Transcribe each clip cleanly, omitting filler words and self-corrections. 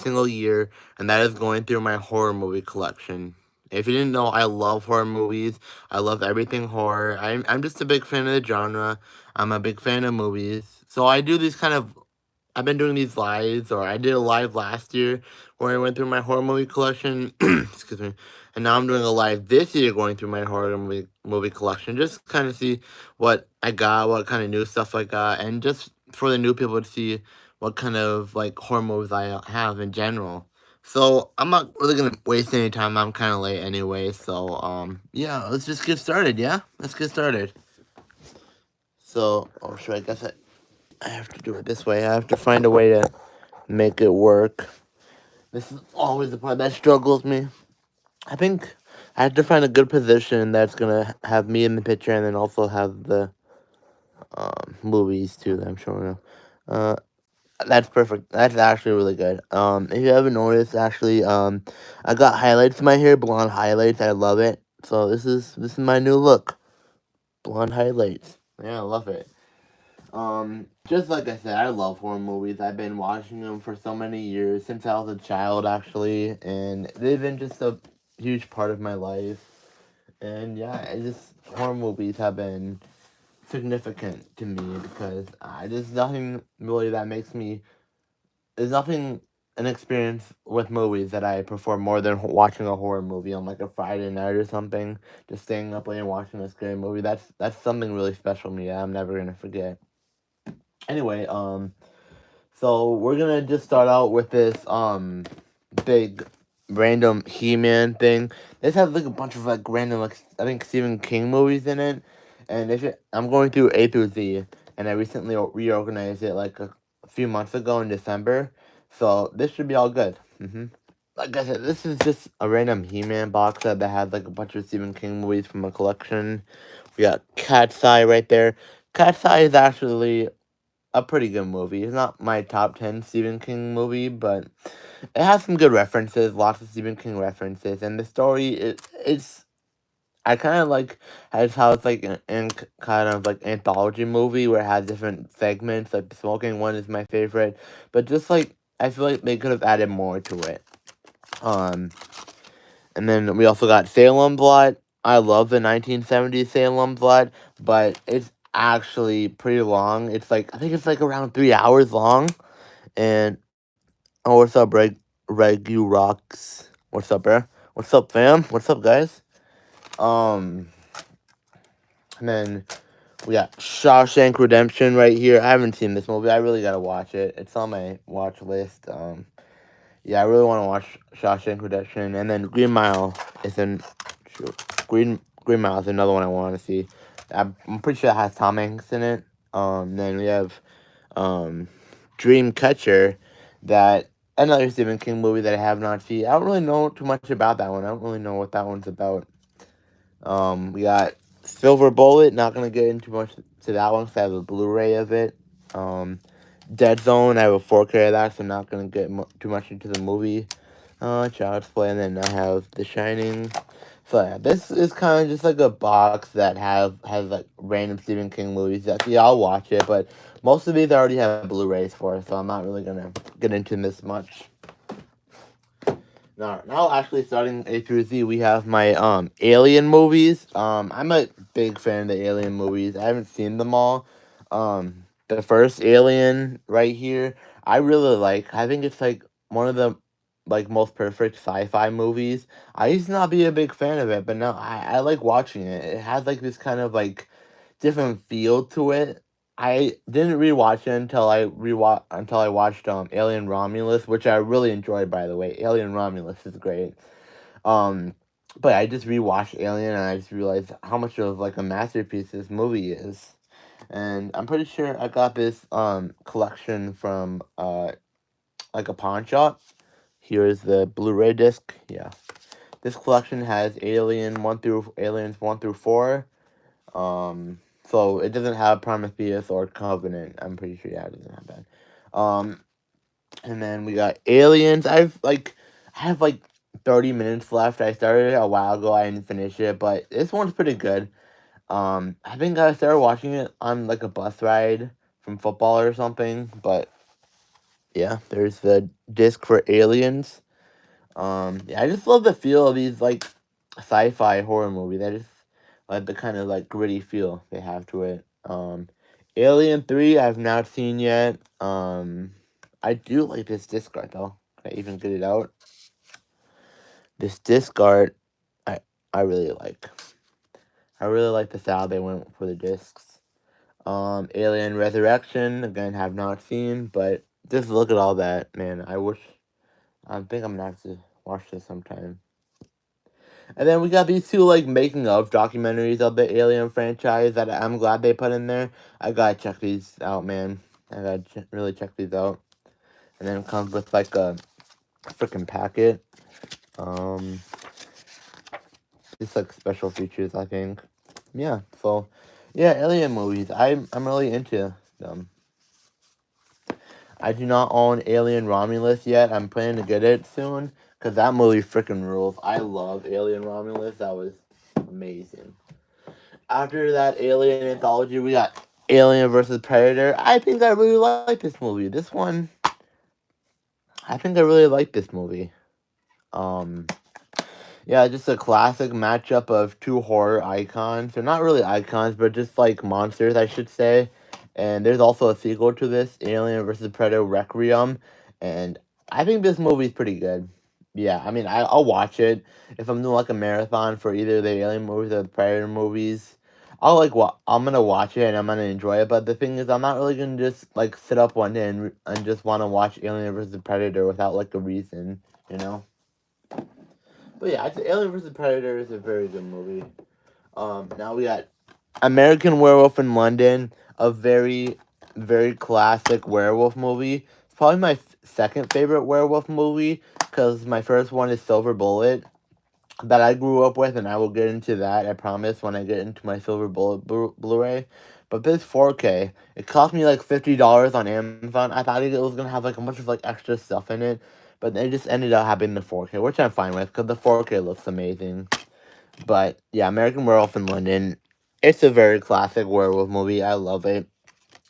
single year, and that is going through my horror movie collection. If you didn't know, I love horror movies. I love everything horror. I'm just a big fan of the genre. I'm a big fan of movies. So I do these kind of I've been doing these lives, or I did a live last year where I went through my horror movie collection. Excuse me. And now I'm doing a live this year going through my horror movie collection, just kind of see what I got, what kind of new stuff I got, and just for the new people to see what kind of like horror movies I have in general. So I'm not really gonna waste any time. I'm kind of late anyway. So yeah, let's just get started. Yeah, let's get started. So oh, sure. I guess I have to do it this way. I have to find a way to make it work. This is always the part that struggles me. I think I have to find a good position that's gonna have me in the picture and then also have the movies too that I'm showing up. Uh, that's perfect. That's actually really good. If you haven't noticed, actually, I got highlights in my hair, blonde highlights. I love it. So this is my new look, blonde highlights. Yeah, I love it. Just like I said, I love horror movies. I've been watching them for so many years, since I was a child, actually, and they've been just a huge part of my life. And yeah, horror movies have been significant to me because there's nothing really that makes me. There's nothing an experience with movies that I prefer more than watching a horror movie on like a Friday night or something. Just staying up late and watching a scary movie. That's something really special to me that I'm never gonna forget. Anyway, so we're gonna just start out with this big random He-Man thing. This has like a bunch of like random like I think Stephen King movies in it, and I'm going through A through Z, and I recently reorganized it like a few months ago in December, so this should be all good. Like I said, this is just a random He-Man box set that has like a bunch of Stephen King movies from a collection. We got Cat's Eye right there. Cat's Eye is actually a pretty good movie. It's not my top 10 Stephen King movie, but it has some good references, lots of Stephen King references, and the story it's I kind of like how it's like an kind of like anthology movie where it has different segments. Like the smoking one is my favorite, but just like I feel like they could have added more to it. Um, and then we also got Salem Blood. I love the 1970s Salem Blood, but it's actually pretty long. It's like I think it's like around 3 hours long. And oh, what's up, Regu Rocks? What's up, bro? What's up, fam? What's up, guys? Um, and then we got Shawshank Redemption right here. I haven't seen this movie. I really gotta watch it. It's on my watch list. Yeah, I really want to watch Shawshank Redemption, and then is in Green Mile is another one I want to see. I'm pretty sure it has Tom Hanks in it. Then we have Dreamcatcher, that another Stephen King movie that I have not seen. I don't really know too much about that one. I don't really know what that one's about. We got Silver Bullet. Not gonna get into much to that one because I have a Blu-ray of it. Dead Zone. I have a 4K of that, so I'm not gonna get too much into the movie. Child's Play, and then I have The Shining. So yeah, this is kind of just like a box that has like random Stephen King movies. That yeah, I'll watch it, but most of these I already have Blu-rays for, so I'm not really gonna get into this much. Now actually starting A through Z, we have my Alien movies. I'm a big fan of the Alien movies. I haven't seen them all. The first Alien right here, I really like. I think it's like one of the like most perfect sci-fi movies. I used to not be a big fan of it, but now I like watching it. It has like this kind of like different feel to it. I didn't rewatch it until I watched Alien Romulus, which I really enjoyed, by the way. Alien Romulus is great. Um but I just rewatched Alien and I just realized how much of like a masterpiece this movie is. And I'm pretty sure I got this collection from like a pawn shop. Here is the Blu-ray disc. Yeah. This collection has Aliens 1 through 4. So it doesn't have Prometheus or Covenant. I'm pretty sure, yeah, it doesn't have that. And then we got Aliens. I have like 30 minutes left. I started it a while ago. I didn't finish it, but this one's pretty good. I think I started watching it on like a bus ride from football or something. But yeah, there's the disc for Aliens. Yeah, I just love the feel of these like sci-fi horror movies. I just like the kind of like gritty feel they have to it. Alien 3 I've not seen yet. I do like this disc art though. Can I even get it out? This disc art, I I really like. I really like the style they went for the discs. Alien Resurrection again have not seen, but just look at all that, man. I think I'm gonna have to watch this sometime. And then we got these two like making of documentaries of the Alien franchise that I'm glad they put in there. I gotta check these out, man. I gotta really check these out. And then it comes with like a freaking packet. Um, just like special features, I think. Yeah. So, yeah, Alien movies. I'm really into them. I do not own Alien Romulus yet. I'm planning to get it soon because that movie freaking rules. I love Alien Romulus. That was amazing. After that Alien anthology, we got Alien versus Predator. I think I really like this movie. This one, I think I really like this movie. Um, yeah, just a classic matchup of two horror icons. They're not really icons, but just like monsters, I should say. And there's also a sequel to this, Alien versus Predator Requiem, and I think this movie's pretty good. Yeah, I mean, I'll watch it if I'm doing like a marathon for either the Alien movies or the Predator movies. I'm gonna watch it and I'm gonna enjoy it. But the thing is, I'm not really gonna just like sit up one day and just want to watch Alien versus Predator without like a reason, you know. But yeah, I'd say Alien vs Predator is a very good movie. Now we got American Werewolf in London, a very classic werewolf movie. It's probably my second favorite werewolf movie because my first one is Silver Bullet that I grew up with, and I will get into that. I promise when I get into my Silver Bullet Blu-ray. But this 4K, it cost me like $50 on Amazon. I thought it was gonna have like a bunch of like extra stuff in it, but they just ended up having the 4K, which I'm fine with because the 4K looks amazing. But yeah, American Werewolf in London, it's a very classic werewolf movie. I love it.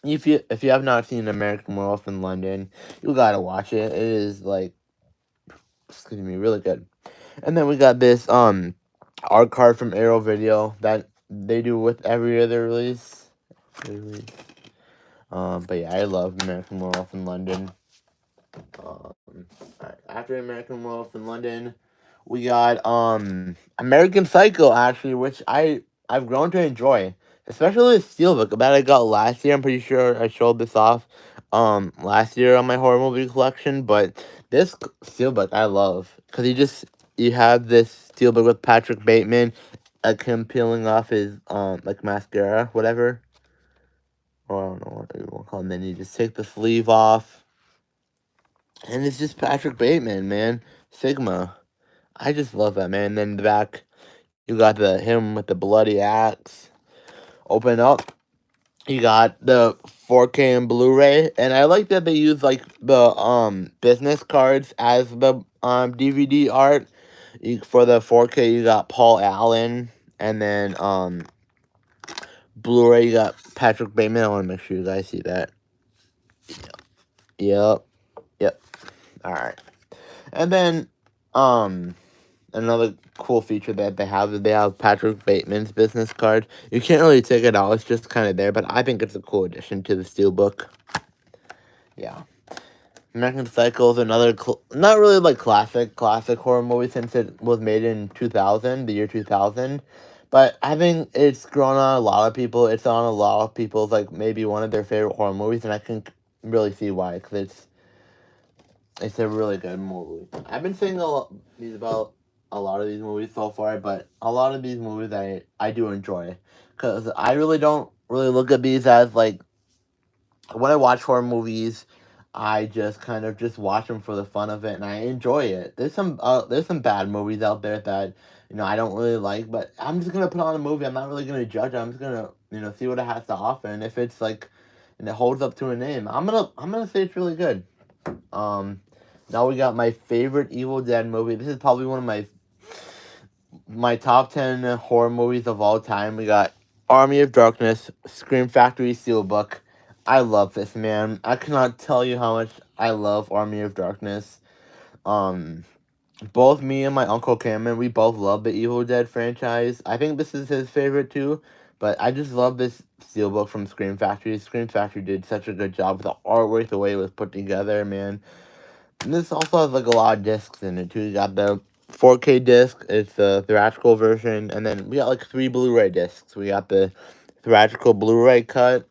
If you have not seen American Werewolf in London, you gotta watch it. It is like, excuse me, really good. And then we got this art card from Arrow Video that they do with every other release. But yeah, I love American Werewolf in London. Alright, after American Werewolf in London, we got American Psycho actually, which I've grown to enjoy, especially the steelbook that I got last year. I'm pretty sure I showed this off last year on my horror movie collection, but this steelbook I love because you have this steelbook with Patrick Bateman, like him peeling off his like mascara, whatever. Or I don't know what you want to call it. And then you just take the sleeve off. And it's just Patrick Bateman, man. Sigma. I just love that, man. And then in the back, you got the him with the bloody axe. Open up. You got the 4K and Blu-ray, and I like that they use like the business cards as the DVD art. For the 4K, you got Paul Allen, and then Blu-ray, you got Patrick Bateman. I want to make sure you guys see that. Yep, yep. All right, and then another cool feature that they have Patrick Bateman's business card. You can't really take it out; it's just kind of there. But I think it's a cool addition to the steelbook. Yeah, American Psycho is another not really like classic horror movie since it was made in 2000, the year 2000. But I think it's grown on a lot of people. It's on a lot of people's like maybe one of their favorite horror movies, and I can really see why because it's a really good movie. I've been saying about a lot of these movies so far, but a lot of these movies I do enjoy because I really don't really look at these as like when I watch horror movies, I just kind of just watch them for the fun of it and I enjoy it. There's some bad movies out there that I don't really like, but I'm just gonna put on a movie. I'm not really gonna judge it. I'm just gonna see what it has to offer, and if it's like and it holds up to a name, I'm gonna say it's really good. Um, Now we got my favorite Evil Dead movie. This is probably one of my top 10 horror movies of all time. We got Army of Darkness, Scream Factory Steelbook. I love this, man. I cannot tell you how much I love Army of Darkness. Um, both me and my uncle Cameron, we both love the Evil Dead franchise. I think this is his favorite too, but I just love this steelbook from Scream Factory. Scream Factory did such a good job with the artwork, the way it was put together, man. And this also has like a lot of discs in it too. You got the 4K disc, it's the theatrical version, and then we got like three Blu-ray discs. We got the theatrical Blu-ray cut.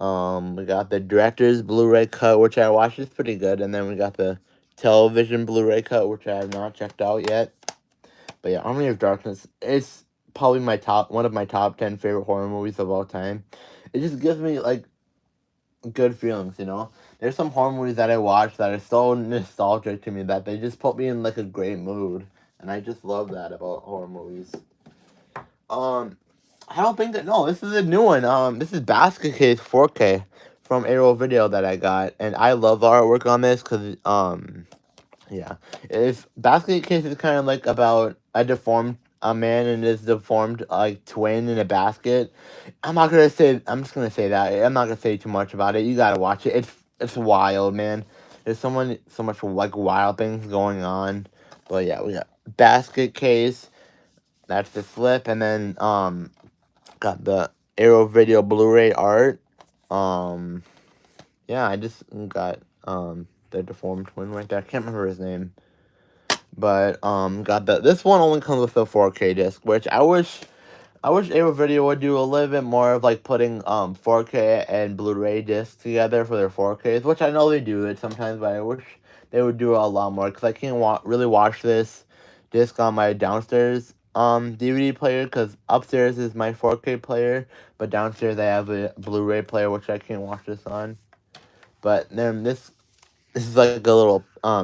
We got the director's Blu-ray cut, which I watched is pretty good, and then we got the television Blu-ray cut, which I have not checked out yet. But yeah, Army of Darkness is probably one of my top 10 favorite horror movies of all time. It just gives me like good feelings, you know. There's some horror movies that I watch that are so nostalgic to me that they just put me in like a great mood, and I just love that about horror movies. Um, I don't think that no, this is a new one. This is Basket Case 4K from Arrow Video that I got, and I love the artwork on this because yeah, it's Basket Case is kind of like about a man and his deformed like twin in a basket. I'm just gonna say that. I'm not gonna say too much about it. You gotta watch it. It's wild, man. There's so much like wild things going on. But yeah, we got Basket Case. That's the flip, and then got the Arrow Video Blu-ray art. Um, yeah, I just got the deformed twin right there. I can't remember his name, but got the this one only comes with a 4K disc, which I wish Arrow Video would do a little bit more of like putting 4K and Blu-ray discs together for their 4Ks, which I know they do it sometimes, but I wish they would do it a lot more because I can't really watch this disc on my downstairs DVD player because upstairs is my 4K player, but downstairs I have a Blu-ray player which I can't watch this on. But then this is like a little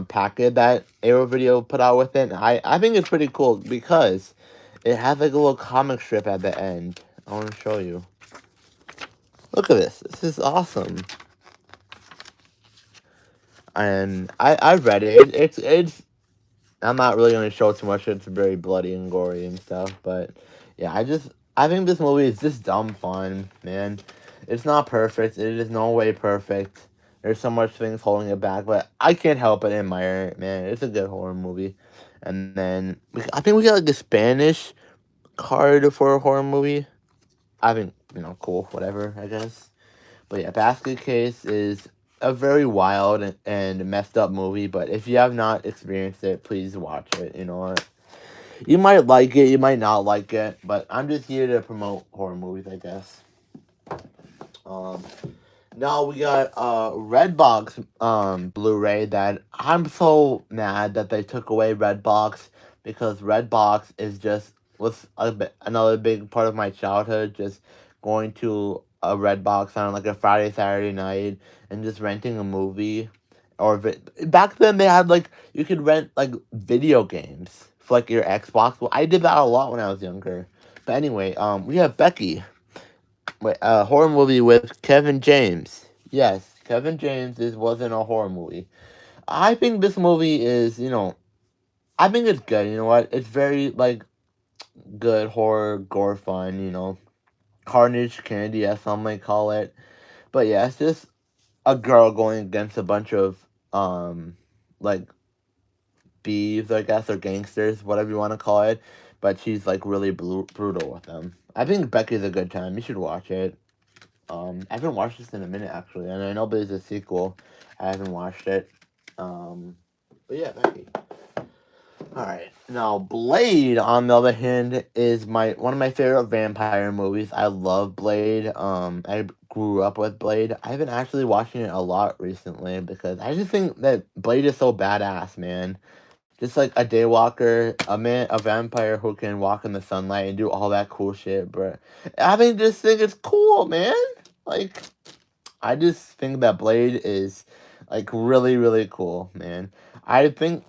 packet that Arrow Video put out with it. And I think it's pretty cool because it has like a little comic strip at the end. I want to show you. Look at this. This is awesome. And I read it. It's I'm not really going to show too much. It's very bloody and gory and stuff. But yeah, I think this movie is just dumb fun, man. It's not perfect. It is no way perfect. There's so much things holding it back, but I can't help but admire it, man. It's a good horror movie. And then I think we got like a Spanish card for a horror movie. I think, cool, whatever, I guess. But yeah, Basket Case is a very wild and messed up movie, but if you have not experienced it, please watch it. You know, you might like it, you might not like it, but I'm just here to promote horror movies, I guess. Um, Now we got Redbox Blu-ray that I'm so mad that they took away Redbox because Redbox is just was another big part of my childhood, just going to a Redbox on like a Friday, Saturday night and just renting a movie back then they had like you could rent like video games for like your Xbox. Well, I did that a lot when I was younger. But anyway, we have Becky. Wait, a horror movie with Kevin James. Yes, Kevin James wasn't a horror movie. I think this movie is, I think it's good. You know what? It's very like good horror, gore fun. Carnage candy, as some might call it. But yeah, it's just a girl going against a bunch of like thieves, I guess, or gangsters, whatever you want to call it. But she's like really brutal with them. I think Becky's a good time. You should watch it. I haven't watched this in a minute actually, and I know there's a sequel. I haven't watched it. But yeah, Becky. All right, now Blade, on the other hand, is one of my favorite vampire movies. I love Blade. I grew up with Blade. I've been actually watching it a lot recently because I just think that Blade is so badass, man. Just like a daywalker, a vampire who can walk in the sunlight and do all that cool shit, bro. I mean, this thing is cool, man. Like, I just think that Blade is like really, really cool, man. I think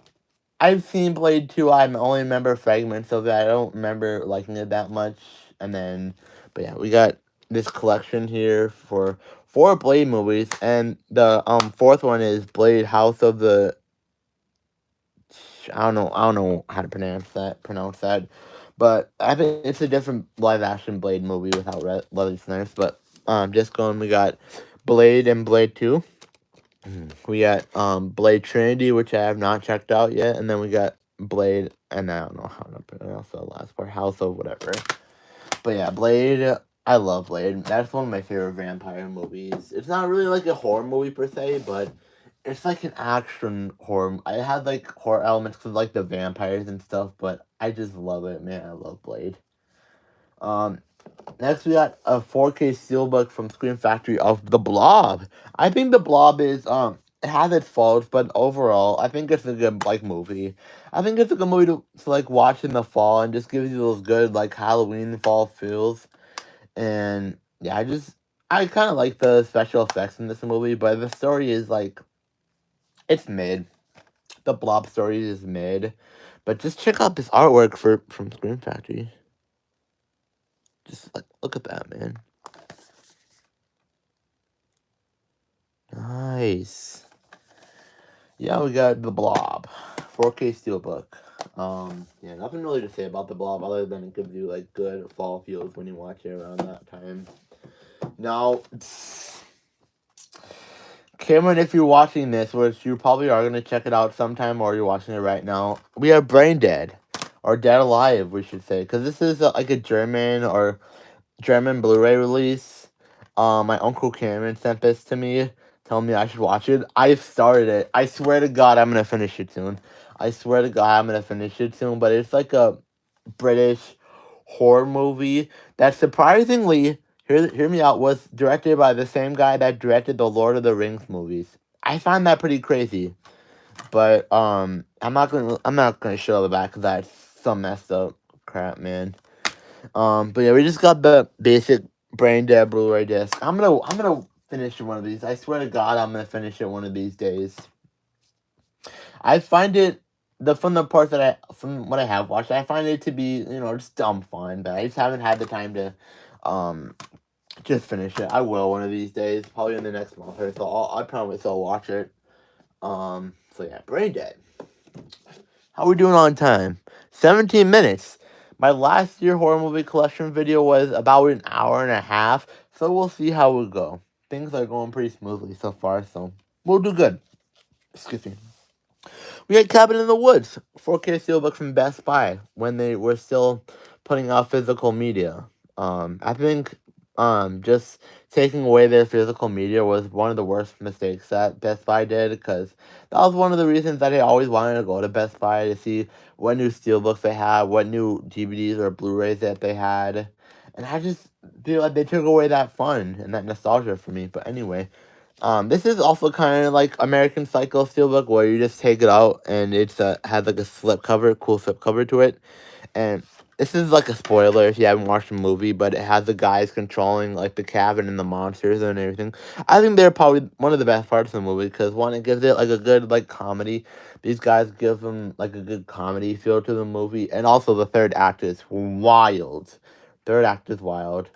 I've seen Blade 2. I only remember fragments of it. I don't remember liking it that much. But yeah, we got this collection here for 4 Blade movies, and the fourth one is Blade House of the I don't know how to pronounce that, but I think it's a different live action Blade movie without Wesley Snipes. But just going, we got Blade and Blade 2. We got Blade Trinity, which I have not checked out yet, and then we got Blade, and I don't know how to pronounce the last part, House of whatever. But yeah, Blade. I love Blade. That's one of my favorite vampire movies. It's not really like a horror movie per se, but it's like an action horror. I had like horror elements because like the vampires and stuff, but I just love it, man. I love Blade. Um, Next, we got a 4K steelbook from Screen Factory of The Blob. I think The Blob is it has its faults, but overall, I think it's a good like movie. I think it's a good movie to like watch in the fall and just gives you those good like Halloween fall feels. And yeah, I kind of like the special effects in this movie, but the story is like it's mid. The Blob story is mid, but just check out this artwork for from Screen Factory. Just like look at that, man. Nice. Yeah, we got the Blob, 4K steelbook. Yeah, nothing really to say about the Blob other than it gives you like good fall feels when you watch it around that time. Now, Cameron, if you're watching this, which you probably are gonna check it out sometime, or you're watching it right now, we have Brain Dead, or Dead Alive, we should say, because this is like a German Blu-ray release. My uncle Cameron sent this to me, telling me I should watch it. I've started it. I swear to God, I'm gonna finish it soon. I swear to God, I'm gonna finish it soon. But it's like a British horror movie that surprisingly, hear me out, was directed by the same guy that directed the Lord of the Rings movies. I find that pretty crazy. But I'm not gonna show the back because that's some messed up crap, man. But yeah, we just got the basic Brain Dead Blu-ray disc. I'm gonna finish one of these. I swear to God, I'm gonna finish it one of these days. I find it from the parts that from what I have watched, I find it to be just dumb fun, but I just haven't had the time to um just finish it. I will one of these days, probably in the next month or so. I promise I'll watch it. So yeah, Brain Dead. How we doing on time? 17 minutes. My last year horror movie collection video was about an hour and a half, so we'll see how we go. Things are going pretty smoothly so far, so we'll do good. Excuse me. We had Cabin in the Woods, 4K steelbook from Best Buy when they were still putting out physical media. I think just taking away their physical media was one of the worst mistakes that Best Buy did, because that was one of the reasons that I always wanted to go to Best Buy to see what new steelbooks they had, what new DVDs or Blu-rays that they had, and I just feel like they took away that fun and that nostalgia for me. But anyway, this is also kind of like American Psycho steelbook, where you just take it out and it's has like a slip cover, cool slip cover to it, and this is like a spoiler if you haven't watched the movie, but it has the guys controlling like the cabin and the monsters and everything. I think they're probably one of the best parts of the movie because one, it gives it like a good like comedy. These guys give them like a good comedy feel to the movie, and also the third act is wild. Third act is wild.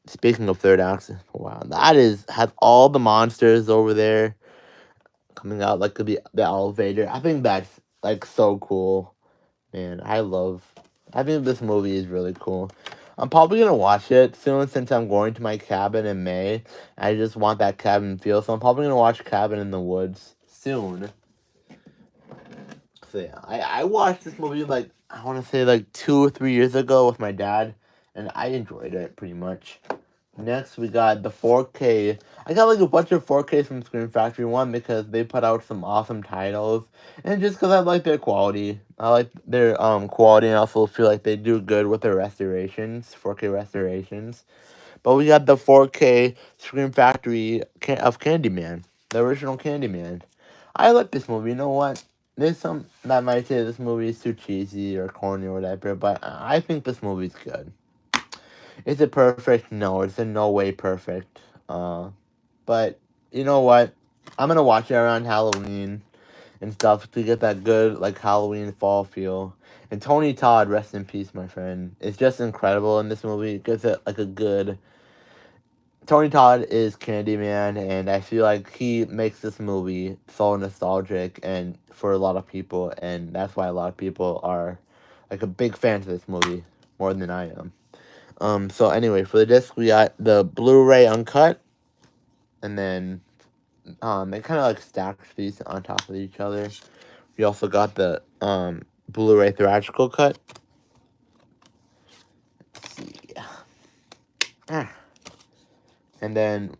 Speaking of third acts, wow, that is has all the monsters over there coming out like the elevator. I think that's like so cool, man. I think this movie is really cool. I'm probably gonna watch it soon since I'm going to my cabin in May. I just want that cabin feel, so I'm probably gonna watch Cabin in the Woods soon. So yeah, I watched this movie like I want to say like 2 or 3 years ago with my dad, and I enjoyed it pretty much. Next, we got the 4K. I got like a bunch of 4Ks from Screen Factory. One, because they put out some awesome titles, and just because I like their quality. I like their quality, and I also feel like they do good with their restorations, 4K restorations. But we got the 4K Screen Factory of Candyman, the original Candyman. I like this movie. You know what? There's some that might say this movie is too cheesy or corny or whatever, but I think this movie's good. Is it perfect? No, it's in no way perfect. But you know what? I'm gonna watch it around Halloween and stuff to get that good like Halloween fall feel. And Tony Todd, rest in peace, my friend, is just incredible in this movie. It gives it like a good. Tony Todd is Candyman, and I feel like he makes this movie so nostalgic and for a lot of people, and that's why a lot of people are like a big fan of this movie more than I am. So anyway, for the disc, we got the Blu-ray uncut. and then they kind of like stacked these on top of each other. We also got the Blu-ray theatrical cut. Let's see. Ah. And then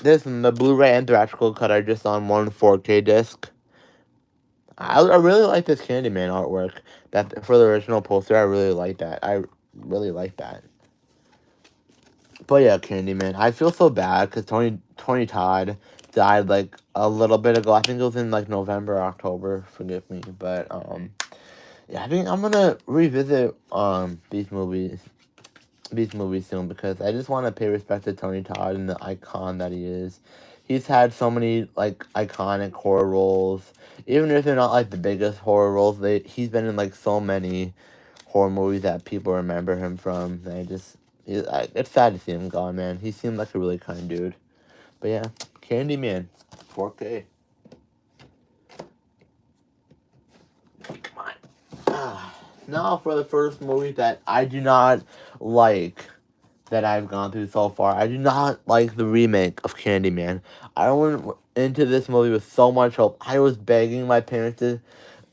this and the Blu-ray and theatrical cut are just on one 4K disc. I really like this Candyman artwork. That for the original poster, I really like that. I really like that. But yeah, Candyman. I feel so bad because Tony Todd died like a little bit ago. I think it was in like November, October. Forgive me, but yeah, I think I'm gonna revisit these movies soon because I just want to pay respect to Tony Todd and the icon that he is. He's had so many like iconic horror roles, even if they're not like the biggest horror roles. He's been in like so many horror movies that people remember him from. It's sad to see him gone, man. He seemed like a really kind dude. But yeah, Candyman, 4K. Come on. Now for the first movie that I do not like that I've gone through so far. I do not like the remake of Candyman. I went into this movie with so much hope. I was begging my parents to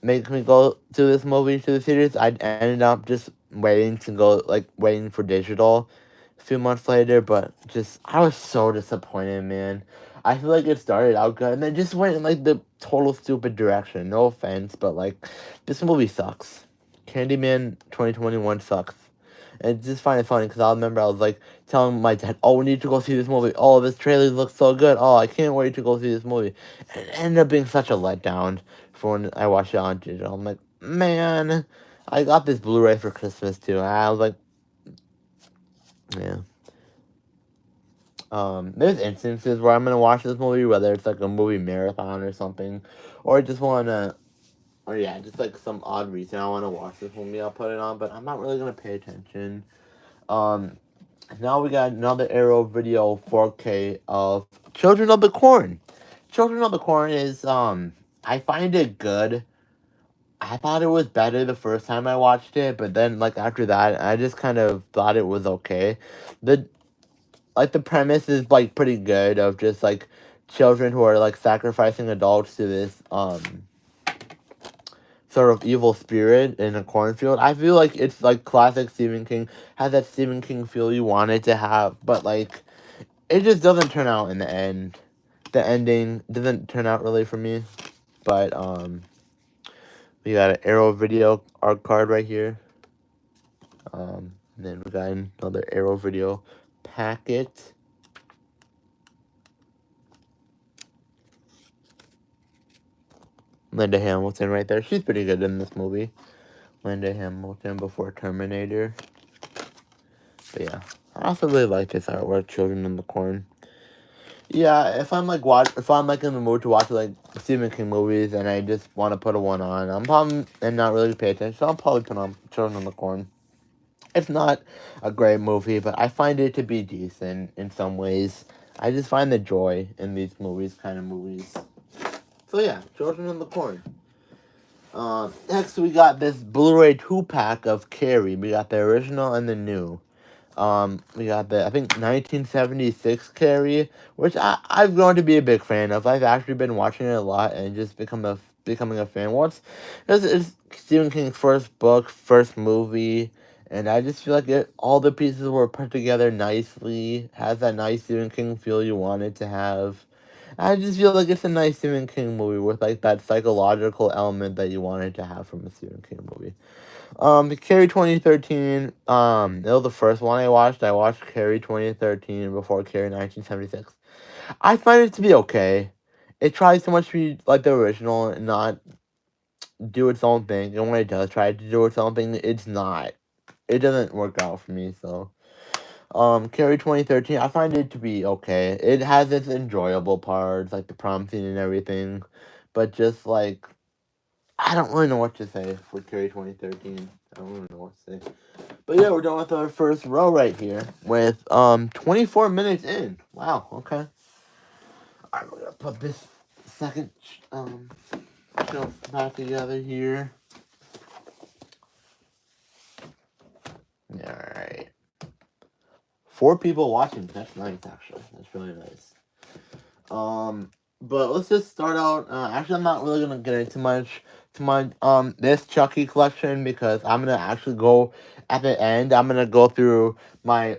make me go to this movie to the theaters. I ended up just waiting to go, like waiting for digital a few months later, but just I was so disappointed, man. I feel like it started out good and then just went in like the total stupid direction. No offense, but like this movie sucks. Candyman 2021 sucks. And I just find it funny because I remember I was like telling my dad, "Oh, we need to go see this movie. Oh, this trailer looks so good. Oh, I can't wait to go see this movie." And it ended up being such a letdown for when I watched it on digital. I'm like, man, I got this Blu-ray for Christmas too. And I was like, yeah. There's instances where I'm gonna watch this movie, whether it's like a movie marathon or something, or I just wanna, or yeah, just like some odd reason I wanna watch this movie. I'll put it on, but I'm not really gonna pay attention. Um, Now we got another Arrow Video 4K of Children of the Corn. Children of the Corn is I find it good. I thought it was better the first time I watched it, but then like after that, I just kind of thought it was okay. The the premise is like pretty good of just like children who are like sacrificing adults to this sort of evil spirit in a cornfield. I feel like it's like classic Stephen King, has that Stephen King feel you want it to have, but like it just doesn't turn out in the end. The ending doesn't turn out really for me. But we got an Arrow Video art card right here. And then we got another Arrow Video packet. Linda Hamilton right there. She's pretty good in this movie. Linda Hamilton before Terminator. But yeah, I also really like this artwork, Children in the Corn. Yeah, if I'm like in the mood to watch like Stephen King movies and I just want to put one on, I'm probably and not really pay attention. So I'll probably put on Children in the Corn. It's not a great movie, but I find it to be decent in some ways. I just find the joy in these kind of movies. So yeah, Children in the Corn. Next we got this Blu-ray 2-pack of Carrie. We got the original and the new. We got the, I think, 1976 Carrie, which I've grown to be a big fan of. I've actually been watching it a lot and just becoming a fan. It's Stephen King's first book, first movie, and I just feel like all the pieces were put together nicely, has that nice Stephen King feel you want it to have. I just feel like it's a nice Stephen King movie with like that psychological element that you wanted to have from a Stephen King movie. Carrie 2013, it was the first one I watched. I watched Carrie 2013 before Carrie 1976. I find it to be okay. It tries so much to be like the original and not do its own thing. And when it does try to do its own thing, it's not. It doesn't work out for me, so. Carrie 2013, I find it to be okay. It has its enjoyable parts, like the prom scene and everything. But just like I don't really know what to say for Carrie 2013. I don't really know what to say. But yeah, we're done with our first row right here with 24 minutes in. Wow, okay. Alright, we're gonna put this second shelf back together here. Alright. 4 people watching. That's nice, actually. That's really nice. But let's just start out. Actually, I'm not really gonna get into much to my this Chucky collection because I'm gonna actually go at the end. I'm gonna go through my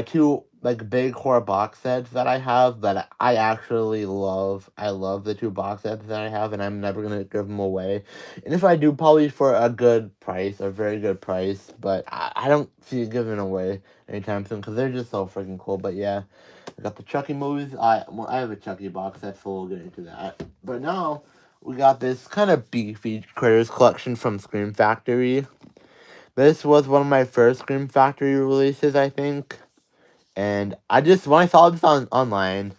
two like big horror box sets that I have that I actually love. I love the two box sets that I have, and I'm never gonna give them away. And if I do, probably for a good price, a very good price. But I don't see it giving away anytime soon because they're just so freaking cool. But yeah. I got the Chucky movies. I have a Chucky box set, so we'll get into that. But now we got this kind of beefy Critters collection from Scream Factory. This was one of my first Scream Factory releases, I think. And when I saw this online,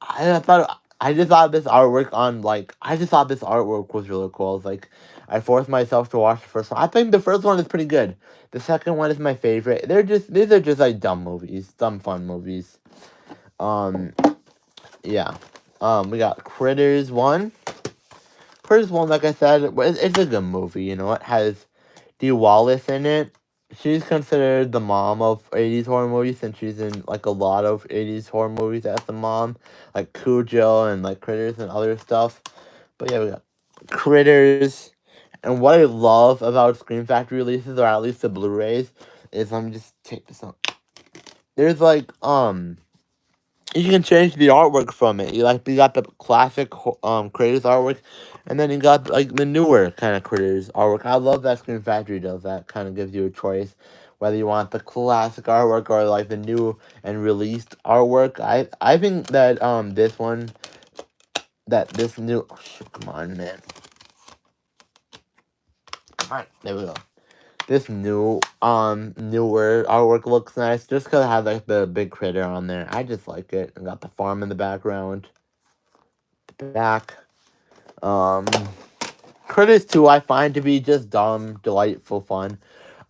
I just thought this artwork I just thought this artwork was really cool. I was like, I forced myself to watch the first one. I think the first one is pretty good. The second one is my favorite. These are just like dumb movies, dumb fun movies. Um, yeah. We got Critters 1. Critters 1, like I said, it's a good movie, you know. It has Dee Wallace in it. She's considered the mom of 80s horror movies since she's in, like, a lot of 80s horror movies as the mom. Like Cujo and, like, Critters and other stuff. But yeah, we got Critters. And what I love about Scream Factory releases, or at least the Blu-rays, is, let me just take this out. There's, like, you can change the artwork from it. You got the classic Critters artwork, and then you got like the newer kind of Critters artwork. I love that Scream Factory does that. Kind of gives you a choice whether you want the classic artwork or like the new and released artwork. I think that this new come on, man, come on, there we go. This newer artwork looks nice just because it has like the big critter on there. I just like it. I got the farm in the background. Back. Um, Critters 2 I find to be just dumb, delightful fun.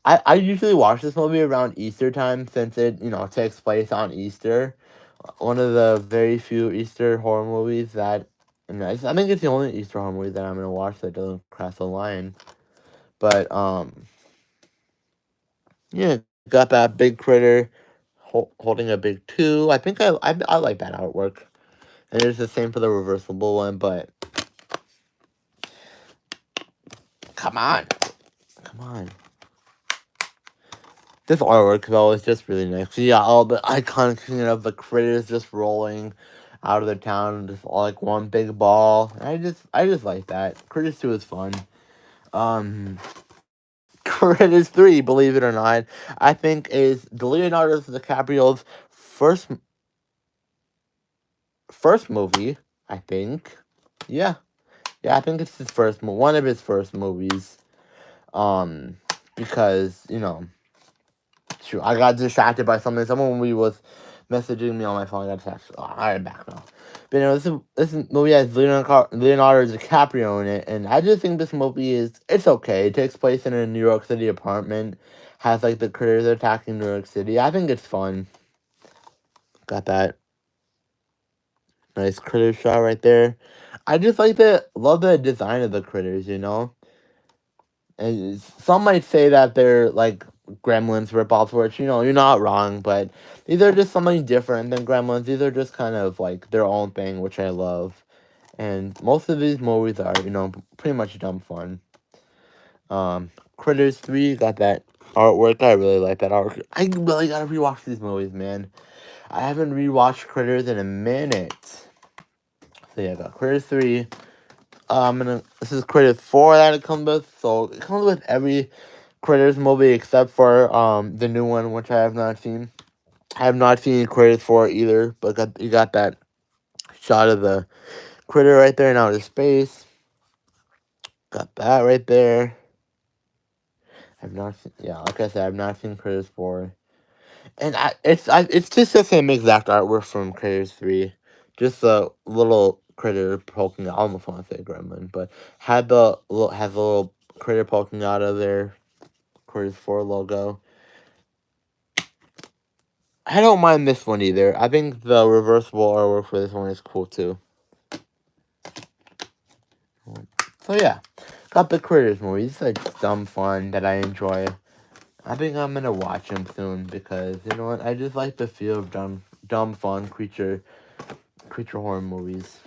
I usually watch this movie around Easter time since it, takes place on Easter. One of the very few Easter horror movies that, and I think it's the only Easter horror movie that I'm gonna watch that doesn't cross the line. But yeah, got that big critter holding a big 2. I think I like that artwork. And it's the same for the reversible one, but come on. Come on. This artwork, though, is just really nice. Yeah, all the iconic scene of the critters just rolling out of the town, just all like one big ball. I just like that. Critters 2 is fun. Critters 3, believe it or not, I think is Leonardo DiCaprio's first movie, I think. Yeah. Yeah, I think it's his one of his first movies. Because, shoot, I got distracted by something. Someone was messaging me on my phone. I got distracted. Oh, I'm back now. But this movie has Leonardo DiCaprio in it, and I just think this movie it's okay. It takes place in a New York City apartment. Has like the critters attacking New York City. I think it's fun. Got that nice critter shot right there. I just love the design of the critters, And some might say that they're like Gremlins ripoffs, which you're not wrong, but these are just something different than Gremlins. These are just kind of like their own thing, which I love. And most of these movies are, pretty much dumb fun. Critters 3 got that artwork. I really like that artwork. I really gotta rewatch these movies, man. I haven't rewatched Critters in a minute. So yeah, I got Critters 3. This is Critters 4 that it comes with. So it comes with every Critters movie except for the new one, which I have not seen. I have not seen Critters 4 either, but you got that shot of the critter right there in outer space. Got that right there. I've not seen, yeah, like I said, I've not seen Critters 4. And it's just the same exact artwork from Critters 3. Just a little critter poking out. I almost want to say gremlin, but has a little critter poking out of their Critters 4 logo. I don't mind this one either. I think the reversible artwork for this one is cool too. So yeah, got the Critters movie. It's like dumb fun that I enjoy. I think I'm gonna watch him soon because you know what? I just like the feel of dumb, fun creature horror movies.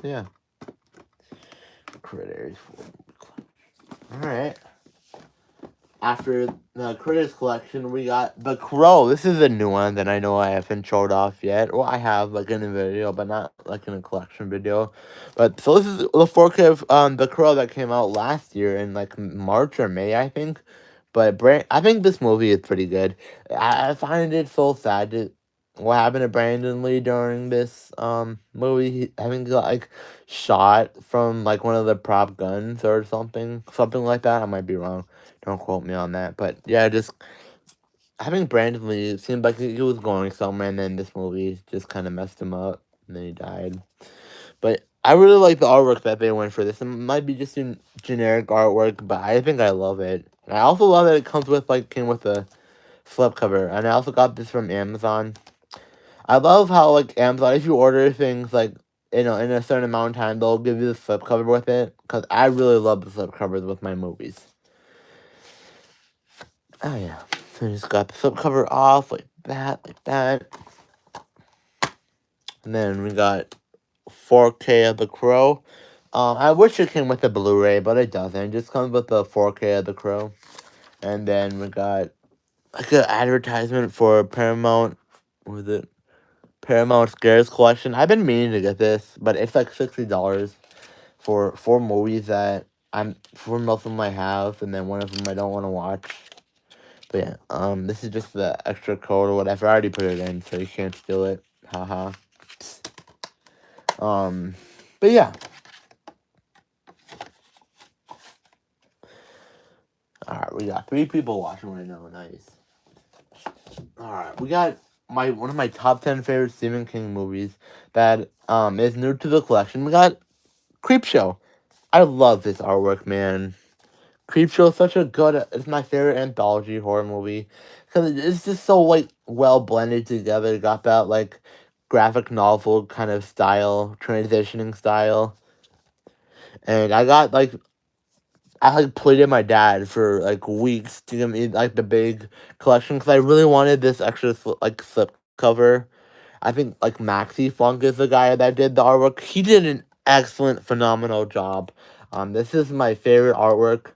Yeah, Critters. All right. After the Critters collection, we got The Crow. This is a new one that I know I haven't showed off yet. Well, I have like in a video, but not like in a collection video. But so this is the 4K of The Crow that came out last year in like March or May, I think. But I think this movie is pretty good. I find it so sad that what happened to Brandon Lee during this movie. I think he got like shot from like one of the prop guns or something like that. I might be wrong. Don't quote me on that. But yeah, just having Brandon Lee it seemed like he was going somewhere, and then this movie just kind of messed him up, and then he died. But I really like the artwork that they went for this. It might be just generic artwork, but I think I love it. And I also love that it came with a slipcover, and I also got this from Amazon. I love how like Amazon, if you order things like in a certain amount of time, they'll give you the slipcover with it. Cause I really love the slipcovers with my movies. Oh yeah, so I just got the slipcover off like that, and then we got 4K of The Crow. I wish it came with a Blu-ray, but it doesn't. It just comes with the 4K of The Crow. And then we got like an advertisement for Paramount. What was it? Paramount Scares Collection. I've been meaning to get this, but it's like $60 for 4 movies that I'm 4 of them I have, and then one of them I don't want to watch. But yeah, this is just the extra code or whatever. I already put it in, so you can't steal it. Haha. But yeah. Alright, we got 3 people watching right now. Nice. Alright, we got one of my top 10 favorite Stephen King movies that is new to the collection. We got Creepshow. I love this artwork, man. Creepshow is such a good. It's my favorite anthology horror movie because it's just so like well blended together. Got that like graphic novel kind of style, transitioning style, and I like pleaded my dad for like weeks to give me like the big collection because I really wanted this extra like slip cover. I think like Maxi Funk is the guy that did the artwork. He did an excellent, phenomenal job. This is my favorite artwork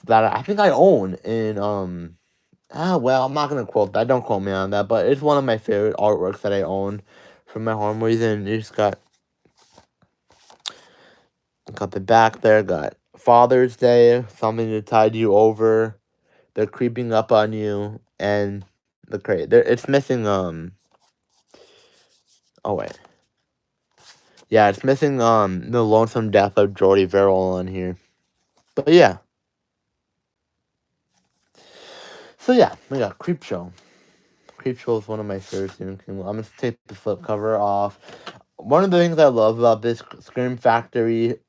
that I think I own in well, I'm not gonna quote that. Don't quote me on that, but it's one of my favorite artworks that I own from my horror movies. And you just got the back there. Got Father's Day, something to tide you over. They're creeping up on you, and the crate. It's missing. Oh wait. Yeah, it's missing. The lonesome death of Jordy Verrill on here. But yeah. So yeah, we got Creepshow. Creepshow is one of my favorite Stephen King. I'm gonna take the flip cover off. One of the things I love about this Scream Factory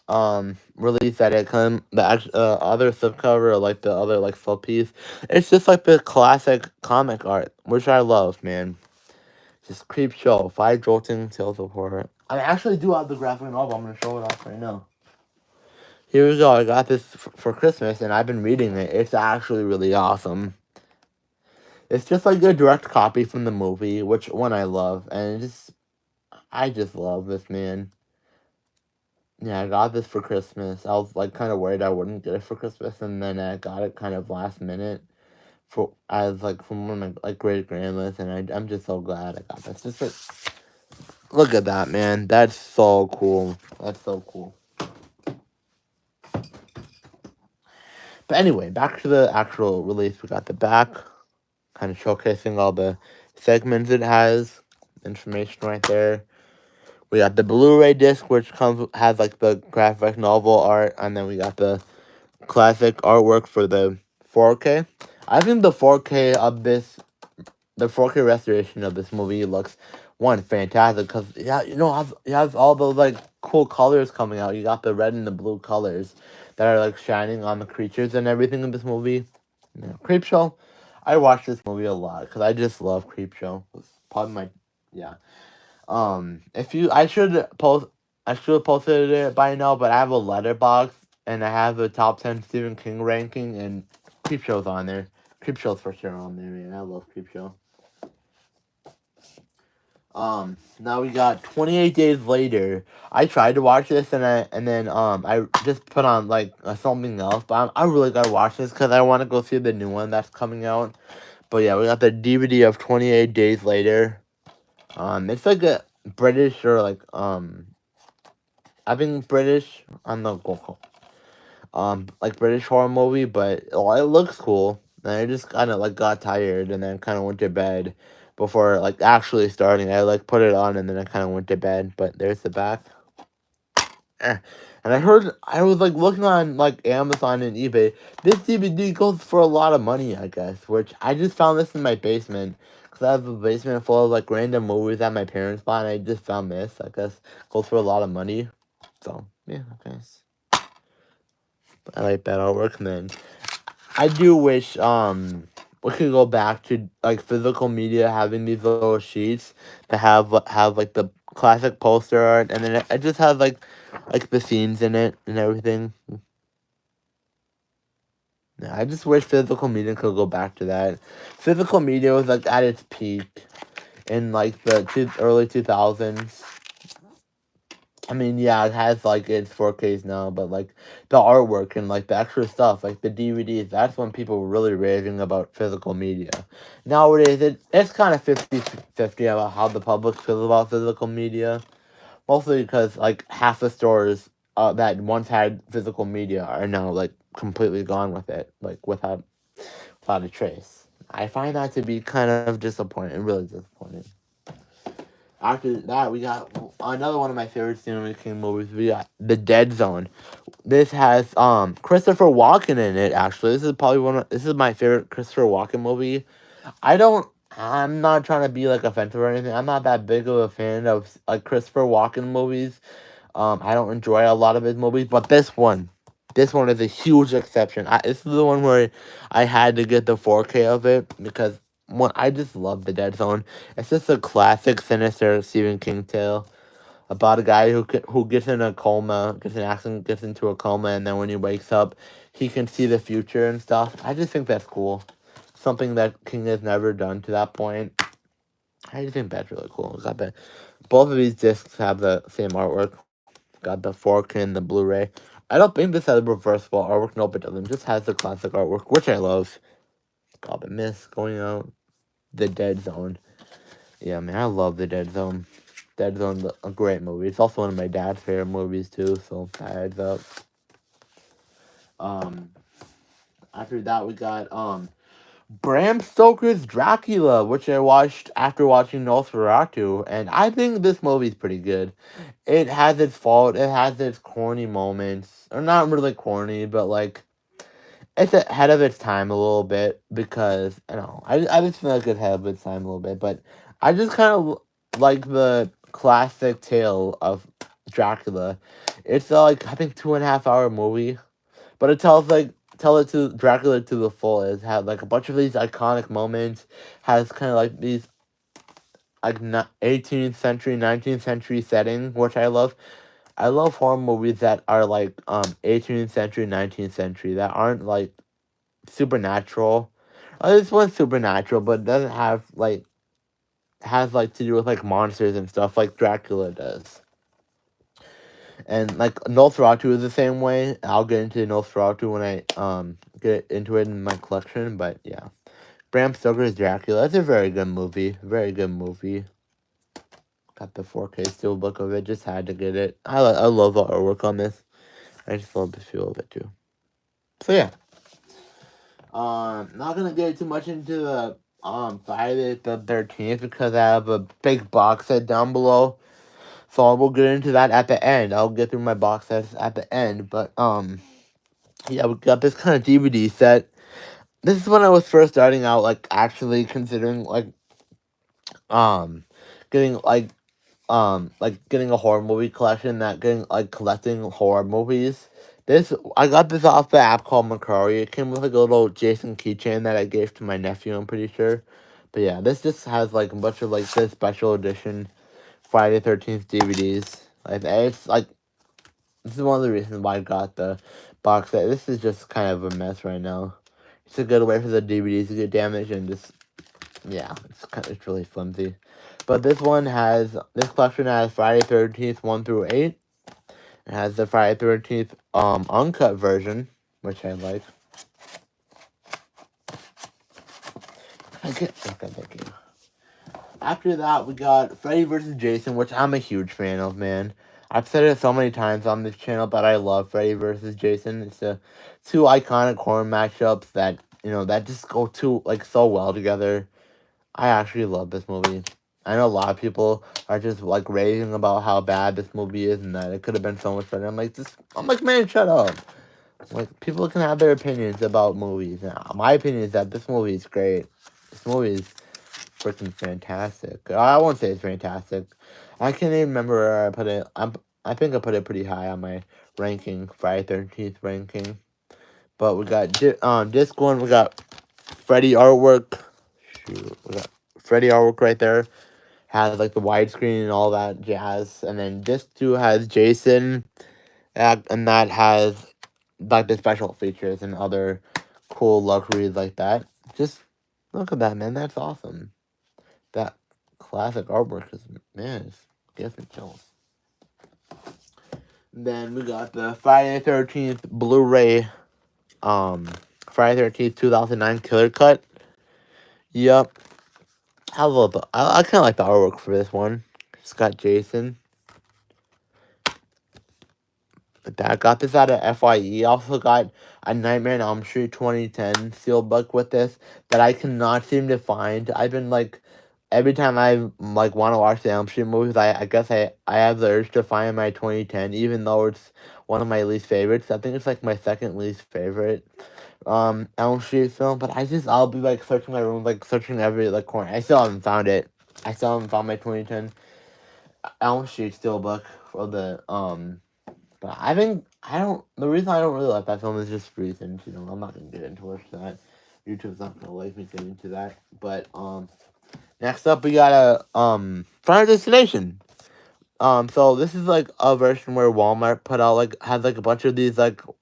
release that it the other slipcover or like the other like flip piece, it's just like the classic comic art, which I love, man. Just Creepshow, 5 jolting tales of horror. I actually do have the graphic novel. I'm gonna show it off right now. Here we go. I got this for Christmas, and I've been reading it. It's actually really awesome. It's just like a direct copy from the movie, which one I love, and I just love this, man. Yeah, I got this for Christmas. I was like kind of worried I wouldn't get it for Christmas, and then I got it kind of last minute for as like from one of my like great grandmas, and I'm just so glad I got this. Just like, look at that, man. That's so cool. That's so cool. But anyway, back to the actual release. We got the back, kind of showcasing all the segments it has, information right there. We got the Blu-ray disc, which has like the graphic novel art, and then we got the classic artwork for the 4K. I think the 4K restoration of this movie looks fantastic because yeah, you have all those like cool colors coming out. You got the red and the blue colors that are like shining on the creatures and everything in this movie. Yeah, Creepshow. I watched this movie a lot because I just love Creepshow. It's probably my yeah. If you, I should have posted it by now, but I have a letterbox and I have a top 10 Stephen King ranking, and Creepshow's on there. Creepshow's for sure on there, man. I love Creepshow. Now we got 28 Days Later. I tried to watch this and then I just put on like something else, but I really gotta watch this because I want to go see the new one that's coming out. But yeah, we got the DVD of 28 Days Later. It's like a British or I think British. I'm not going like British horror movie, but it looks cool. And I just kind of like got tired and then kind of went to bed before like actually starting. I like put it on and then I kind of went to bed. But there's the back. Eh. And I heard I was like looking on like Amazon and eBay. This DVD goes for a lot of money, I guess. Which I just found this in my basement because I have a basement full of like random movies that my parents bought. And I just found this. I guess goes for a lot of money. So yeah, I guess I like that artwork. And then I do wish we could go back to like physical media having these little sheets to have like the classic poster art and then it just has like the scenes in it and everything. Yeah, I just wish physical media could go back to that. Physical media was like at its peak in like the early 2000s. I mean, yeah, it has like its 4Ks now, but like the artwork and like the extra stuff, like the DVDs, that's when people were really raving about physical media. Nowadays, it's kind of 50-50 about how the public feels about physical media. Mostly because like half the stores that once had physical media are now like completely gone with it, like without a trace. I find that to be kind of disappointing, really disappointing. After that, we got another one of my favorite Stephen King movies. We got The Dead Zone. This has Christopher Walken in it. Actually, this is my favorite Christopher Walken movie. I don't. I'm not trying to be like offensive or anything. I'm not that big of a fan of like Christopher Walken movies. I don't enjoy a lot of his movies, but this one is a huge exception. This is the one where I had to get the 4K of it because I just love The Dead Zone. It's just a classic sinister Stephen King tale about a guy who gets in a coma, gets an accident, gets into a coma, and then when he wakes up, he can see the future and stuff. I just think that's cool. Something that King has never done to that point. I just think that's really cool. Both of these discs have the same artwork. Got the 4K and the Blu-ray. I don't think this has reversible artwork. Nope, it doesn't. It just has the classic artwork, which I love. God, the mist going out. The Dead Zone. Yeah, man, I love The Dead Zone. Dead Zone, a great movie. It's also one of my dad's favorite movies too, so that adds up. Um, After that we got Bram Stoker's Dracula, which I watched after watching Nosferatu, and I think this movie's pretty good. It has its fault. It has its corny moments, or not really corny, but like it's ahead of its time a little bit because I don't know. I just feel like it's ahead of its time a little bit, but I just kind of like the classic tale of Dracula. It's like I think 2.5 hour movie, but it tells like tell it to Dracula to the full. It had like a bunch of these iconic moments. Has kind of like these like 18th century, 19th century setting, which I love. I love horror movies that are like 18th century, 19th century that aren't like supernatural. This one's supernatural, but it doesn't have like has like to do with like monsters and stuff like Dracula does. And like Nosferatu is the same way. I'll get into Nosferatu when I get into it in my collection. But yeah, Bram Stoker's Dracula. It's a very good movie. Very good movie. Got the 4K steelbook of it. Just had to get it. I love the artwork on this. I just love the feel of it too. So yeah. Not gonna get too much into the Friday the 13th because I have a big box set down below. So we'll get into that at the end. I'll get through my box sets at the end. But yeah, we got this kind of DVD set. This is when I was first starting out, like actually considering um getting getting a horror movie collection, that getting like collecting horror movies. I got this off the app called Macari. It came with like a little Jason keychain that I gave to my nephew, I'm pretty sure. But yeah, this just has like a bunch of like this special edition Friday 13th DVDs. Like it's like this is one of the reasons why I got the box set. This is just kind of a mess right now. It's a good way for the DVDs to get damaged and just yeah, it's really flimsy. But this collection has Friday 13th 1 through 8. It has the Friday 13th uncut version, which I like. Okay, thank you. After that, we got Freddy vs. Jason, which I'm a huge fan of, man. I've said it so many times on this channel that I love Freddy vs. Jason. It's the two iconic horror matchups that that just go too so well together. I actually love this movie. I know a lot of people are just raving about how bad this movie is and that it could have been so much better. I'm like, man, shut up. Like, people can have their opinions about movies. My opinion is that this movie is great. This movie is freaking fantastic. I won't say it's fantastic. I can't even remember where I put it. I think I put it pretty high on my ranking, Friday 13th ranking. But we got disc one. We got Freddy artwork. Shoot, we got Freddy artwork right there. Has the widescreen and all that jazz. And then disc two has Jason, and that has the special features and other cool luxuries like that. Just look at that, man. That's awesome. That classic artwork is, man, it gives me chills. Then we got the Friday 13th Blu-ray, Friday 13th 2009 Killer Cut. Yep, I kind of like the artwork for this one. It's got Jason. I got this out of FYE. Also got a Nightmare on Elm Street 2010 steelbook with this that I cannot seem to find. I've been every time I want to watch the Elm Street movies, I guess I have the urge to find my 2010, even though it's one of my least favorites. I think it's my second least favorite Elm Street film. But I'll be searching my room, searching every corner. I still haven't found it. I still haven't found my 2010 Elm Street steelbook for the But I think I don't. The reason I don't really like that film is just reasons. I'm not gonna get into that. YouTube's not gonna like me getting into that. But next up we got Final Destination. So this is a version where Walmart put out has a bunch of these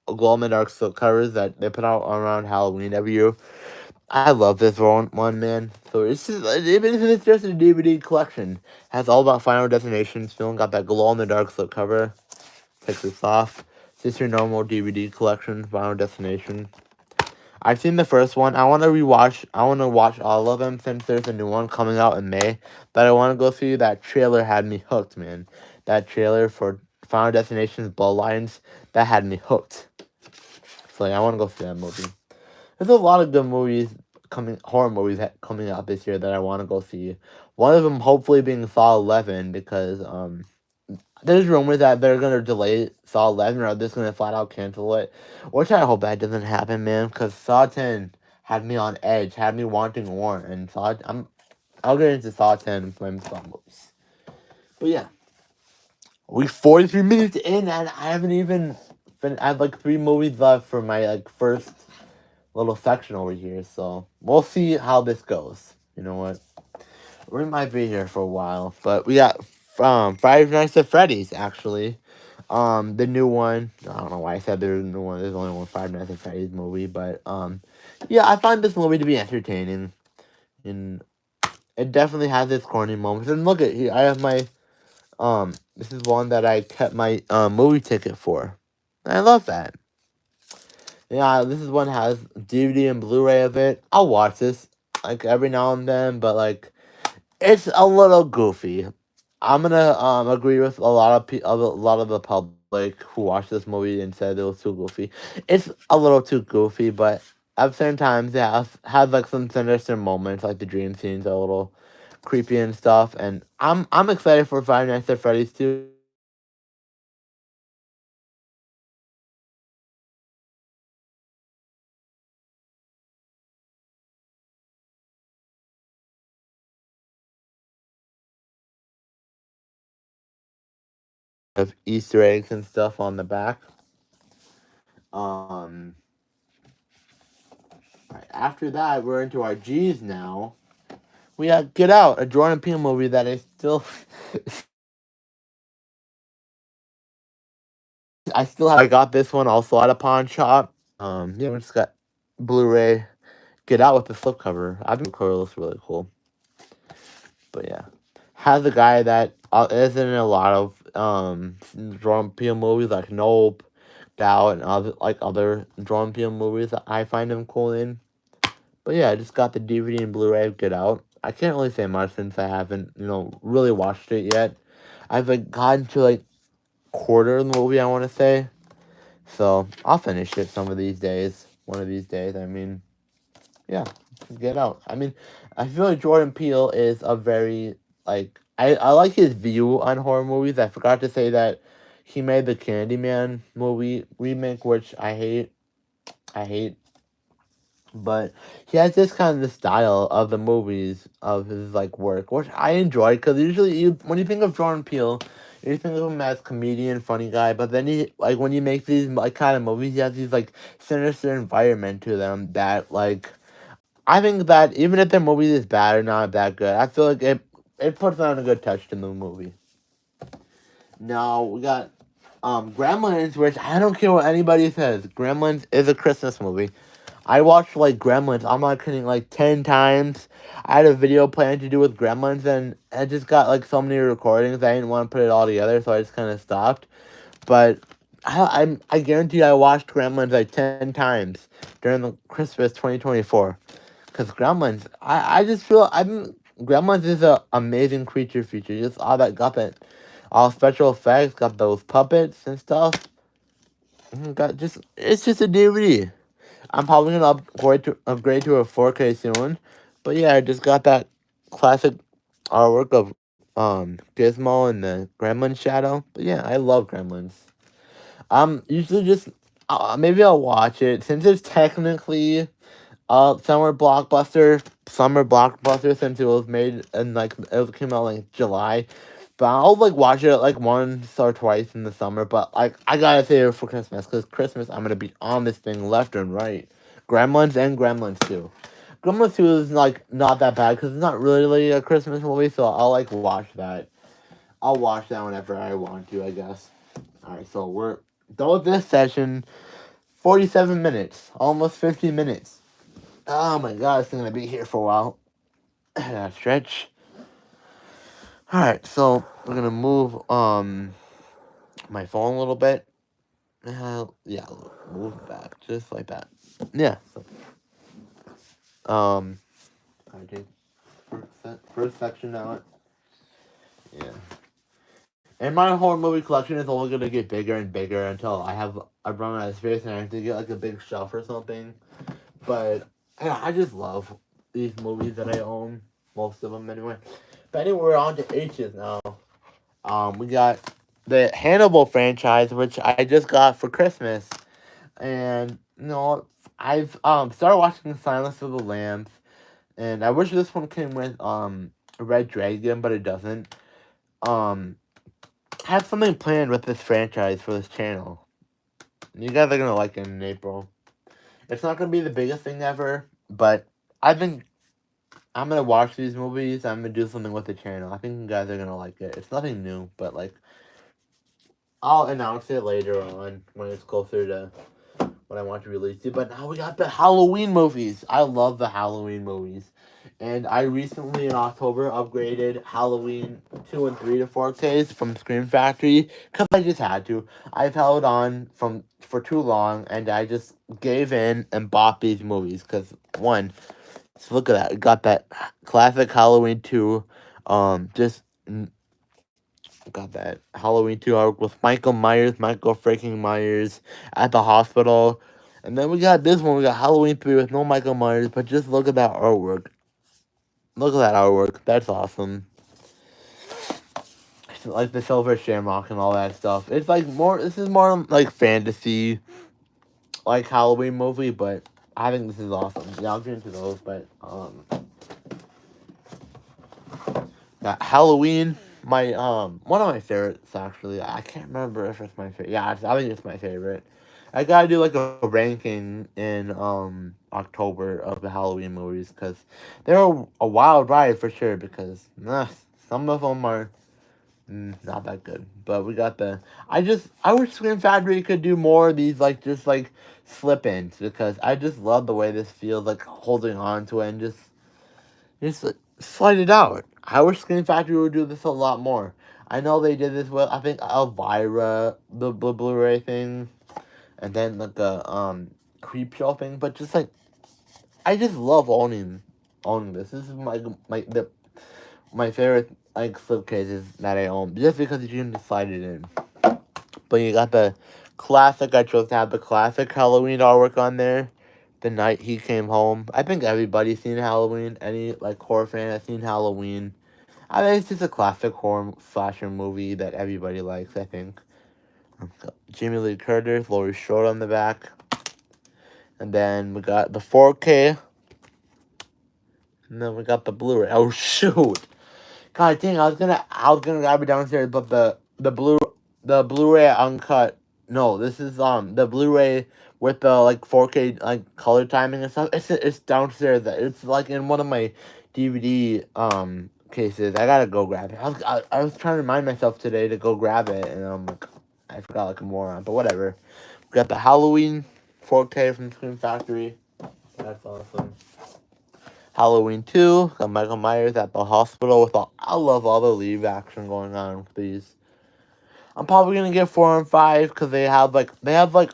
glow in the dark silk covers that they put out around Halloween every year. I love this one, man. So it's just, even if it's just a DVD collection, has all about Final Destination. Still got that glow in the dark silk cover. Take this off. This is your normal DVD collection, Final Destination. I've seen the first one. I want to watch all of them since there's a new one coming out in May. But I want to go see. That trailer had me hooked, man. That trailer for Final Destination's Bloodlines, that had me hooked. So I want to go see that movie. There's a lot of good horror movies coming out this year that I want to go see. One of them hopefully being Saw 11 because there's rumors that they're gonna delay Saw 11 or they're just gonna flat out cancel it, which I hope that doesn't happen, man. Because Saw 10 had me on edge, had me wanting more, and I'll get into Saw 10 and Flame Saw movies. But yeah, we 43 minutes in, and I haven't even I have 3 movies left for my first little section over here. So we'll see how this goes. You know what? We might be here for a while, but we got Five Nights at Freddy's actually. The new one. I don't know why I said there's a new one. There's only one Five Nights at Freddy's movie, but yeah, I find this movie to be entertaining, and it definitely has its corny moments. And look at here, I have my This is one that I kept my movie ticket for. I love that. Yeah, this is one that has DVD and Blu-ray of it. I'll watch this every now and then, but it's a little goofy. I'm gonna agree with a lot of the public who watched this movie and said it was too goofy. It's a little too goofy, but at the same time, it has some sinister moments, the dream scenes are a little creepy and stuff. And I'm excited for Five Nights at Freddy's 2. Of Easter eggs and stuff on the back. Um, right, after that, we're into our G's now. We got Get Out, a Jordan Peele movie that I still, I still have. I got this one also at a pawn shop. Yeah, we just got Blu-ray Get Out with the slipcover. I think the cover looks really cool. But yeah, has a guy that is in a lot of Jordan Peele movies like Nope, Doubt, and other Jordan Peele movies that I find him cool in. But yeah, I just got the DVD and Blu-ray of Get Out. I can't really say much since I haven't really watched it yet. I've gotten to quarter of the movie, I want to say. So I'll finish it some of these days. One of these days, I mean, yeah, Get Out. I mean, I feel like Jordan Peele is a very I like his view on horror movies. I forgot to say that he made the Candyman movie remake, which I hate. I hate, but he has this kind of the style of the movies of his work, which I enjoy because usually when you think of Jordan Peele, you think of him as comedian, funny guy, but then he when you make these kind of movies, he has these sinister environment to them that I think that even if the movie is bad or not that good, I feel like it puts on a good touch to the movie. Now we got Gremlins, which I don't care what anybody says. Gremlins is a Christmas movie. I watched Gremlins. I'm not kidding, 10 times. I had a video planned to do with Gremlins, and I just got so many recordings. I didn't want to put it all together, so I just kind of stopped. But I guarantee I watched Gremlins 10 times during the Christmas 2024. Because Gremlins, I just feel Gremlins is a amazing creature feature. Just got that all special effects, got those puppets and stuff. It's just a DVD. I'm probably gonna upgrade to a 4K soon, but yeah, I just got that classic artwork of Gizmo and the Gremlin shadow. But yeah, I love Gremlins. Usually just maybe I'll watch it since it's technically summer blockbuster since it was made and it came out July. But I'll watch it once or twice in the summer. But I gotta save it for Christmas because Christmas I'm gonna be on this thing left and right. Gremlins and Gremlins 2. Gremlins 2 is not that bad because it's not really a Christmas movie. So I'll watch that. I'll watch that whenever I want to, I guess. All right, so we're done with this session. 47 minutes, almost 50 minutes. Oh my god, it's gonna be here for a while. Stretch. Alright, so we're gonna move my phone a little bit. Yeah, move back just like that. Yeah. So, I take first section out. Yeah. And my horror movie collection is only gonna get bigger and bigger until I run out of space and I have to get a big shelf or something. But yeah, I just love these movies that I own, most of them anyway. But anyway, we're on to H's now. We got the Hannibal franchise, which I just got for Christmas, and I've started watching Silence of the Lambs, and I wish this one came with Red Dragon, but it doesn't. I have something planned with this franchise for this channel. You guys are gonna like it in April. It's not gonna be the biggest thing ever, but I think I'm gonna watch these movies. I'm gonna do something with the channel. I think you guys are gonna like it. It's nothing new, but I'll announce it later on when it's closer to when I want to release it. But now we got the Halloween movies. I love the Halloween movies, and I recently in October upgraded Halloween 2 and 3 to 4Ks from Scream Factory because I just had to. I've held on for too long, and I just gave in and bought these movies because one. So look at that. We got that classic Halloween 2. Just got that Halloween 2 arc with Michael freaking Myers at the hospital. And then we got this one. We got Halloween 3 with no Michael Myers, but just look at that artwork. Look at that artwork. That's awesome. It's like the Silver Shamrock and all that stuff. It's this is more fantasy, Halloween movie, but I think this is awesome. Yeah, I'll get into those, but Halloween, my one of my favorites actually. I can't remember if it's my favorite. Yeah, I think it's my favorite. I gotta do a ranking in October of the Halloween movies because they're a wild ride for sure. Because some of them are Not that good. But we got the. I wish Scream Factory could do more of these, like, just like slip ins, because I just love the way this feels, like holding on to it and just like, slide it out. I wish Scream Factory would do this a lot more. I know they did this with, I think, Elvira, the Blu-ray thing, and then like the Creep Show thing, but just like, I just love owning this. This is my favorite like slipcases that I own, just because you can just slide it in. But you got the classic. I chose to have the classic Halloween artwork on there. The night he came home. I think everybody's seen Halloween. Any like horror fan has seen Halloween. I mean, it's just a classic horror slasher movie that everybody likes, I think. Jamie Lee Curtis, Laurie Strode on the back. And then we got the 4K. And then we got the Blu-ray. Oh shoot! God dang, I was gonna grab it downstairs, but the Blu-ray uncut. No, this is the Blu-ray with the like 4K like color timing and stuff. It's downstairs. It's like in one of my DVD cases. I gotta go grab it. I was trying to remind myself today to go grab it, and I forgot like a moron. But whatever. We got the Halloween 4K from Scream Factory. That's awesome. Halloween 2, got Michael Myers at the hospital with all. I love all the leave action going on with these. I'm probably gonna get 4 and 5 because they have like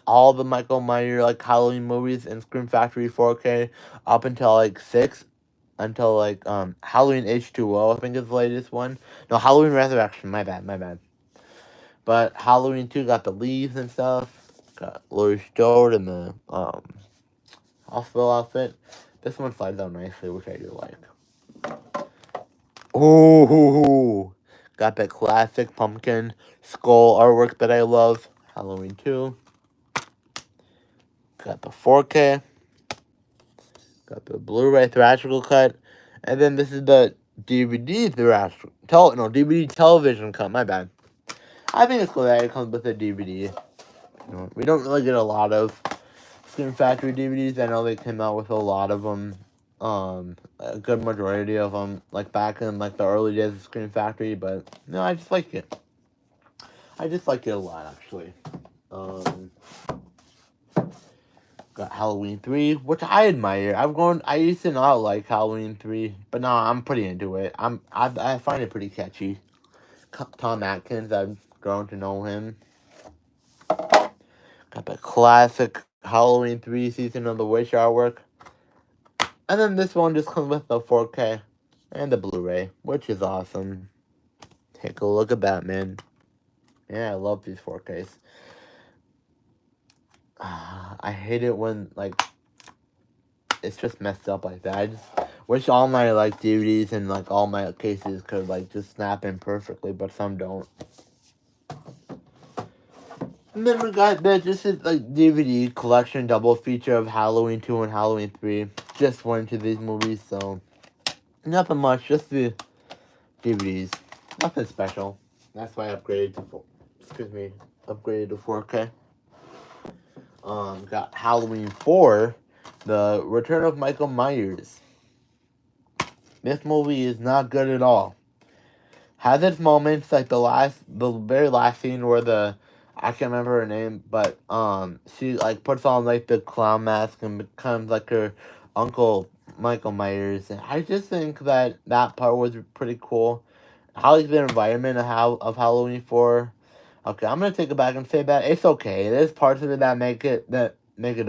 all the Michael Myers like Halloween movies in Scream Factory 4K up until like 6, until like Halloween H2O, I think is the latest one. No, Halloween Resurrection. My bad. But Halloween 2 got the leaves and stuff. Got Laurie Strode in the hospital outfit. This one slides out nicely, which I do like. Oh, got that classic pumpkin skull artwork that I love. Halloween 2. Got the 4K. Got the Blu-ray theatrical cut. And then this is the DVD DVD television cut. My bad. I think it's cool that it comes with a DVD. We don't really get a lot of Scream Factory DVDs. I know they came out with a lot of them. A good majority of them, like back in like the early days of Scream Factory, but no, I just like it. I just like it a lot, actually. Got Halloween 3, which I admire. I used to not like Halloween 3, but now I'm pretty into it. I find it pretty catchy. Tom Atkins, I've grown to know him. Got the classic Halloween 3 Season of the Witch artwork. And then this one just comes with the 4K and the Blu-ray, which is awesome. Take a look at that, man. Yeah, I love these 4Ks. I hate it when, like, it's just messed up like that. I just wish all my, like, DVDs and, like, all my cases could, like, just snap in perfectly, but some don't. And then we got this is like DVD collection double feature of Halloween 2 and Halloween 3. Just went to these movies, so nothing much, just the DVDs. Nothing special. That's why I upgraded to 4K. Got Halloween 4, The Return of Michael Myers. This movie is not good at all. Has its moments, like the very last scene where I can't remember her name, but she like puts on like the clown mask and becomes like her uncle Michael Myers, and I just think that part was pretty cool. I like the environment of Halloween 4. Okay, I'm gonna take it back and say that it's okay. There's parts of it that make it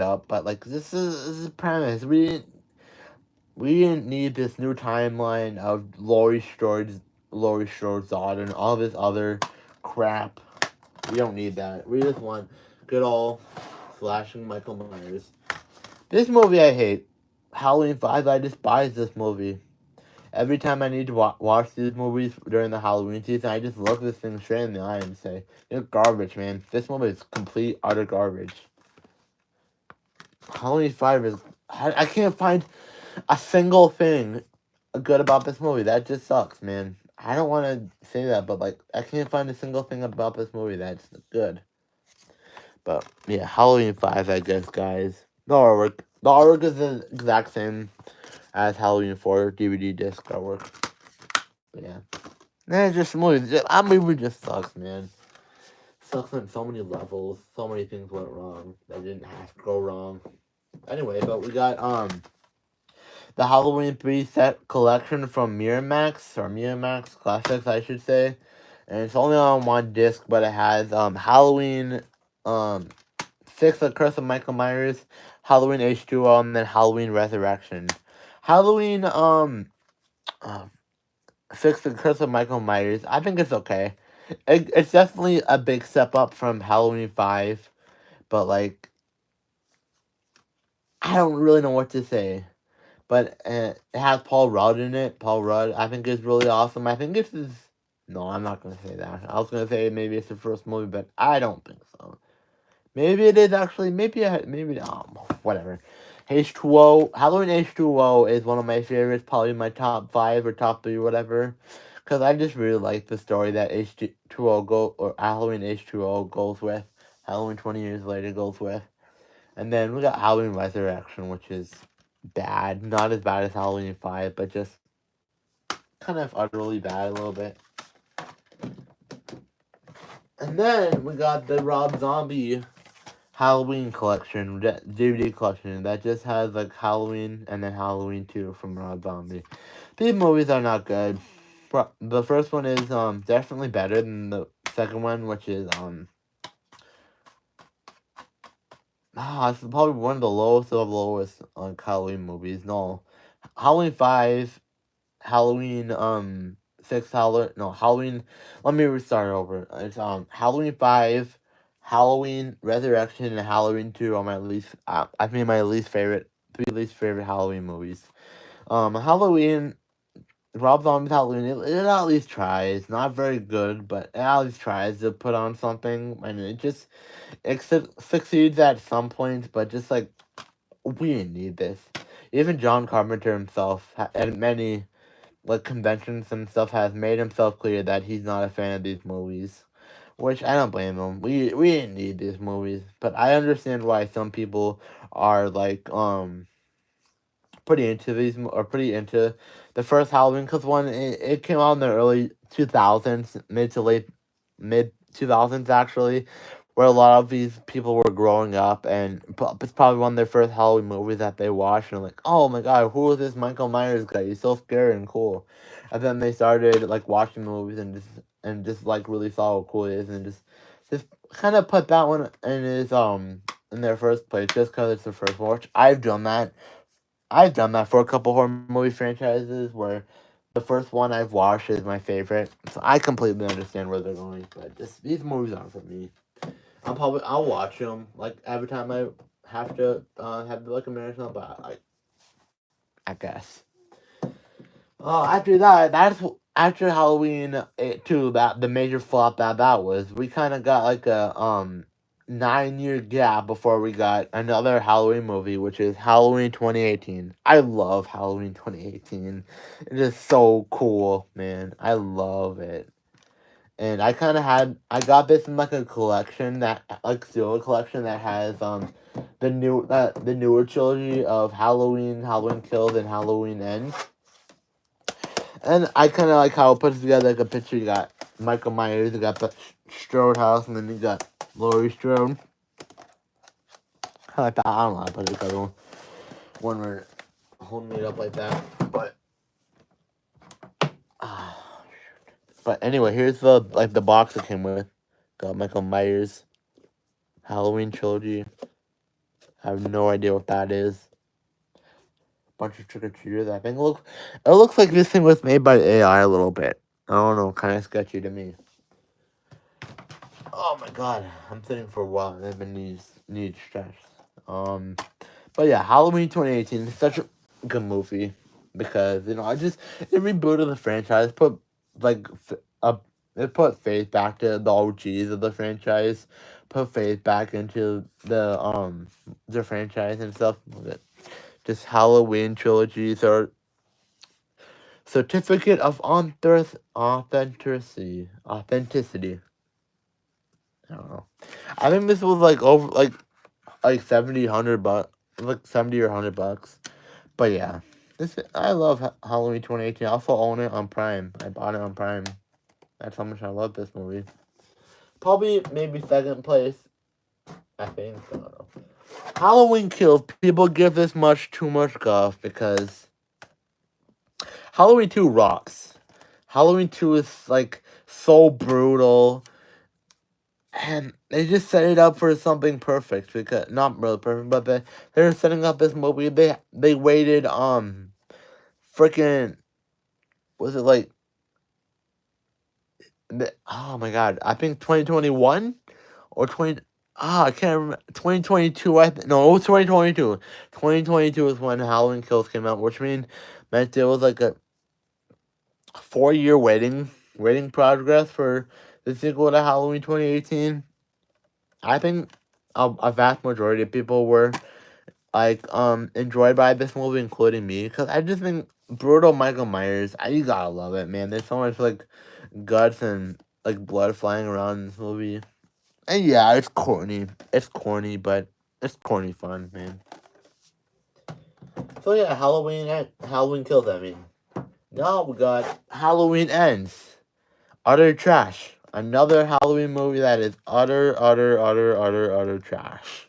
up, but like this is the premise. We didn't need this new timeline of Laurie Strode's daughter and all this other crap. We don't need that. We just want good old slashing Michael Myers. This movie I hate. Halloween 5, I despise this movie. Every time I need to watch these movies during the Halloween season, I just look this thing straight in the eye and say, "You're garbage, man. This movie is complete, utter garbage." Halloween 5 is... I can't find a single thing good about this movie. That just sucks, man. I don't want to say that, but like, I can't find a single thing about this movie that's good. But yeah, Halloween 5, I guess, guys. The artwork is the exact same as Halloween 4 DVD disc artwork. But yeah, Just movies. That movie just sucks, man. Sucks on so many levels. So many things went wrong that didn't have to go wrong. Anyway, but we got the Halloween 3 set collection from Miramax, or Miramax Classics, I should say. And it's only on one disc, but it has Halloween um 6, The Curse of Michael Myers, Halloween H2O, and then Halloween Resurrection. Halloween uh, 6, The Curse of Michael Myers, I think it's okay. It's definitely a big step up from Halloween 5, but like I don't really know what to say. But it has Paul Rudd in it. Paul Rudd, I think, is really awesome. I think it's his. No, I'm not gonna say that. I was gonna say maybe it's the first movie, but I don't think so. Maybe it is actually. Maybe whatever. H2O, Halloween H2O is one of my favorites. Probably my top 5 or top 3, whatever. Because I just really like the story that H2O or Halloween H2O goes with. Halloween 20 years later goes with. And then we got Halloween Resurrection, which is bad. Not as bad as Halloween 5, but just kind of utterly bad a little bit. And then we got the Rob Zombie Halloween collection, DVD collection, that just has like Halloween and then Halloween 2 from Rob Zombie. These movies are not good. The first one is definitely better than the second one, which is it's probably one of the lowest of the lowest Halloween movies. No, Halloween 5, Halloween 6, Halloween. Let me restart over. It's Halloween 5, Halloween Resurrection, and Halloween 2 are my least. I mean my least favorite, 3 least favorite Halloween movies. Halloween. Rob Zombie's Halloween. It at least tries. Not very good, but it at least tries to put on something, and it succeeds at some points, but just like we didn't need this. Even John Carpenter himself, at many like conventions and stuff, has made himself clear that he's not a fan of these movies, which I don't blame him. We didn't need these movies, but I understand why some people are like pretty into these or pretty into the first Halloween, because one it came out in the early 2000s, mid 2000s actually, where a lot of these people were growing up, and it's probably one of their first Halloween movies that they watched, and like, oh my god, who is this Michael Myers guy? He's so scary and cool. And then they started like watching movies and just like really saw how cool it is, and just kind of put that one in his in their first place just because it's the first watch. I've done that for a couple horror movie franchises where the first one I've watched is my favorite. So I completely understand where they're going, but these movies aren't for me. I'll watch them like every time I have to have like a marathon, but I guess. After that, after Halloween 2, that the major flop that was. We kind of got like a 9-year gap before we got another Halloween movie, which is Halloween 2018. I love Halloween 2018. It is so cool, man. I love it. And I got this in like a collection that like Theough collection that has the newer trilogy of Halloween, Halloween Kills, and Halloween Ends. And I kind of like how it puts together like a picture. You got Michael Myers, you got the Strode house, and then you got Laurie Strode. I like that. I don't know how to put it together when we're holding it up like that. But anyway, here's the box it came with. Got Michael Myers Halloween trilogy. I have no idea what that is. Bunch of trick or treaters. I think it looks like this thing was made by AI a little bit. I don't know, kind of sketchy to me. Oh my god, I'm sitting for a while and I've been need stretch. But yeah, Halloween 2018 is such a good movie because it rebooted the franchise, put like it put faith back to the OGs of the franchise, put faith back into the franchise and stuff. Just Halloween trilogies or certificate of authenticity. I don't know. I think this was like over like 70, 100 bucks, like 70 or $100. But yeah, I love Halloween 2018. I also own it on Prime. I bought it on Prime. That's how much I love this movie. Probably maybe second place. I think. I don't know. Halloween Kills. People give this too much guff because Halloween 2 rocks. Halloween 2 is like so brutal. And they just set it up for something perfect because not really perfect, but they're setting up this movie. They waited freaking was it like oh my god, I think 2021 or 20 I can't remember. 2022 no, it was 2022. 2022 is when Halloween Kills came out, which meant there was like a 4-year waiting progress for the sequel to Halloween 2018. I think a vast majority of people were like enjoyed by this movie, including me, because I just think brutal Michael Myers. You gotta love it, man. There's so much like guts and like blood flying around in this movie, and yeah, it's corny. It's corny, but it's corny fun, man. So yeah, Halloween Kills. I mean, now we got Halloween Ends. Utter trash. Another Halloween movie that is utter trash.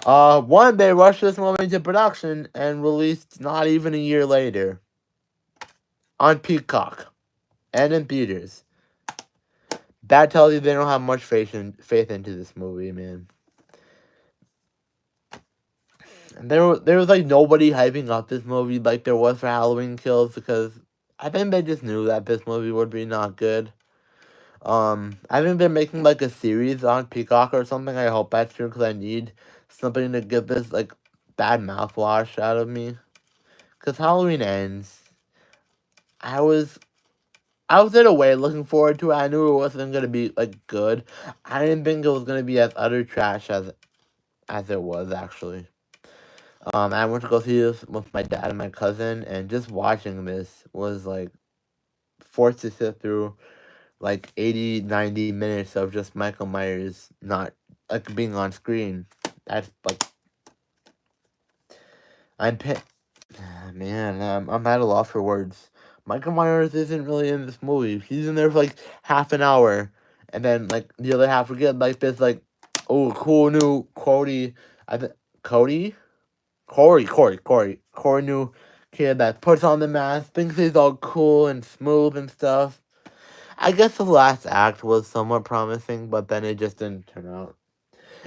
One, they rushed this movie into production and released not even a year later on Peacock and in theaters. That tells you they don't have much faith into this movie, man. And there was like nobody hyping up this movie like there was for Halloween Kills because I think they just knew that this movie would be not good. I think they're making like a series on Peacock or something. I hope that's true because I need something to get this like bad mouthwash out of me. Cause Halloween Ends. I was in a way looking forward to it. I knew it wasn't gonna be like good. I didn't think it was gonna be as utter trash as it was actually. I went to go see this with my dad and my cousin, and just watching this was like forced to sit through like 80, 90 minutes of just Michael Myers not like being on screen. That's like I'm pit. Man, I'm at a loss for words. Michael Myers isn't really in this movie. He's in there for like half an hour, and then like the other half we get like this like, oh cool new Cody. I think Cody, Corey new kid that puts on the mask, thinks he's all cool and smooth and stuff. I guess the last act was somewhat promising, but then it just didn't turn out.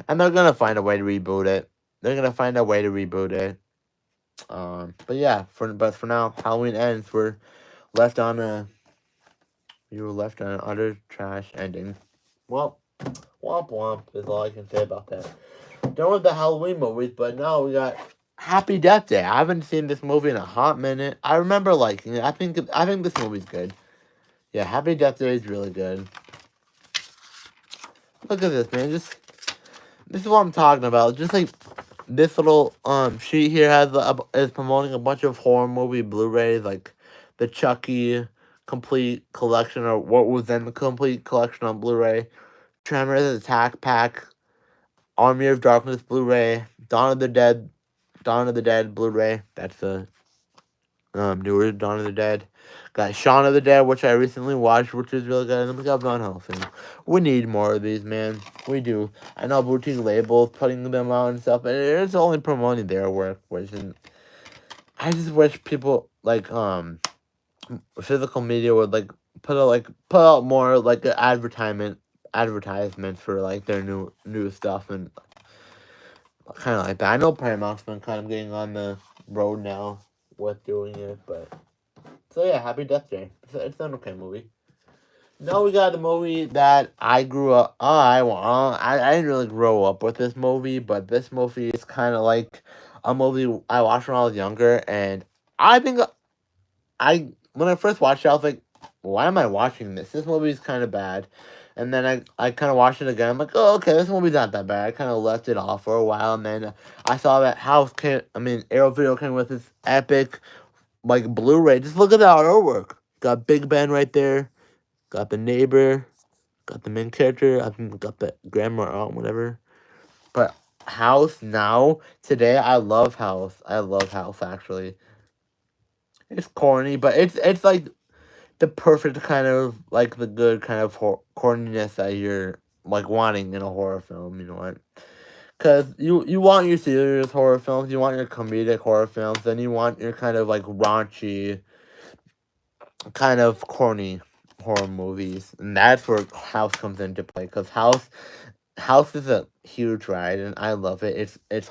And they're gonna find a way to reboot it. They're gonna find a way to reboot it. But yeah, for now, Halloween Ends. Left on a we were left on an utter trash ending. Well, womp womp is all I can say about that. Done with the Halloween movies, but now we got Happy Death Day. I haven't seen this movie in a hot minute. I remember liking it. I think this movie's good. Yeah, Happy Death Day is really good. Look at this, man. This is what I'm talking about. Just like this little sheet here is promoting a bunch of horror movie Blu-rays, like the Chucky complete collection or what was in the complete collection on Blu-ray, Tremors Attack Pack, Army of Darkness Blu-ray, Dawn of the Dead Blu-ray. That's the newer Dawn of the Dead. Got Shaun of the Dead, which I recently watched, which is really good. And then we got Van Helsing. We need more of these, man. We do. I know boutique labels putting them out and stuff, but it's only promoting their work, which is, I just wish people like physical media would like put out more like advertisements for like their new stuff and kind of like that. I know Paramount's been kind of getting on the road now with doing it, but so yeah, Happy Death Day. It's an okay movie. Now we got the movie that I grew up. I didn't really grow up with this movie, but this movie is kind of like a movie I watched when I was younger, and I think when I first watched it, I was like, why am I watching this? This movie is kind of bad. And then I kind of watched it again. I'm like, oh, okay, this movie's not that bad. I kind of left it off for a while, and then I saw that Arrow Video came with this epic like Blu-ray. Just look at that artwork. Got Big Ben right there. Got the neighbor. Got the main character. I think got the grandma or aunt, whatever. But House now today, I love House. I love House actually. It's corny, but it's like the perfect kind of like the good kind of corniness that you're like wanting in a horror film. You know what? Because you want your serious horror films, you want your comedic horror films, then you want your kind of like raunchy, kind of corny horror movies, and that's where House comes into play. Because House is a huge ride, and I love it. It's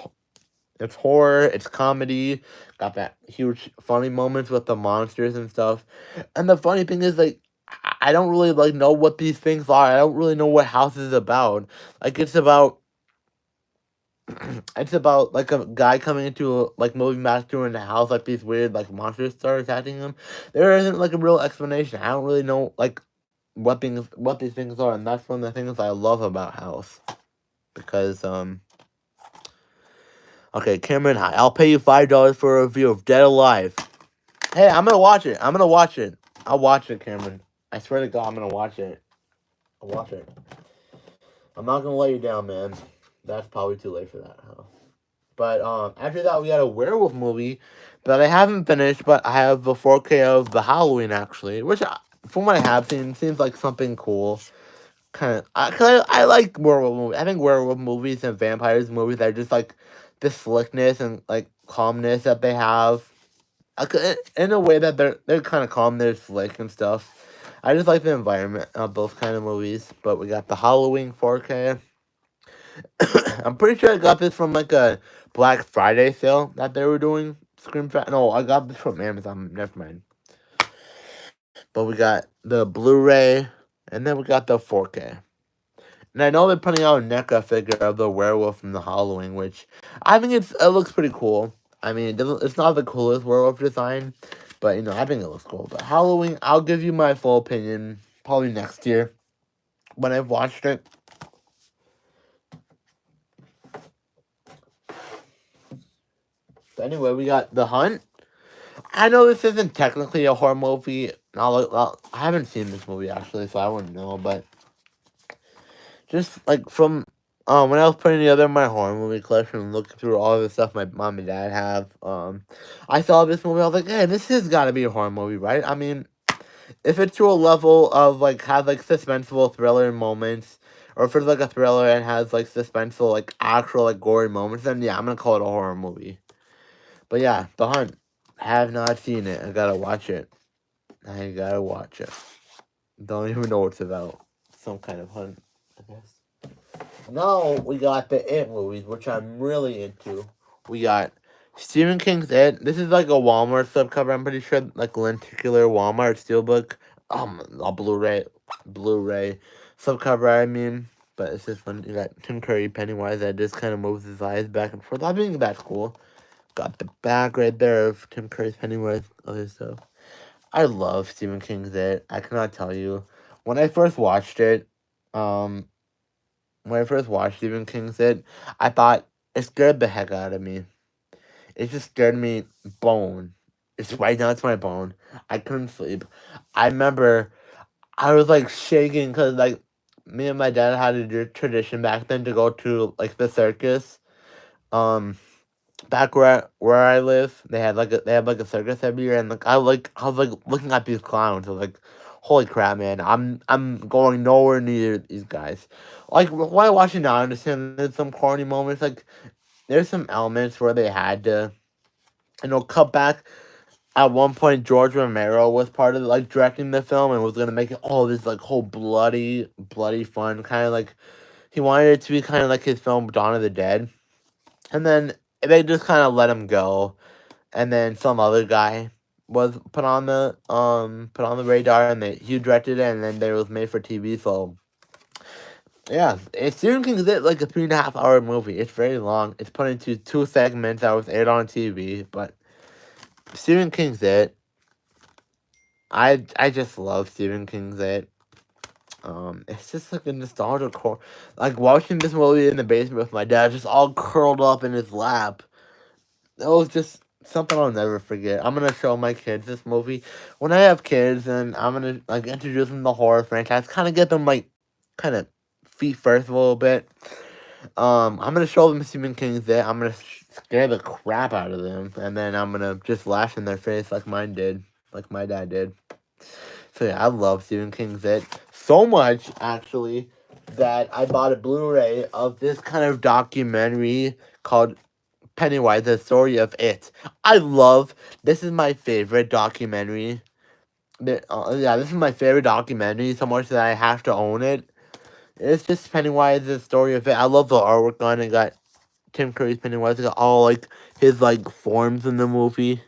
horror, it's comedy, got that huge funny moments with the monsters and stuff. And the funny thing is, like, I don't really like know what these things are. I don't really know what House is about. Like, it's about like a guy coming into a like movie master in the house, like these weird like monsters start attacking him. There isn't like a real explanation. I don't really know like what these things are, and that's one of the things I love about House. Because okay, Cameron, hi. I'll pay you $5 for a review of Dead Alive. Hey, I'm gonna watch it. I'm gonna watch it. I'll watch it, Cameron. I swear to God, I'm gonna watch it. I'll watch it. I'm not gonna let you down, man. That's probably too late for that, huh? But after that, we got a werewolf movie that I haven't finished, but I have the 4K of the Halloween actually, which from what I have seen seems like something cool. Kind of, I like werewolf movies. I think werewolf movies and vampires movies are just like the slickness and like calmness that they have. In a way that they're kind of calm, they're slick and stuff. I just like the environment of those kind of movies. But we got the Halloween 4K. I'm pretty sure I got this from like a Black Friday sale that they were doing. No, I got this from Amazon. Never mind. But we got the Blu-ray, and then we got the 4K. And I know they're putting out a NECA figure of the werewolf from the Halloween, which I think it looks pretty cool. I mean, it's not the coolest werewolf design, but you know, I think it looks cool. But Halloween, I'll give you my full opinion probably next year when I've watched it. So anyway, we got The Hunt. I know this isn't technically a horror movie. I haven't seen this movie actually, so I wouldn't know. But just like from when I was putting together my horror movie collection and looking through all the stuff my mom and dad have, I saw this movie. I was like, hey, this has got to be a horror movie, right? I mean, if it's to a level of like has like suspenseful thriller moments, or if it's like a thriller and has like suspenseful like actual like gory moments, then yeah, I'm gonna call it a horror movie. But yeah, The Hunt. Have not seen it. I gotta watch it. I gotta watch it. Don't even know what it's about. Some kind of hunt, I guess. Now we got the It movies, which I'm really into. We got Stephen King's It. This is like a Walmart subcover. I'm pretty sure, like lenticular Walmart steelbook. A Blu-ray subcover. I mean, but it's just fun. You got Tim Curry, Pennywise, that just kind of moves his eyes back and forth. I think that's cool. Got the back right there of Tim Curry's Pennywise, other stuff. I love Stephen King's It. I cannot tell you. When I first watched it, um, when I first watched Stephen King's It, I thought it scared the heck out of me. It just scared me bone. It's right down to my bone. I couldn't sleep. I remember I was like shaking because like me and my dad had a tradition back then to go to like the circus. Um, back where I live, they have like a circus every year, and like I was like looking at these clowns. I was like, holy crap, man! I'm going nowhere near these guys. Like when I watch it now, I understand there's some corny moments. Like there's some elements where they had to, cut back. At one point, George Romero was part of like directing the film and was gonna make it all this like whole bloody fun kind of like he wanted it to be kind of like his film Dawn of the Dead, and then they just kind of let him go, and then some other guy was put on the radar, and he directed it, and then it was made for TV. So yeah, Stephen King's It like a 3.5 hour movie. It's very long. It's put into two segments that was aired on TV, but Stephen King's It. I just love Stephen King's It. It's just like a nostalgia core. Like watching this movie in the basement with my dad, just all curled up in his lap. It was just something I'll never forget. I'm gonna show my kids this movie when I have kids, and I'm gonna like introduce them to the horror franchise. Kind of get them like, kind of feet first a little bit. I'm gonna show them Stephen King's It. I'm gonna scare the crap out of them, and then I'm gonna just laugh in their face like mine did, like my dad did. So yeah, I love Stephen King's It so much actually that I bought a Blu-ray of this kind of documentary called Pennywise: The Story of It. I love this is my favorite documentary. Yeah, this is my favorite documentary so much that I have to own it. It's just Pennywise: The Story of It. I love the artwork on it. Got Tim Curry's Pennywise. Got all like his like forms in the movie.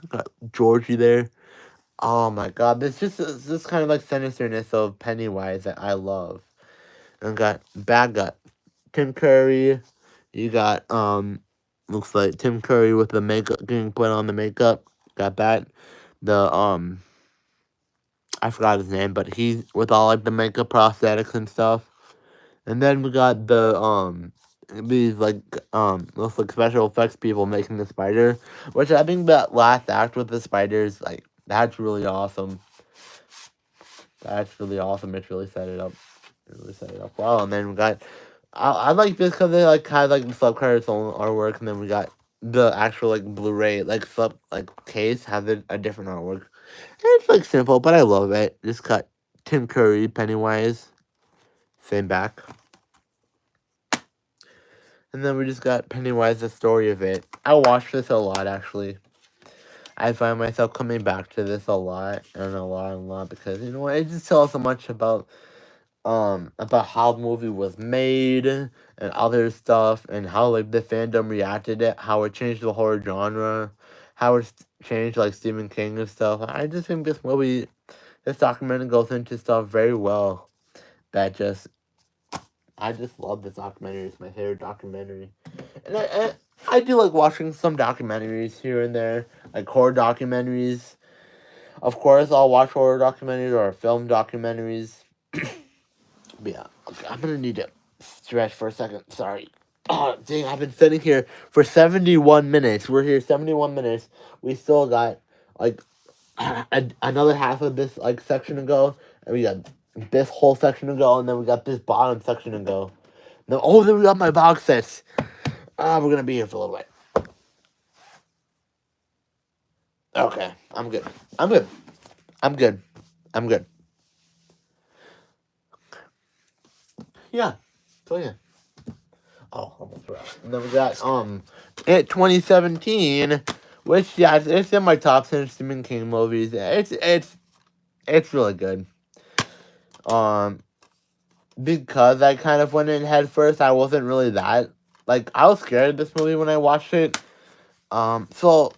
Got Georgie there. Oh my god, this kind of like sinisterness of Pennywise that I love. And got Tim Curry. You got looks like Tim Curry with the makeup getting put on the makeup. Got that. The I forgot his name, but he's with all like the makeup prosthetics and stuff. And then we got these like looks like special effects people making the spider, which I think that last act with the spiders like that's really awesome. That's really awesome. It really set it up. It really set it up well. And then we got I like this because they like kind of like the subcredits on artwork, and then we got the actual like Blu-ray like sub like case has a different artwork. And it's like simple, but I love it. Just got Tim Curry, Pennywise, same back. And then we just got Pennywise, the story of it. I watched this a lot, actually. I find myself coming back to this a lot and a lot and a lot because you know what, it just tells so much about how the movie was made and other stuff and how like the fandom reacted it, how it changed the horror genre, how it changed like Stephen King and stuff. I just think this documentary goes into stuff very well. That just I just love this documentary. It's my favorite documentary. And I do like watching some documentaries here and there, like horror documentaries. Of course, I'll watch horror documentaries or film documentaries. But yeah, okay, I'm gonna need to stretch for a second. Sorry. Oh, dang, I've been sitting here for 71 minutes. We're here 71 minutes. We still got, like, another half of this, like, section to go. And we got this whole section to go. And then we got this bottom section to go. Then we got my box sets. We're gonna be here for a little bit. Okay, I'm good. I'm good. I'm good. I'm good. Yeah. So yeah. Oh, almost forgot. And then we got It 2017, which yeah, it's in my top 10 Stephen King movies. It's really good. Um, because I kind of went in head first, I wasn't really that like I was scared of this movie when I watched it. So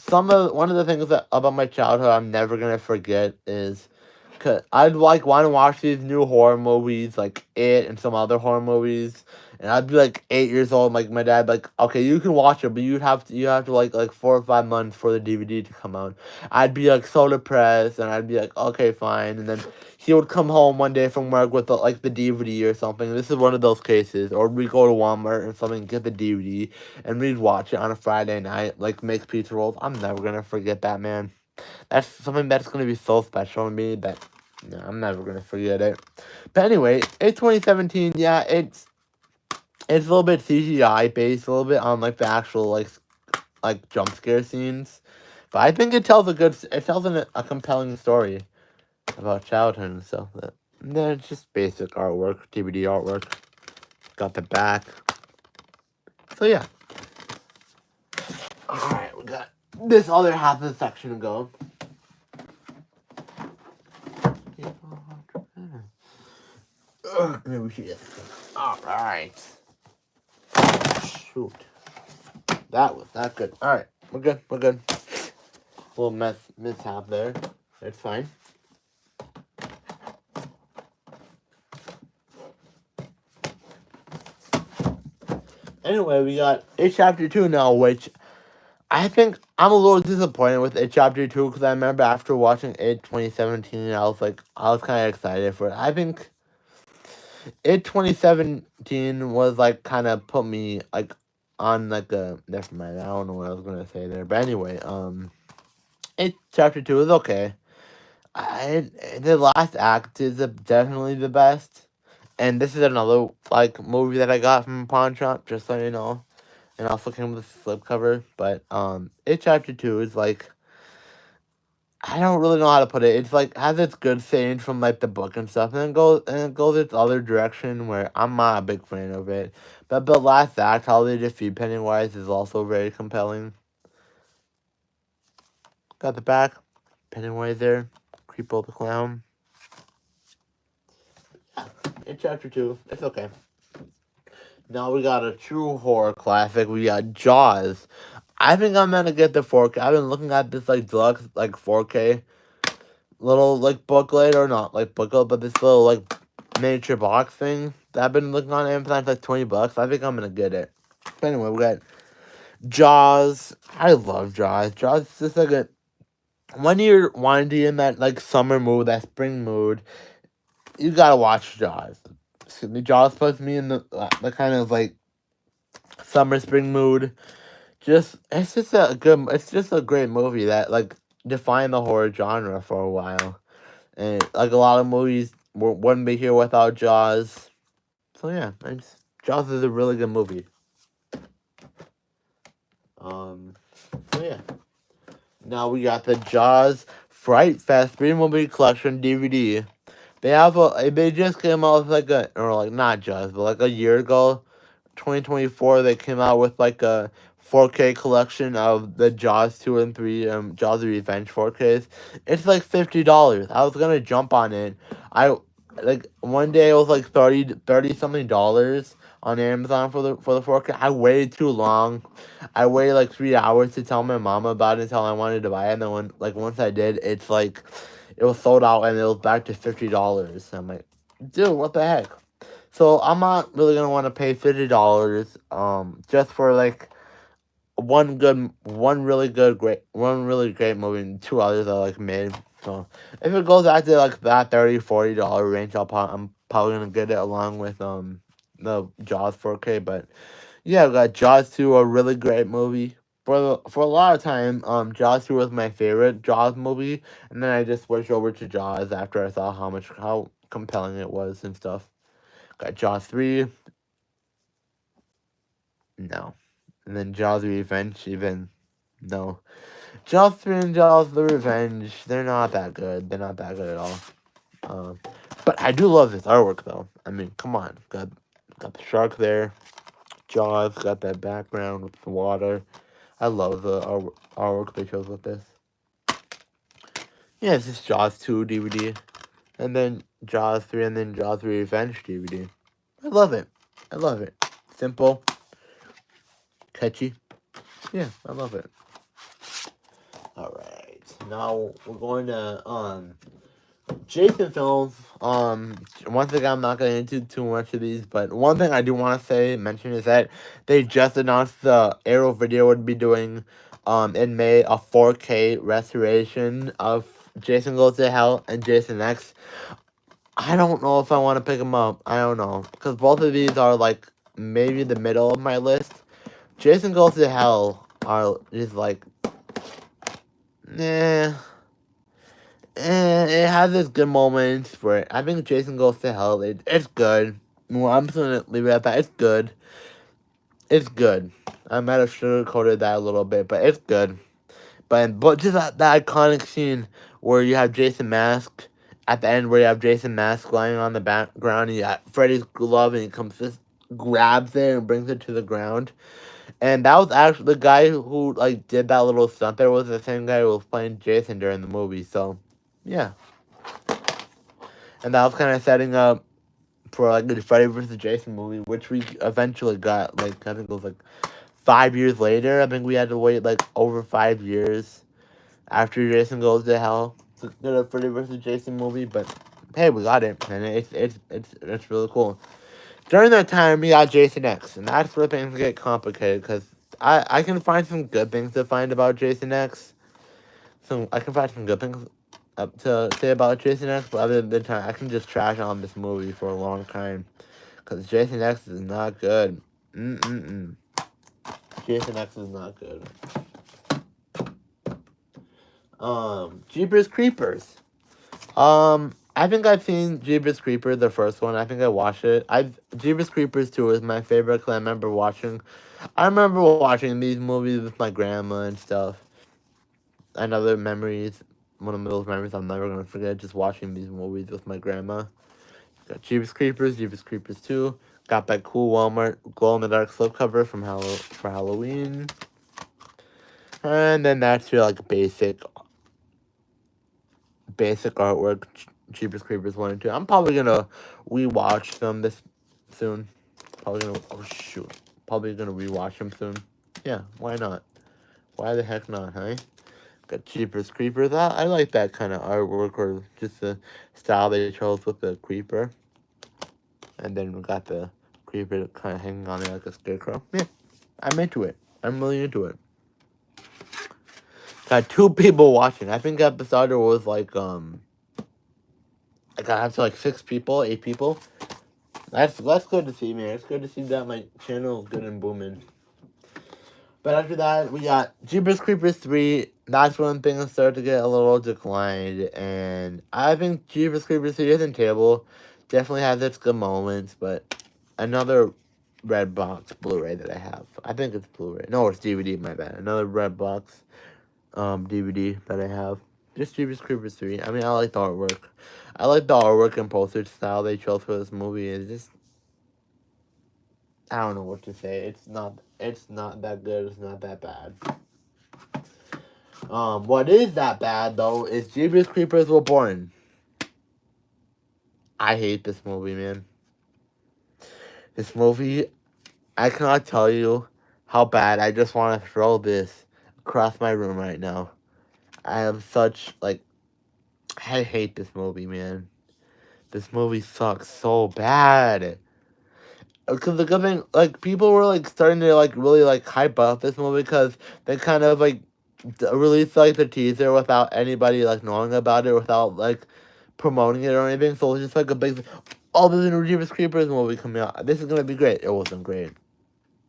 one of the things about my childhood I'm never gonna forget is, cause I'd like want to watch these new horror movies like It and some other horror movies, and I'd be like 8 years old. Like my dad, like, okay, you can watch it, but you have to like 4 or 5 months for the DVD to come out. I'd be like so depressed, and I'd be like, okay, fine, and then he would come home one day from work with like the DVD or something. This is one of those cases, or we go to Walmart or something, get the DVD, and we'd watch it on a Friday night, like make pizza rolls. I'm never gonna forget that, man. That's something that's gonna be so special to me that no, I'm never gonna forget it. But anyway, it's 2017. Yeah, it's a little bit CGI based, a little bit on like the actual like jump scare scenes. But I think it tells a compelling story about childhood and stuff. And then it's just basic artwork, DVD artwork. Got the back. So yeah. Alright, we got this other half of the section to go. Maybe we should just. Alright. Shoot. That was not good. Alright, we're good. We're good. Little mishap there. It's fine. Anyway, we got It Chapter 2 now, which I think I'm a little disappointed with It Chapter 2 because I remember after watching It 2017, I was kind of excited for it. I think It 2017 was like kind of put me like on like a never mind. I don't know what I was gonna say there, but anyway, It Chapter 2 is okay. The last act is definitely the best, and this is another like movie that I got from a pawn shop, just so you know, and also came with a slipcover. But It Chapter 2 is like I don't really know how to put it. It's like has its good sayings from like the book and stuff, and then it goes its other direction where I'm not a big fan of it. But the last act, how they defeat Pennywise, is also very compelling. Got the back, Pennywise there, Creepo the clown. In chapter 2, it's okay. Now we got a true horror classic. We got Jaws. I think I'm gonna get the 4K. I've been looking at this like deluxe like 4K little like booklet or not like booklet, but this little like miniature box thing that I've been looking on Amazon. It's like $20. I think I'm gonna get it. But anyway, we got Jaws. I love Jaws. Jaws is just like a when you're wanting to be in that like summer mood, that spring mood, you gotta watch Jaws. Excuse me, Jaws puts me in the kind of like summer spring mood. It's just a great movie that like defined the horror genre for a while, and like a lot of movies wouldn't be here without Jaws. So yeah, Jaws is a really good movie. Um, so yeah, now we got the Jaws Fright Fest 3 movie collection DVD. They just came out with like or like not just, but like a year ago, 2024, they came out with like a 4K collection of the Jaws 2 and 3 Jaws the Revenge 4Ks. It's like $50. I was gonna jump on it. I like one day it was like 30 something dollars on Amazon for the 4K. I waited too long. I waited like 3 hours to tell my mom about it until I wanted to buy it, and then once I did, it's like it was sold out and it was back to $50. I'm like, dude, what the heck? So I'm not really gonna want to pay $50 just for like one really great movie and two others I like made. So if it goes back to like that $30-$40 range, I'm probably gonna get it along with the Jaws 4K. But yeah, we got Jaws 2, a really great movie. For a lot of time, Jaws 2 was my favorite Jaws movie, and then I just switched over to Jaws after I saw how compelling it was and stuff. Got Jaws 3, no. And then Jaws Revenge, even, no. Jaws 3 and Jaws the Revenge, they're not that good. They're not that good at all. But I do love this artwork, though. I mean, come on. Got the shark there. Jaws, got that background with the water. I love the artwork they chose with this. Yeah, it's just Jaws 2 DVD. And then Jaws 3 and then Jaws Revenge DVD. I love it. I love it. Simple. Catchy. Yeah, I love it. Alright. Now we're going to Jason films. Once again, I'm not going into too much of these, but one thing I do want to mention is that they just announced the Arrow Video would be doing in May a 4K restoration of Jason Goes to Hell and Jason X. I don't know if I want to pick them up. I don't know, because both of these are like maybe the middle of my list. Jason Goes to Hell is like, eh. It has its good moments for it. I think Jason Goes to Hell, it's good. Well, I'm just gonna leave it at that. It's good. It's good. I might have sugarcoated that a little bit, but it's good. But just that iconic scene where you have Jason Mask at the end, where you have Jason Mask lying on the background, and you got Freddy's glove, and he just grabs it and brings it to the ground. And that was actually the guy who like did that little stunt. There was the same guy who was playing Jason during the movie. So, yeah. And that was kind of setting up for like the Freddy vs. Jason movie, which we eventually got. Like I think it was like 5 years later. I think we had to wait like over 5 years after Jason Goes to Hell to get a Freddy vs. Jason movie. But hey, we got it, and it's really cool. During that time, we got Jason X, and that's where things get complicated because I can find some good things to find about Jason X. So I can find some good things to say about Jason X, but other than that, I can just trash on this movie for a long time because Jason X is not good. Jason X is not good. Jeepers Creepers. I think I've seen Jeepers Creepers, the first one. I think I watched it. Jeepers Creepers 2 is my favorite because I remember watching these movies with my grandma and stuff. And other memories. one of those memories I'm never gonna forget. Just watching these movies with my grandma. Got Jeepers Creepers 2. Got that cool Walmart glow in the dark slipcover from for Halloween. And then that's your like basic artwork. Jeepers Creepers 1 and 2. I'm probably gonna rewatch them this soon. Probably gonna oh shoot. Probably gonna rewatch them soon. Yeah, why not? Why the heck not, huh? Got Jeepers Creepers. I like that kind of artwork or just the style they chose with the creeper. And then we got the creeper kind of hanging on it like a scarecrow. Yeah, I'm into it. I'm really into it. Got 2 people watching. I think episode was like I got up to like 6 people, 8 people. That's good to see, man. It's good to see that my channel is good and booming. But after that, we got Jeepers Creepers 3. That's when things started to get a little declined. And I think Jeepers Creepers 3 isn't terrible. Definitely has its good moments. But another red box Blu-ray that I have. I think it's Blu-ray. No, it's DVD, my bad. Another red box DVD that I have. Just Jeepers Creepers 3. I mean, I like the artwork. I like the artwork and poster style they chose for this movie. It's just, I don't know what to say. It's not that good. It's not that bad. What is that bad though is Jeepers Creepers Reborn. I hate this movie, man. This movie, I cannot tell you how bad. I just want to throw this across my room right now. I am such like, I hate this movie, man. This movie sucks so bad. Because the good thing, like, people were, like, starting to, like, really, like, hype up this movie because they kind of, like, released, like, the teaser without anybody, like, knowing about it, without, like, promoting it or anything. So it was just, like, a big, oh, there's a new Jeepers Creepers movie coming out. This is going to be great. It wasn't great.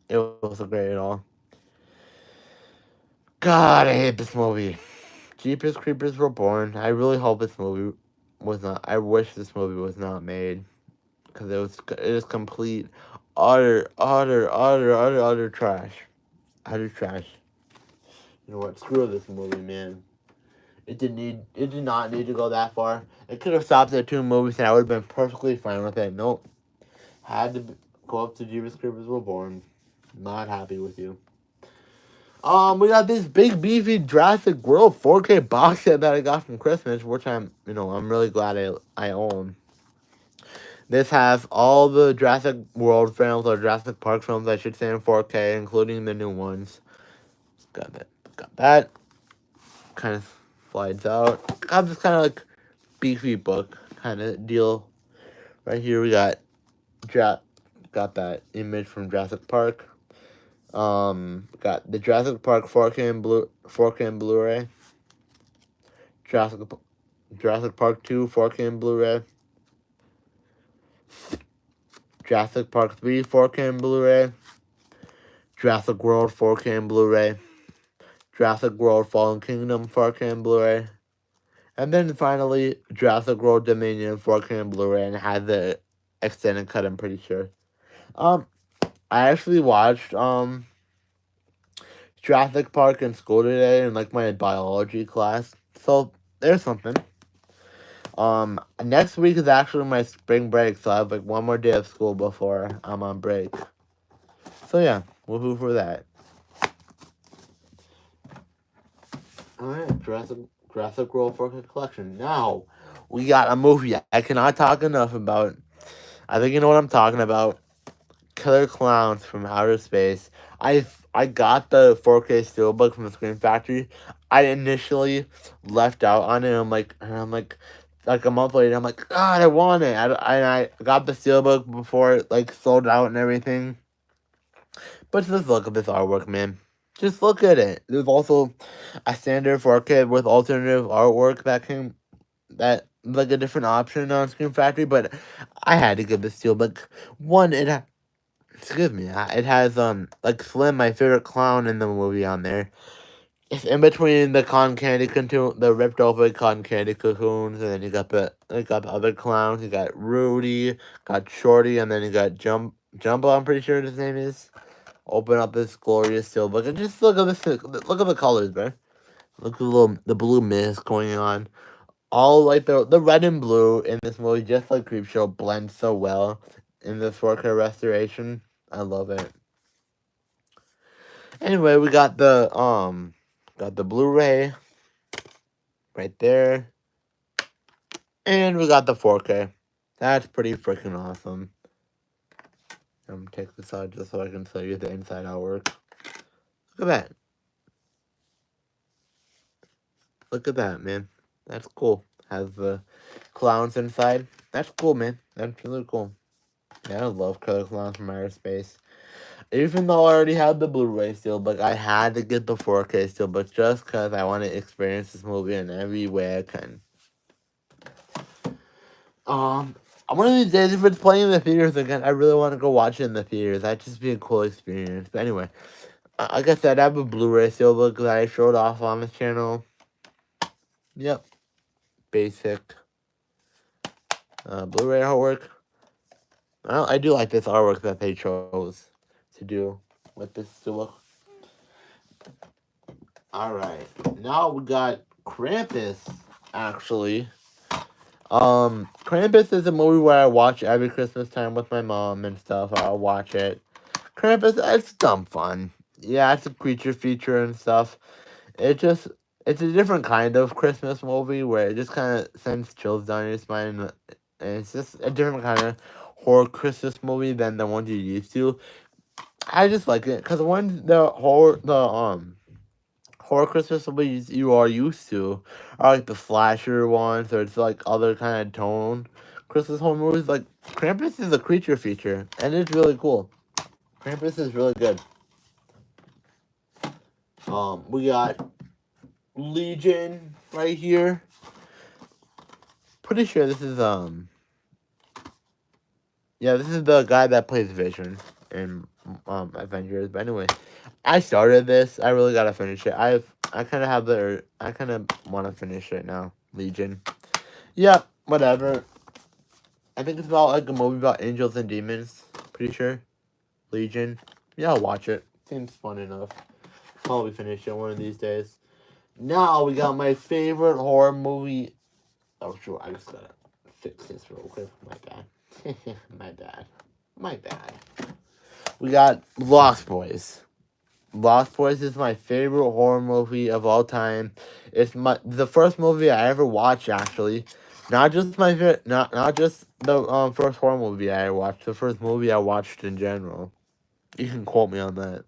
It wasn't great at all. God, I hate this movie. Jeepers Creepers Reborn. I really hope this movie was not, I wish this movie was not made. Because it is complete, utter trash. Utter trash. You know what? Screw this movie, man. It did not need to go that far. It could have stopped at 2 movies and I would have been perfectly fine with it. Nope. Had to go up to Jeepers Creepers Reborn. Not happy with you. We got this big beefy Jurassic World 4K box set that I got from Christmas, which I'm really glad I own. This has all the Jurassic World films, or Jurassic Park films, I should say, in 4K, including the new ones. Got that. Kind of slides out. Got this kind of like beefy book kind of deal. Right here we got that image from Jurassic Park. Got the Jurassic Park 4K and Blu-ray. Jurassic Park 2 4K and Blu-ray. Jurassic Park 3 4K and Blu-ray. Jurassic World 4K and Blu-ray. Jurassic World Fallen Kingdom 4K and Blu-ray. And then finally, Jurassic World Dominion 4K and Blu-ray, and it has the extended cut, I'm pretty sure. I actually watched Jurassic Park in school today in like my biology class. So there's something. Next week is actually my spring break, so I have like 1 more day of school before I'm on break. So yeah, woohoo for that. Alright, Jurassic World 4K collection. Now, we got a movie I cannot talk enough about. I think you know what I'm talking about. Killer Clowns from Outer Space. I got the 4K steelbook from the Screen Factory. I initially left out on it. I'm like a month later, I'm like, God, I want it. I got the steelbook before it like sold out and everything. But just look at this artwork, man. Just look at it. There's also a standard 4K with alternative artwork that like a different option on Screen Factory, but I had to get the steelbook. One, it has like Slim, my favorite clown in the movie, on there. It's in between the cotton candy the ripped open cotton candy cocoons, and then you got the other clowns. You got Rudy, got Shorty, and then you got Jumbo. I'm pretty sure his name is. Open up this glorious steelbook and just look at the colors, bro. Look at the blue mist going on. All like the red and blue in this movie, just like Creepshow, blends so well in this 4K restoration. I love it. Anyway, we got the Blu-ray right there, and we got the 4K. That's pretty freaking awesome. I'm gonna take this out just so I can show you the inside artwork. Look at that. Look at that, man. That's cool. Has the clowns inside. That's cool, man. That's really cool. Yeah, I love Killer Clowns from Outer Space. Even though I already had the Blu-ray Steelbook, I had to get the 4K Steelbook just because I want to experience this movie in every way I can. One of these days, if it's playing in the theaters again, I really want to go watch it in the theaters. That'd just be a cool experience. But anyway, like I said, I have a Blu-ray Steelbook that I showed off on this channel. Yep. Basic. Blu-ray artwork. I do like this artwork that they chose to do with this Steelbook. Alright. Now we got Krampus, actually. Krampus is a movie where I watch every Christmas time with my mom and stuff. I'll watch it. Krampus, it's dumb fun. Yeah, it's a creature feature and stuff. It's a different kind of Christmas movie where it just kind of sends chills down your spine, and it's just a different kind of horror Christmas movie than the ones you're used to. I just like it because horror Christmas movies you are used to are like the slasher ones, or it's like other kind of tone Christmas horror movies. Like Krampus is a creature feature, and it's really cool. Krampus is really good. We got Legion right here. Pretty sure this is yeah, this is the guy that plays Vision in Avengers. But anyway, I started this. I really gotta finish it. I kind of want to finish it now. Legion. Yeah, whatever. I think it's about like a movie about angels and demons. Pretty sure. Legion. Yeah, I'll watch it. Seems fun enough. Probably finish it one of these days. Now we got my favorite horror movie. Oh, sure. I just gotta fix this real quick. My bad. My bad. We got Lost Boys. Lost Boys is my favorite horror movie of all time. It's the first movie I ever watched, actually. Not just not just the first horror movie I watched. The first movie I watched in general. You can quote me on that.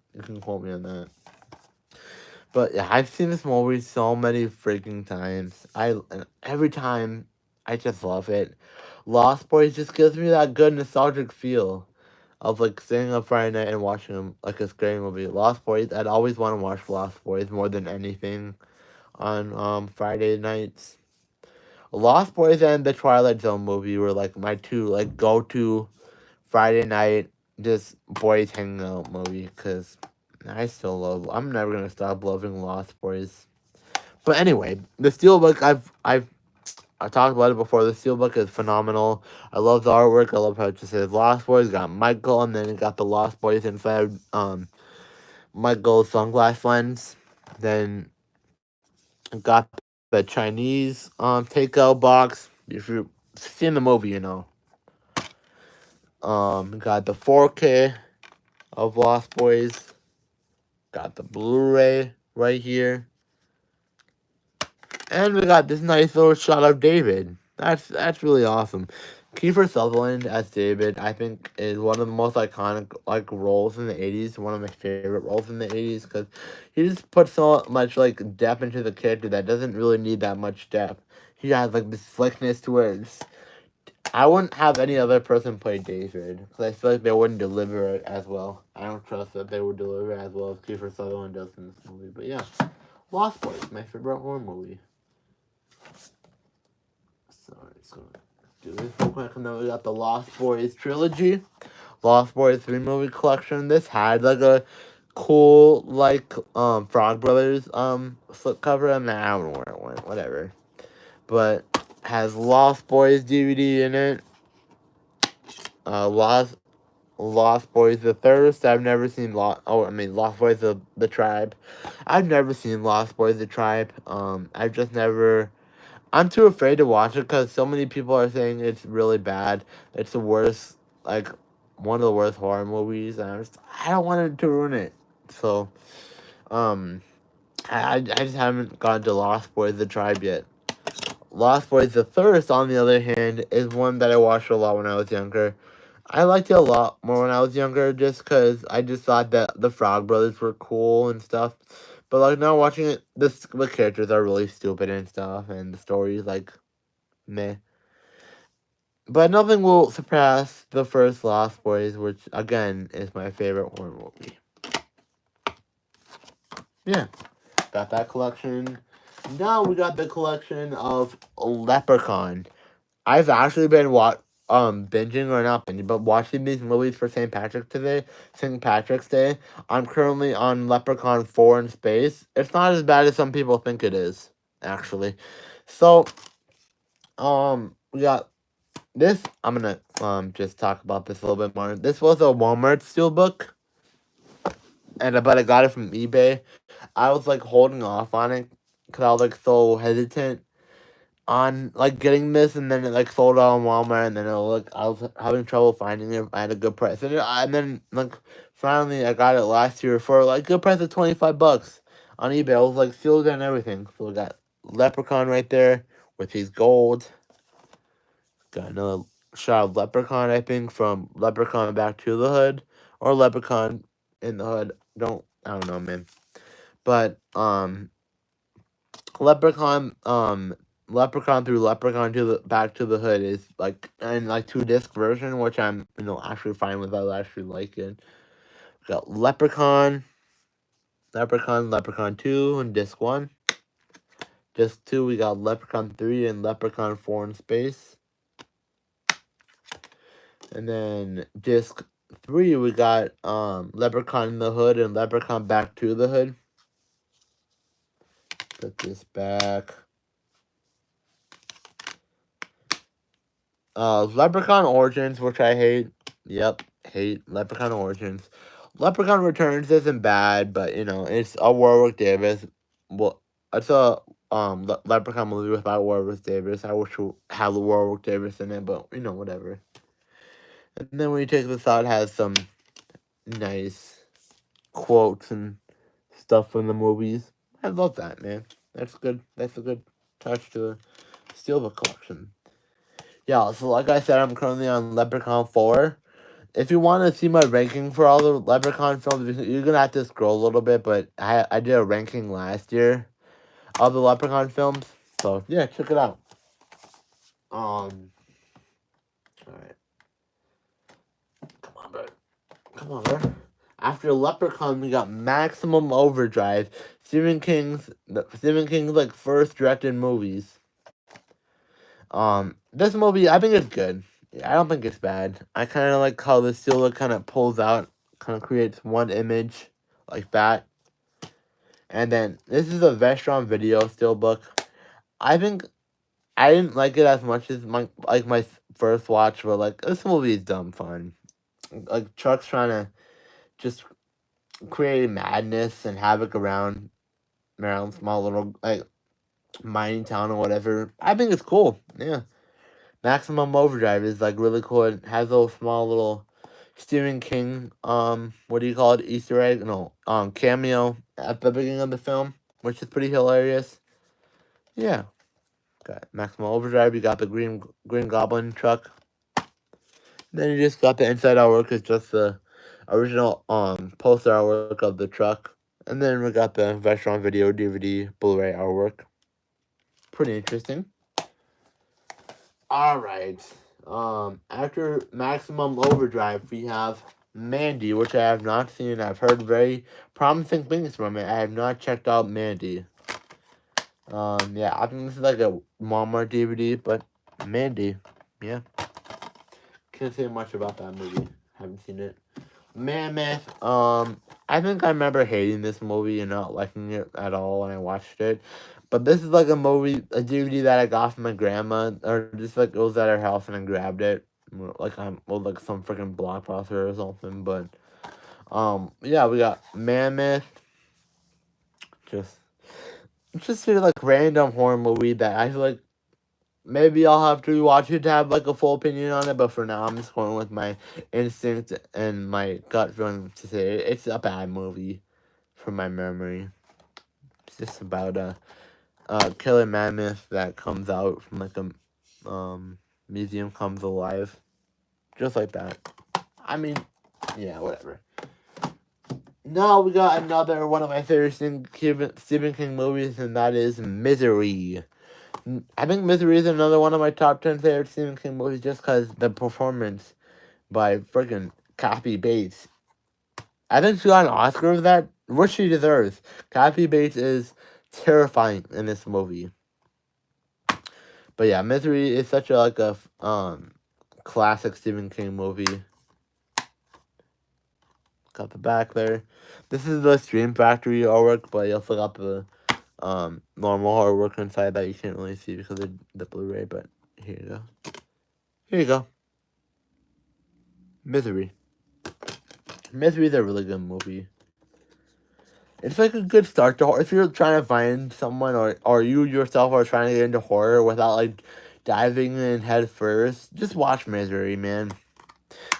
But yeah, I've seen this movie so many freaking times. Every time I just love it. Lost Boys just gives me that good nostalgic feel of like staying up Friday night and watching like a scary movie. Lost Boys, I'd always want to watch Lost Boys more than anything on Friday nights. Lost Boys and the Twilight Zone movie were like my two like go to Friday night just boys hanging out movie, because I'm never gonna stop loving Lost Boys. But anyway, the Steelbook I talked about it before. The Steelbook is phenomenal. I love the artwork. I love how it just says Lost Boys. Got Michael, and then it got the Lost Boys inside Michael's sunglass lens. Then got the Chinese takeout box. If you've seen the movie, you know. Got the 4K of Lost Boys. Got the Blu-ray right here. And we got this nice little shot of David. That's really awesome. Kiefer Sutherland as David, I think, is one of the most iconic like roles in the 80s. One of my favorite roles in the 80s, because he just puts so much like depth into the character that doesn't really need that much depth. He has like this slickness to it. I wouldn't have any other person play David, because I feel like they wouldn't deliver it as well. I don't trust that they would deliver it as well as Kiefer Sutherland does in this movie. But yeah, Lost Boys, my favorite horror movie. So I'm just gonna do this real quick, and then we got the Lost Boys trilogy, Lost Boys 3-movie collection. This had like a cool like Frog Brothers slip cover, and I don't know where it went, whatever. But has Lost Boys DVD in it. Lost Boys the Thirst. I've never seen Lost Boys the Tribe. I've never seen Lost Boys the Tribe. I've just never. I'm too afraid to watch it because so many people are saying it's really bad. It's the worst, like one of the worst horror movies, and I don't want it to ruin it. So, um, I just haven't gone to Lost Boys the Tribe yet. Lost Boys the Thirst, on the other hand, is one that I watched a lot when I was younger. I liked it a lot more when I was younger just because I just thought that the Frog Brothers were cool and stuff. But, like, now watching it, the characters are really stupid and stuff, and the story is, like, meh. But nothing will surpass the first Lost Boys, which, again, is my favorite horror movie. Yeah, got that collection. Now we got the collection of Leprechaun. I've actually been binging or not binging, but watching these movies for St. Patrick's Day. I'm currently on Leprechaun 4 in space. It's not as bad as some people think it is, actually. So, we got this. I'm gonna just talk about this a little bit more. This was a Walmart steelbook, but I got it from eBay. I was like holding off on it because I was like so hesitant on like getting this, and then it like sold out on Walmart, and then I was having trouble finding it at a good price, and then like finally I got it last year for like good price of $25 on eBay. I was like sealed and everything. So we got Leprechaun right there with his gold. Got another shot of Leprechaun, I think, from Leprechaun Back to the Hood or Leprechaun in the Hood. I don't know, man. But Leprechaun Leprechaun through Leprechaun to the Back to the Hood is like in like 2-disc version, which I'm actually fine with. I actually like it. We got Leprechaun 2 and disc 1. Disc 2 we got Leprechaun 3 and Leprechaun 4 in space. And then disc 3 we got Leprechaun in the Hood and Leprechaun Back to the Hood. Put this back. Leprechaun Origins, which I hate. Yep, hate Leprechaun Origins. Leprechaun Returns isn't bad, but it's a Warwick Davis. Well, it's a Leprechaun movie without Warwick Davis. I wish it had the Warwick Davis in it, but whatever. And then when you take this out, it has some nice quotes and stuff from the movies. I love that, man. That's good. That's a good touch to the Steelbook collection. Yeah, so like I said, I'm currently on Leprechaun 4. If you want to see my ranking for all the Leprechaun films, you're going to have to scroll a little bit, but I did a ranking last year of the Leprechaun films. So, yeah, check it out. Alright. Come on, bro. After Leprechaun, we got Maximum Overdrive. Stephen King's like first directed movies. This movie, I think it's good. I don't think it's bad. I kind of like how the Steelbook kind of pulls out, kind of creates one image like that. And then this is a Vestron Video Steelbook. I think I didn't like it as much as my first watch, but like this movie is dumb fun. Like Chuck's trying to just create madness and havoc around small little like mining town or whatever. I think it's cool. Yeah. Maximum Overdrive is like really cool. It has a small little Stephen King what do you call it, Easter egg? No, cameo at the beginning of the film, which is pretty hilarious. Yeah. Got Maximum Overdrive, you got the Green Goblin truck. Then you just got the inside artwork, it's just the original poster artwork of the truck. And then we got the Vestron Video DVD Blu-ray artwork. Pretty interesting. Alright. After Maximum Overdrive, we have Mandy, which I have not seen. I've heard very promising things from it. I have not checked out Mandy. Yeah, I think this is like a Walmart DVD, but Mandy, yeah. Can't say much about that movie. Haven't seen it. Mammoth, I think I remember hating this movie and not liking it at all when I watched it. But this is like a DVD that I got from my grandma, or just like it was at her house and I grabbed it. like some freaking blockbuster or something. But yeah, we got Mammoth, just just a like random horror movie that I feel like maybe I'll have to watch it to have like a full opinion on it. But for now, I'm just going with my instinct and my gut feeling to say it's a bad movie from my memory. It's just about a killer mammoth that comes out from like a museum, comes alive, just like that. I mean, yeah, whatever. Now we got another one of my favorite Stephen King movies, and that is Misery. I think Misery is another one of my top 10 favorite Stephen King movies just because the performance by freaking Kathy Bates. I think she got an Oscar for that, which she deserves. Kathy Bates is terrifying in this movie. But yeah, Misery is such a like a classic Stephen King movie. Got the back there. This is the Stream Factory artwork, but you also got the normal artwork inside that you can't really see because of the Blu-ray. But here you go. Here you go. Misery. Misery is a really good movie. It's like a good start to horror. If you're trying to find someone or you yourself are trying to get into horror without like diving in head first, just watch Misery, man.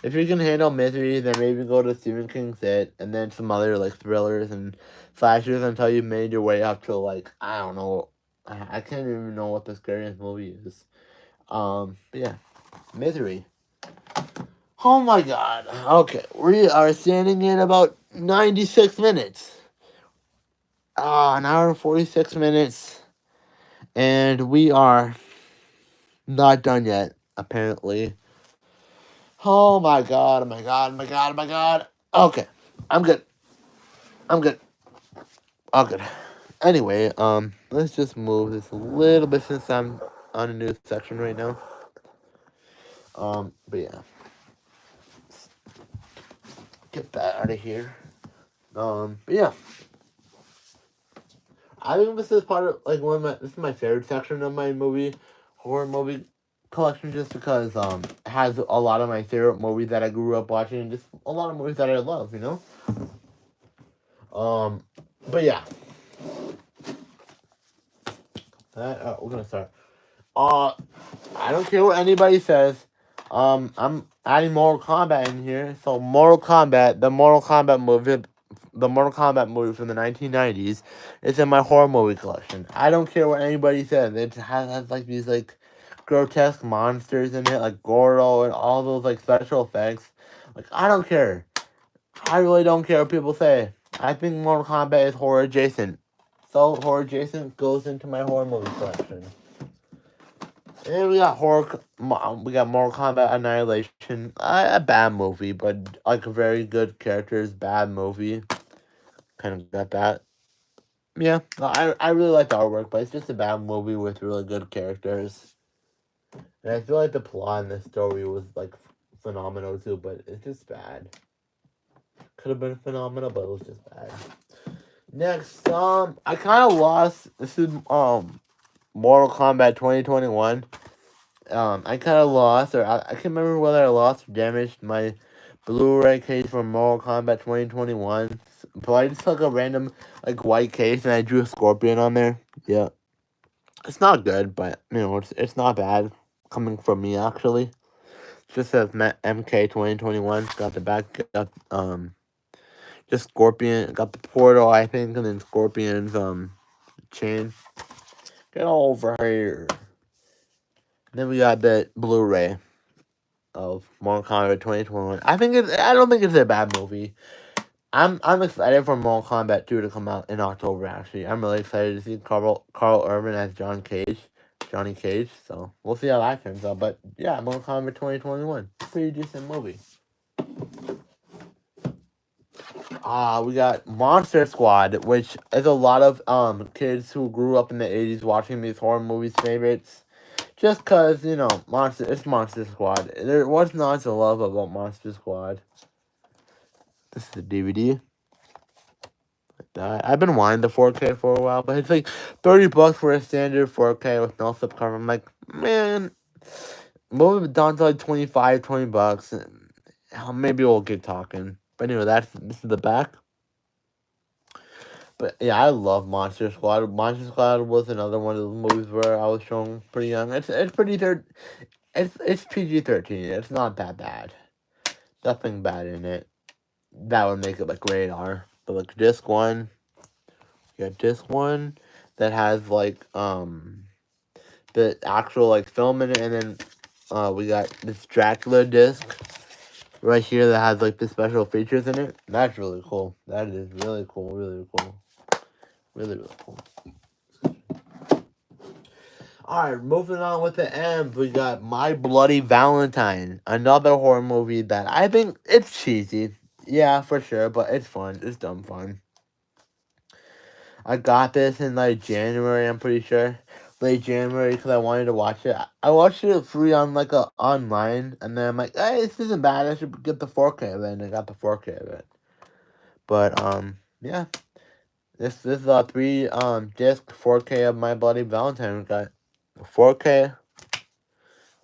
If you can handle Misery, then maybe go to Stephen King's It and then some other like thrillers and slashers until you've made your way up to like I don't know. I can't even know what the scariest movie is. But yeah, Misery. Oh my god. Okay, we are standing in about 96 minutes. An hour and 46 minutes. And we are not done yet, apparently. Oh my god, oh my god, oh my god, oh my god. Okay, I'm good. I'm good. I'm good. Anyway, let's just move this a little bit since I'm on a new section right now. But yeah. Get that out of here. But yeah. I think this is part of like this is my favorite section of my horror movie collection, just because it has a lot of my favorite movies that I grew up watching, and just a lot of movies that I love, you know. But yeah, we're gonna start. I don't care what anybody says. I'm adding Mortal Kombat in here, so Mortal Kombat, the Mortal Kombat movie from the 1990s, is in my horror movie collection. I don't care what anybody says. It has like these like grotesque monsters in it, like Goro and all those like special effects. Like I don't care. I really don't care what people say. I think Mortal Kombat is horror adjacent. So horror adjacent goes into my horror movie collection. And we got we got Mortal Kombat Annihilation. A bad movie, but like a very good characters, bad movie. Kind of got that. Yeah, I really like the artwork, but it's just a bad movie with really good characters. And I feel like the plot in the story was like phenomenal too, but it's just bad. Could have been phenomenal, but it was just bad. Next, I kind of lost. This is Mortal Kombat 2021. I kind of lost, or I can't remember whether I lost or damaged my Blu-ray case from Mortal Kombat 2021. But I just took a random like white case and I drew a scorpion on there. Yeah, it's not good, but you know it's not bad coming from me actually. It just says MK 2021. Got the back. Got just Scorpion. Got the portal I think, and then Scorpion's chain. Get over here. Then we got the Blu-ray of Mortal Kombat 2021. I don't think it's a bad movie. I'm excited for Mortal Kombat 2 to come out in October. Actually, I'm really excited to see Carl Urban as Johnny Cage. So we'll see how that turns out. But yeah, Mortal Kombat 2021, pretty decent movie. We got Monster Squad, which is a lot of kids who grew up in the 80s watching these horror movies favorites. Just cause, you know, it's Monster Squad. There was not to love about Monster Squad. This is the DVD. Like that. I've been wanting the 4K for a while, but it's like $30 for a standard 4K with no slipcover. I'm like, man, Move it down to like 25, $20. Maybe we'll get talking. But anyway, this is the back. But yeah, I love Monster Squad. Monster Squad was another one of those movies where I was shown pretty young. It's pretty it's PG-13. It's not that bad. Nothing bad in it. That would make it like rated R. But like disc one, you got disc one that has like the actual like film in it, and then we got this Dracula disc right here that has like the special features in it. That's really cool. That is really cool. Really cool. Really cool. Alright, moving on with the end, we got My Bloody Valentine. Another horror movie that I think it's cheesy. Yeah, for sure, but it's fun. It's dumb fun. I got this in like January, I'm pretty sure. Late January, because I wanted to watch it. I watched it free on like online, and then I'm like, hey, this isn't bad. I should get the 4K of it, and I got the 4K of it. But yeah, this is a 3 disc 4K of My Bloody Valentine. We got 4K,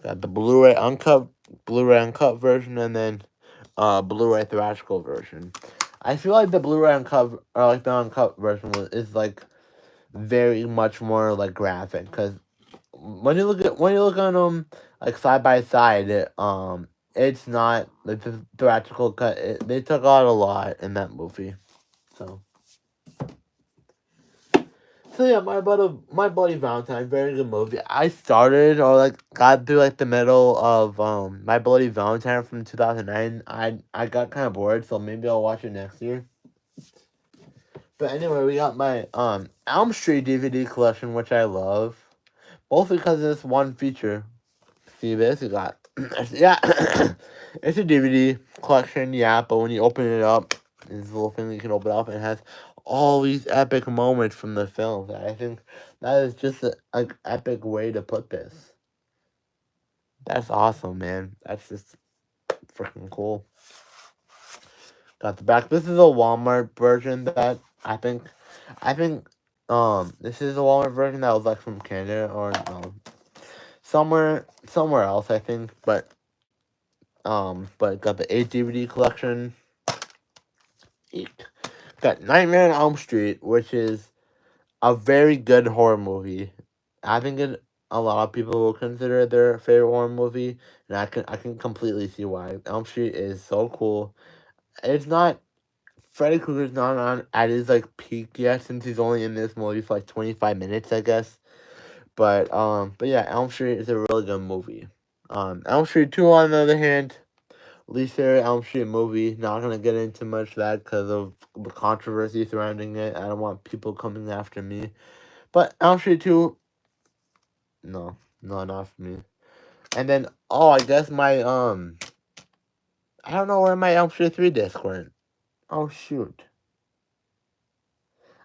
got the Blu-ray uncut version, and then Blu-ray theatrical version. I feel like the Blu-ray uncut or like the uncut version is like very much more like graphic, because when you look on them like side by side, it's not like the theatrical cut. They took out a lot in that movie, so. So yeah, My Bloody Valentine, very good movie. I started or like got through like the middle of My Bloody Valentine from 2009. I got kind of bored, so maybe I'll watch it next year. But anyway, we got my Elm Street DVD collection, which I love, mostly because of this one feature. See this? You got yeah, it's a DVD collection, yeah. But when you open it up, this little thing that you can open up, and it has all these epic moments from the films. I think that is just an epic way to put this. That's awesome, man. That's just freaking cool. Got the back. This is a Walmart version that I think this is a Walmart version that was like from Canada or no, somewhere else, I think. But got the 8 DVD collection. Eek. Got Nightmare on Elm Street, which is a very good horror movie. I think a lot of people will consider it their favorite horror movie, and I can completely see why. Elm Street is so cool. It's not Freddy Krueger's not on at his like peak yet, since he's only in this movie for like 25 minutes, I guess. But yeah, Elm Street is a really good movie. Elm Street 2, on the other hand, least favorite Elm Street movie. Not gonna get into much of that because of the controversy surrounding it. I don't want people coming after me. But Elm Street 2, no, not for me. And then, I guess my I don't know where my Elm Street 3 disc went. Oh shoot.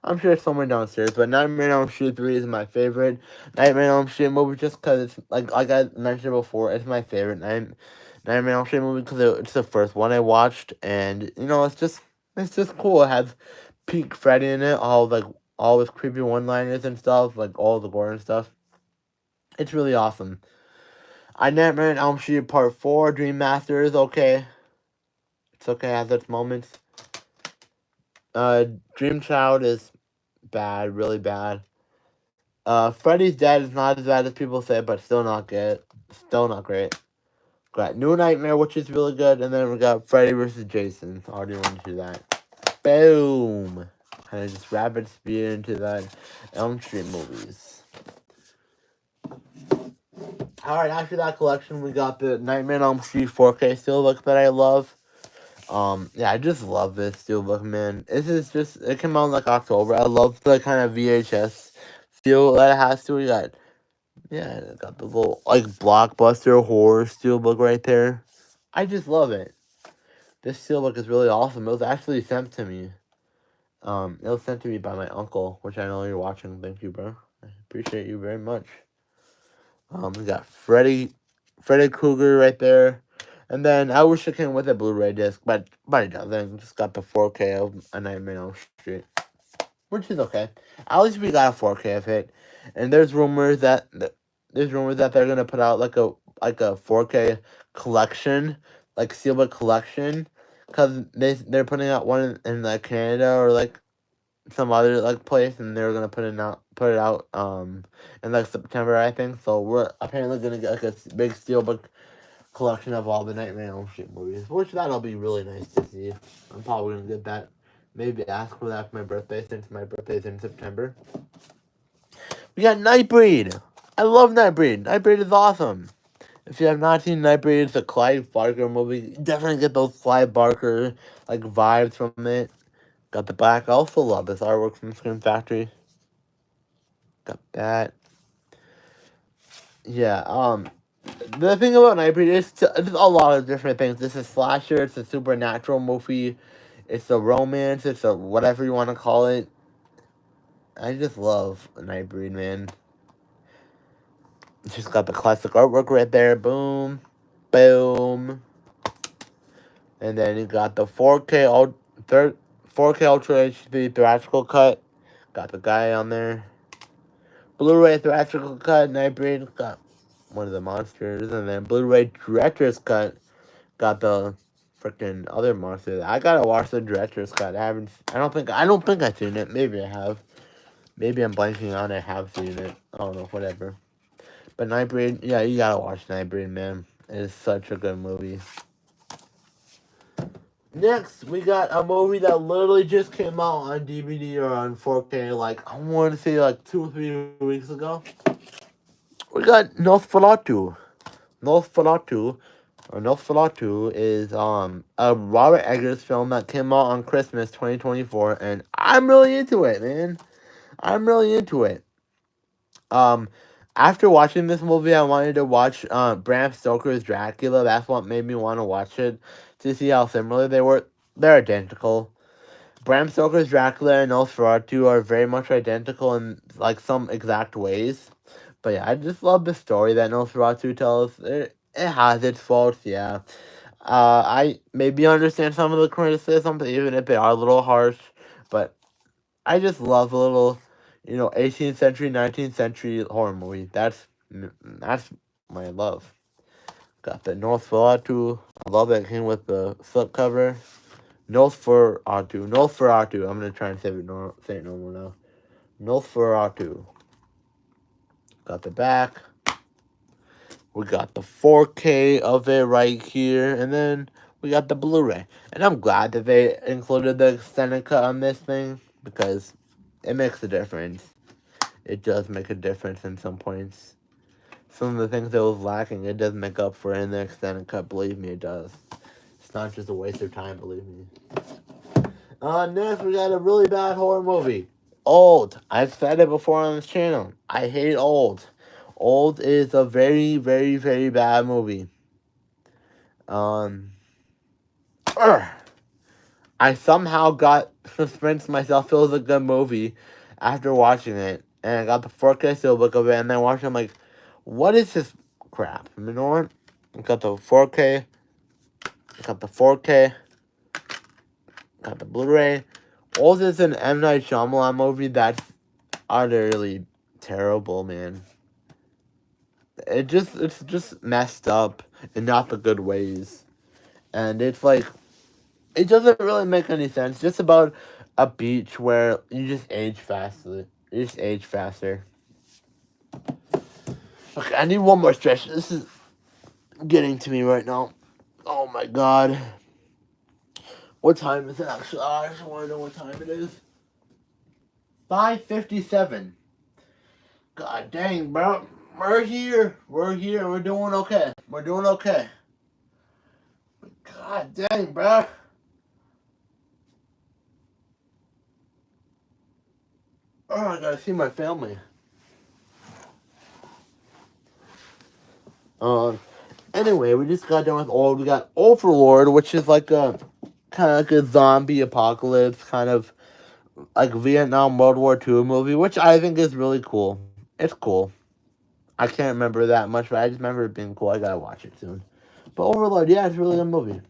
I'm sure it's somewhere downstairs, but Nightmare on Elm Street 3 is my favorite Nightmare on Elm Street movie, just because it's, like I mentioned before, it's my favorite Nightmare on Elm Street movie, because it's the first one I watched, and, it's just cool. It has peak Freddy in it, all his creepy one-liners and stuff, like, all the gore and stuff. It's really awesome. Nightmare on Elm Street Part 4, Dream Master is okay. It's okay, it has its moments. Dream Child is bad, really bad. Freddy's Dead is not as bad as people say, but still not good. Still not great. Got New Nightmare, which is really good, and then we got Freddy vs. Jason. I already went through that. Boom! Kind of just rapid speed into that Elm Street movies. Alright, after that collection, we got the Nightmare on Elm Street 4K Steelbook that I love. Yeah, I just love this Steelbook, man. It came out in like October. I love the kind of VHS feel that it has to it. It got the little like blockbuster horror Steelbook right there. I just love it. This Steelbook is really awesome. It was actually sent to me. It was sent to me by my uncle, which I know you're watching. Thank you, bro. I appreciate you very much. We got Freddy Krueger right there. And then I wish it came with a Blu-ray disc, but it doesn't. Just got the 4K of A Nightmare on Elm Street, which is okay. At least we got a 4K of it. And there's rumors that they're gonna put out like a like a 4K collection, like steelbook collection, because they're putting out one in like Canada or like some other like place, and they're gonna put it out in like September, I think. So we're apparently gonna get like a big steelbook collection of all the Nightmare on Elm Street movies, which that'll be really nice to see. I'm probably gonna get that. Maybe ask for that for my birthday, since my birthday's in September. We got Nightbreed. I love Nightbreed. Nightbreed is awesome. If you have not seen Nightbreed, it's a Clive Barker movie. You definitely get those Clive Barker like vibes from it. Got the back. I also love this artwork from Scream Factory. Got that. Yeah. The thing about Nightbreed is it's a lot of different things. This is slasher. It's a supernatural movie. It's a romance. It's a whatever you want to call it. I just love Nightbreed, man. Just got the classic artwork right there. Boom, boom, and then you got the 4K Ultra HD theatrical cut. Got the guy on there. Blu-ray theatrical cut. Nightbreed got one of the monsters, and then Blu-ray director's cut. Got the freaking other monster. I gotta watch the director's cut. I don't think I've seen it. Maybe I have. Maybe I'm blanking on it. I have seen it. I don't know. Whatever. But Nightbreed, yeah, you gotta watch Nightbreed, man. It is such a good movie. Next, we got a movie that literally just came out on DVD or on 4K. Like I want to say, like 2 or 3 weeks ago. We got Nosferatu. Nosferatu is a Robert Eggers film that came out on Christmas 2024, and I'm really into it, man. I'm really into it. Um, After watching this movie, I wanted to watch Bram Stoker's Dracula. That's what made me want to watch it, to see how similar they were. They're identical. Bram Stoker's Dracula and Nosferatu are very much identical in like some exact ways. But yeah, I just love the story that Nosferatu tells. It has its faults, yeah. I maybe understand some of the criticisms, even if they are a little harsh. But I just love a little, 18th century, 19th century horror movie. That's my love. Got the Nosferatu. I love that came with the slipcover. Nosferatu. I'm gonna try and say it normal now. Nosferatu. Got the back. We got the 4K of it right here, and then we got the Blu-ray. And I'm glad that they included the extended cut on this thing, because it makes a difference. It does make a difference in some points. Some of the things that was lacking, it does make up for in the extended cut. Believe me, it does. It's not just a waste of time, believe me. Next, we got a really bad horror movie. Old. I've said it before on this channel. I hate Old. Old is a very, very, very bad movie. I somehow got convinced myself it was a good movie after watching it. And I got the 4K steelbook of it, and then watched it, I'm like, what is this crap? You know what? I got the 4K. Got the Blu-ray. Old is an M. Night Shyamalan movie that's utterly terrible, man. It's just messed up in not the good ways. And it's like, it doesn't really make any sense. Just about a beach where you just age faster. Okay, I need one more stretch. This is getting to me right now. Oh my god. What time is it actually? Oh, I just want to know what time it is. 5:57. God dang, bro. We're here. We're doing okay. God dang, bro. Oh, I gotta see my family. Anyway, we just got done with Old. We got Overlord, which is like a kind of like a zombie apocalypse, kind of like Vietnam World War II movie, which I think is really cool. It's cool. I can't remember that much, but I just remember it being cool. I gotta watch it soon. But Overlord, yeah, it's a really good movie.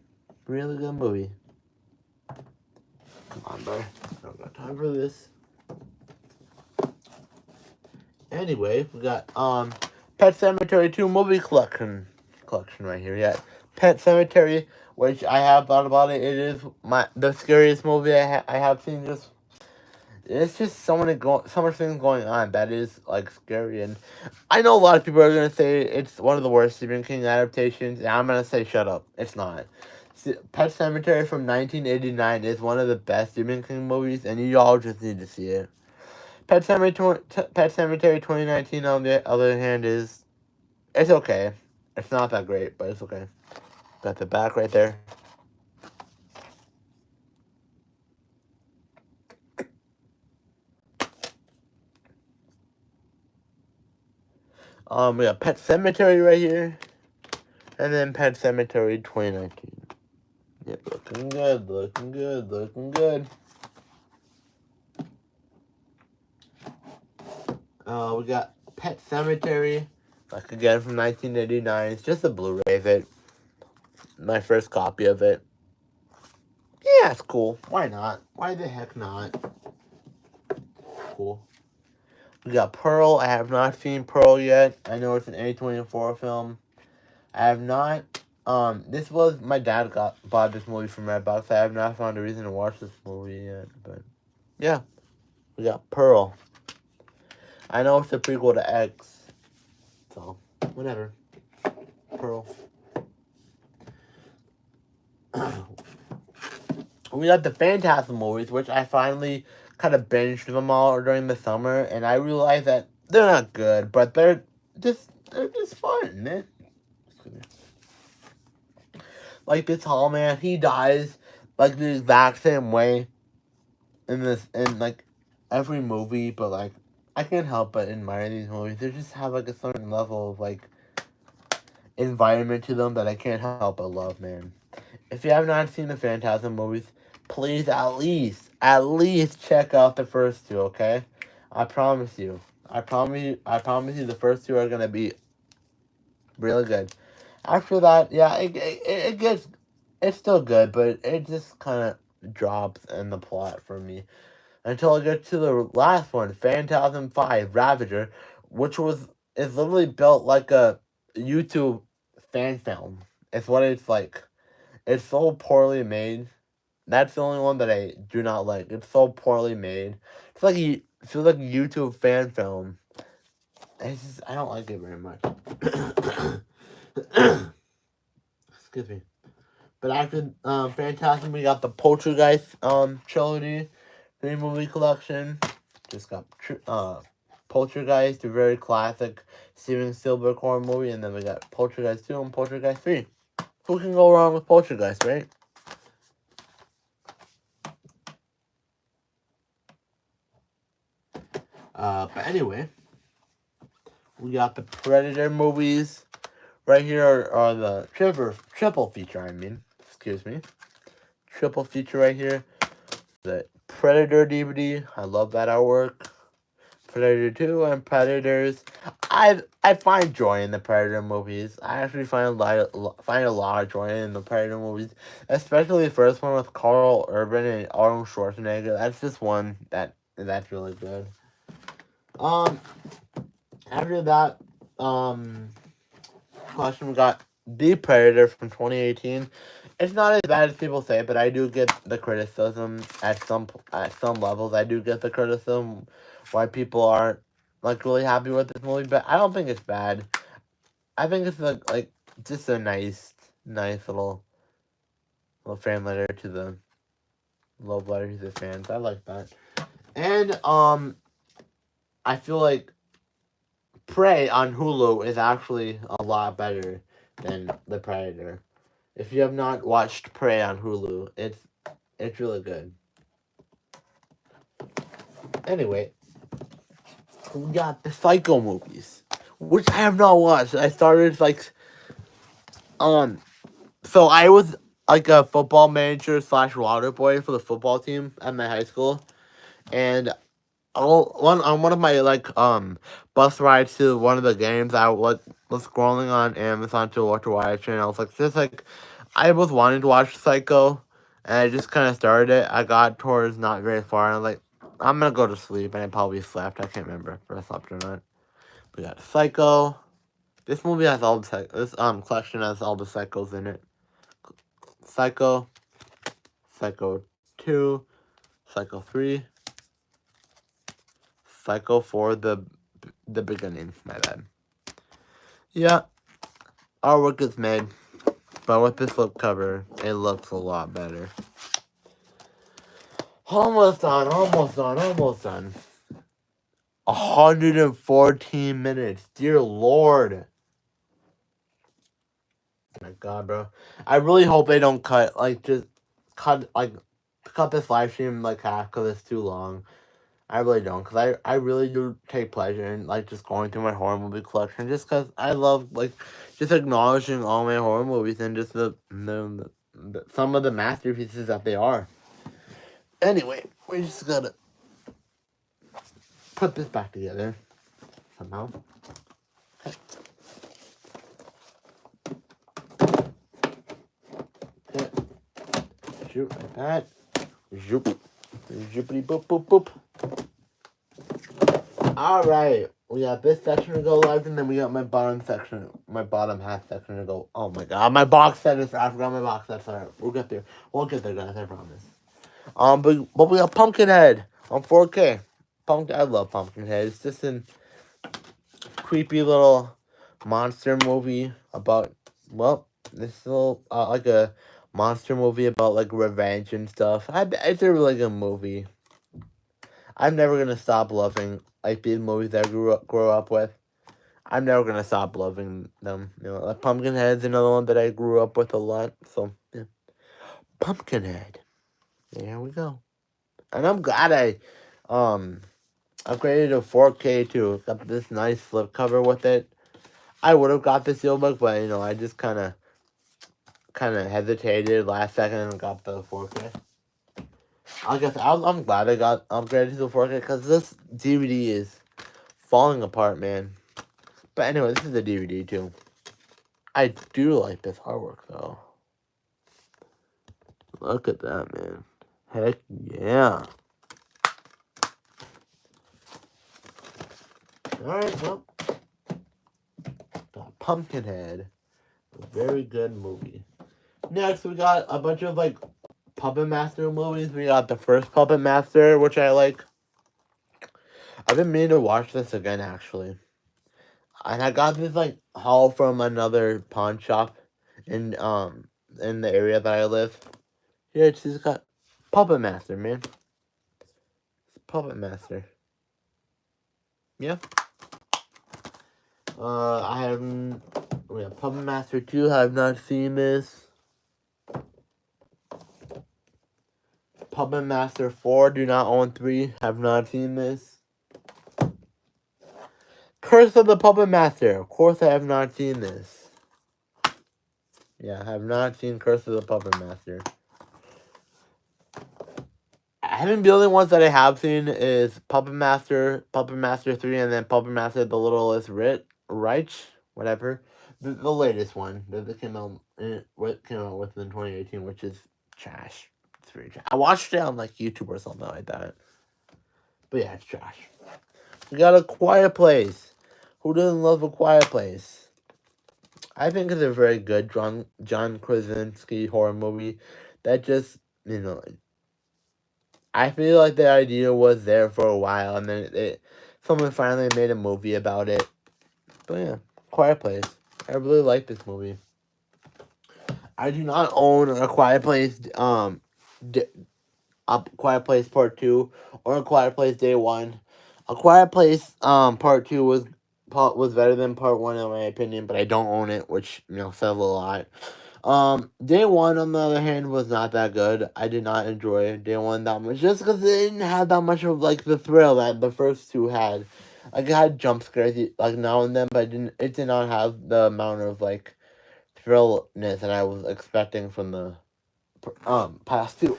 Really good movie. Come on, bro. I don't got time for this. Anyway, we got Pet Sematary 2 movie collection. collection right here. Yeah, Pet Cemetery, which I have thought about it. It is the scariest movie I have seen. It's just so much things going on that is like scary, and I know a lot of people are gonna say it's one of the worst Stephen King adaptations, and I'm gonna say shut up. It's not. Pet Cemetery from 1989 is one of the best Stephen King movies, and you all just need to see it. Pet Cemetery 2019, on the other hand, it's okay. It's not that great, but it's okay. Got the back right there. We got Pet Cemetery right here, and then Pet Cemetery 2019. Yep, looking good, looking good, looking good. We got Pet Cemetery, like again from 1989. It's just a Blu-ray of it. My first copy of it. Yeah, it's cool. Why not? Why the heck not? Cool. We got Pearl. I have not seen Pearl yet. I know it's an A24 film. I have not. This was my dad bought this movie from Redbox. I have not found a reason to watch this movie yet, but yeah, we got Pearl. I know it's a prequel to X, so whatever. Pearl. We got the Phantasm movies, which I finally kind of binged them all during the summer, and I realized that they're not good, but they're just fun, man. Like this Tall Man, he dies like the exact same way in like every movie, but like I can't help but admire these movies. They just have like a certain level of like environment to them that I can't help but love, man. If you have not seen the Phantasm movies, please at least check out the first two, okay? I promise you. I promise you the first two are gonna be really good. After that, yeah, it gets, it's still good, but it just kind of drops in the plot for me. Until I get to the last one, Phantasm 5, Ravager, which is literally built like a YouTube fan film. It's what it's like. It's so poorly made. That's the only one that I do not like. It's so poorly made. It feels like a YouTube fan film. It's just, I don't like it very much. Excuse me. But after Phantasm, we got the Poltergeist trilogy, 3-movie collection. Just got Poltergeist, a very classic Steven Spielberg horror movie, and then we got Poltergeist 2 and Poltergeist 3. Who can go wrong with Poltergeist, right? But anyway, we got the Predator movies. Right here are the triple feature, I mean. Excuse me. Triple feature right here. The Predator DVD. I love that artwork. Predator 2 and Predators. I find joy in the Predator movies. I actually find a lot of joy in the Predator movies, especially the first one with Carl Urban and Arnold Schwarzenegger. That's just one that's really good. After that, question, we got The Predator from 2018. It's not as bad as people say, but I do get the criticism at some levels. I do get the criticism why people aren't like really happy with this movie, but I don't think it's bad. I think it's like just a nice little fan letter to the love letter to the fans. I like that, and I feel like Prey on Hulu is actually a lot better than The Predator. If you have not watched Prey on Hulu, it's really good. Anyway, we got the Psycho movies, which I have not watched. I started like so I was like a football manager / water boy for the football team at my high school, and on one of my like bus rides to one of the games, I was scrolling on Amazon to watch it, and I was like, just like I was wanting to watch Psycho, and I just kind of started it. I got towards not very far, and I was like, I'm gonna go to sleep, and I probably slept. I can't remember if I slept or not. We got Psycho. This movie has all the this collection has all the Psychos in it. Psycho, Psycho 2, Psycho 3, Psycho 4, the beginning. My bad. Yeah, artwork is made, but with this flip cover, it looks a lot better. Almost done, almost done, almost done. 114 minutes. Dear Lord. Oh my God, bro. I really hope they don't cut, just cut this live stream, half, because it's too long. I really don't, because I really do take pleasure in, just going through my horror movie collection, just because I love, just acknowledging all my horror movies and just some of the masterpieces that they are. Anyway, we just gotta put this back together somehow. Okay. Shoot like that. Zoop. Zoopity boop boop boop. Alright. We got this section to go live, and then we got my bottom half section to go. Oh my God, my box set is. I forgot my box set. Sorry, we'll get there. We'll get there, guys. I promise. But we got Pumpkinhead on 4K. I love Pumpkinhead. It's just a creepy little monster movie about, this little a monster movie about revenge and stuff. It's a really good movie. I'm never gonna stop loving these movies that I grew up with. I'm never gonna stop loving them. Pumpkinhead's another one that I grew up with a lot. So yeah, Pumpkinhead. There we go. And I'm glad I upgraded to 4K too. Got this nice slipcover with it. I would have got the steelbook, but I just kind of hesitated last second and got the 4K. I guess I'm glad I got upgraded to 4K because this DVD is falling apart, man. But anyway, this is the DVD too. I do like this artwork though. Look at that, man. Heck yeah. Alright, well. Pumpkinhead. A very good movie. Next, we got a bunch of Puppet Master movies. We got the first Puppet Master, which I like. I've been meaning to watch this again, actually. And I got this haul from another pawn shop in the area that I live. Here it's just got Puppet Master, man. It's Puppet Master. Yeah. We have Puppet Master 2. I have not seen this. Puppet Master 4. Do not own 3. Have not seen this. Curse of the Puppet Master. Of course, I have not seen this. Yeah, I have not seen Curse of the Puppet Master. I think the only ones that I have seen is Puppet Master 3, and then Puppet Master The Littlest Reich, whatever. The latest one that came out within 2018, which is trash. It's very trash. I watched it on YouTube or something like that. But yeah, it's trash. We got A Quiet Place. Who doesn't love A Quiet Place? I think it's a very good John Krasinski horror movie that just, I feel like the idea was there for a while, and then someone finally made a movie about it. But yeah, Quiet Place. I really like this movie. I do not own A Quiet Place, A Quiet Place Part 2, or A Quiet Place Day 1. A Quiet Place, Part 2 was better than Part 1 in my opinion, but I don't own it, which, says a lot. Day 1, on the other hand, was not that good. I did not enjoy Day 1 that much, just because it didn't have that much of, the thrill that the first two had. It had jump scares, now and then, but it did not have the amount of, thrillness that I was expecting from the, past two.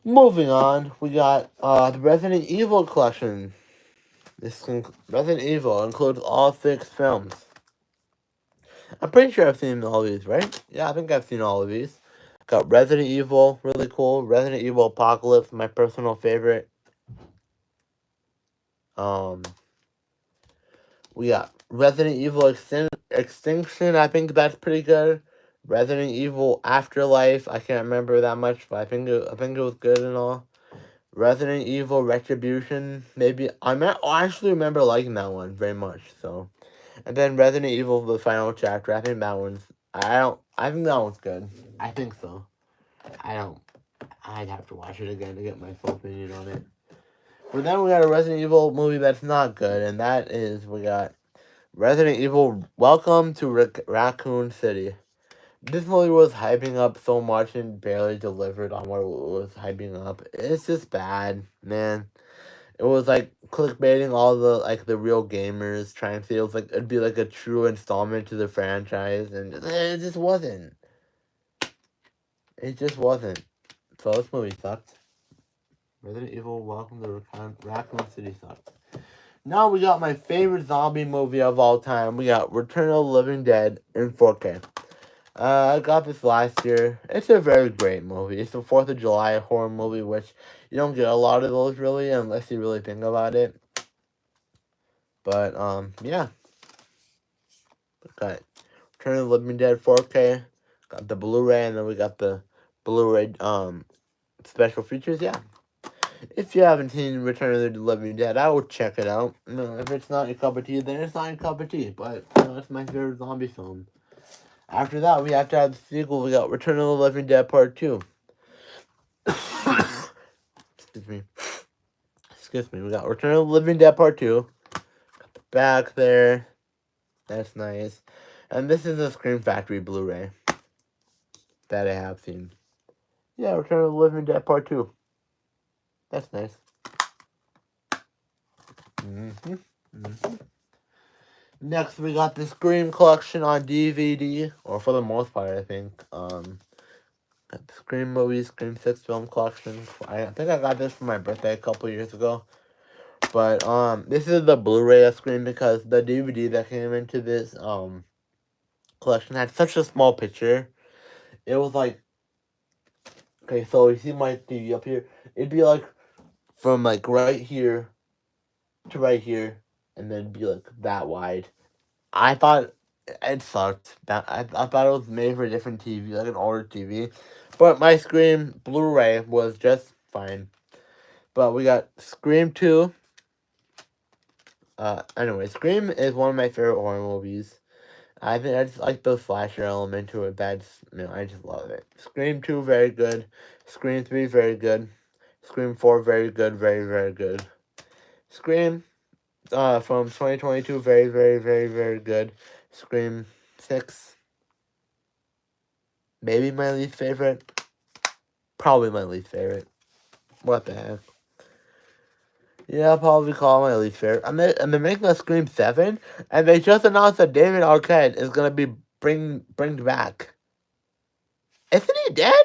Moving on, we got, the Resident Evil collection. Resident Evil includes all 6 films. I'm pretty sure I've seen all of these, right? Yeah, I think I've seen all of these. Got Resident Evil, really cool. Resident Evil Apocalypse, my personal favorite. We got Resident Evil Extinction, I think that's pretty good. Resident Evil Afterlife, I can't remember that much, but I think it was good and all. Resident Evil Retribution, maybe I actually remember liking that one very much. So, and then Resident Evil the Final Chapter, I think that one's I think that one's good. I think so. I don't. I'd have to watch it again to get my full opinion on it. But then we got a Resident Evil movie that's not good, and that is we got Resident Evil Welcome to Raccoon City. This movie was hyping up so much and barely delivered on what it was hyping up. It's just bad, man. It was like clickbaiting all the real gamers, trying to say it was like it'd be like a true installment to the franchise, and it just wasn't. It just wasn't. So this movie sucked. Resident Evil Welcome to Raccoon City sucked. Now we got my favorite zombie movie of all time. We got Return of the Living Dead in 4K. I got this last year. It's a very great movie. It's the 4th of July horror movie, which you don't get a lot of those really unless you really think about it. But, yeah. Got Return of the Living Dead 4K. Got the Blu-ray, and then we got the Blu-ray, special features, yeah. If you haven't seen Return of the Living Dead, I would check it out. You know, if it's not your cup of tea, then it's not your cup of tea. But, you know, it's my favorite zombie film. After that, we have to have the sequel. We got Return of the Living Dead Part 2. Excuse me. We got Return of the Living Dead Part 2. Got the back there. That's nice. And this is a Scream Factory Blu-ray that I have seen. Yeah, Return of the Living Dead Part 2. That's nice. Next, we got the Scream collection on DVD, or for the most part, I think. Got the Scream movies, Scream 6 film collection. I think I got this for my birthday a couple years ago. But this is the Blu-ray of Scream because the DVD that came into this collection had such a small picture. It was like, okay, so you see my TV up here. It'd be like from like right here to right here, and then be like that wide. I thought it sucked. I thought it was made for a different TV, like an older TV. But my Scream Blu-ray was just fine. But we got Scream 2. Anyway, Scream is one of my favorite horror movies. I think I just like the slasher element to it. I just love it. Scream 2, very good. Scream 3, very good. Scream 4, very good, very, very good. Scream, from 2022, very, very, very, very good. Scream 6, maybe my least favorite. Probably my least favorite. What the heck? Yeah, I'll probably call it my least favorite. And they're making a Scream 7, and they just announced that David Arquette is gonna be bring back. Isn't he dead?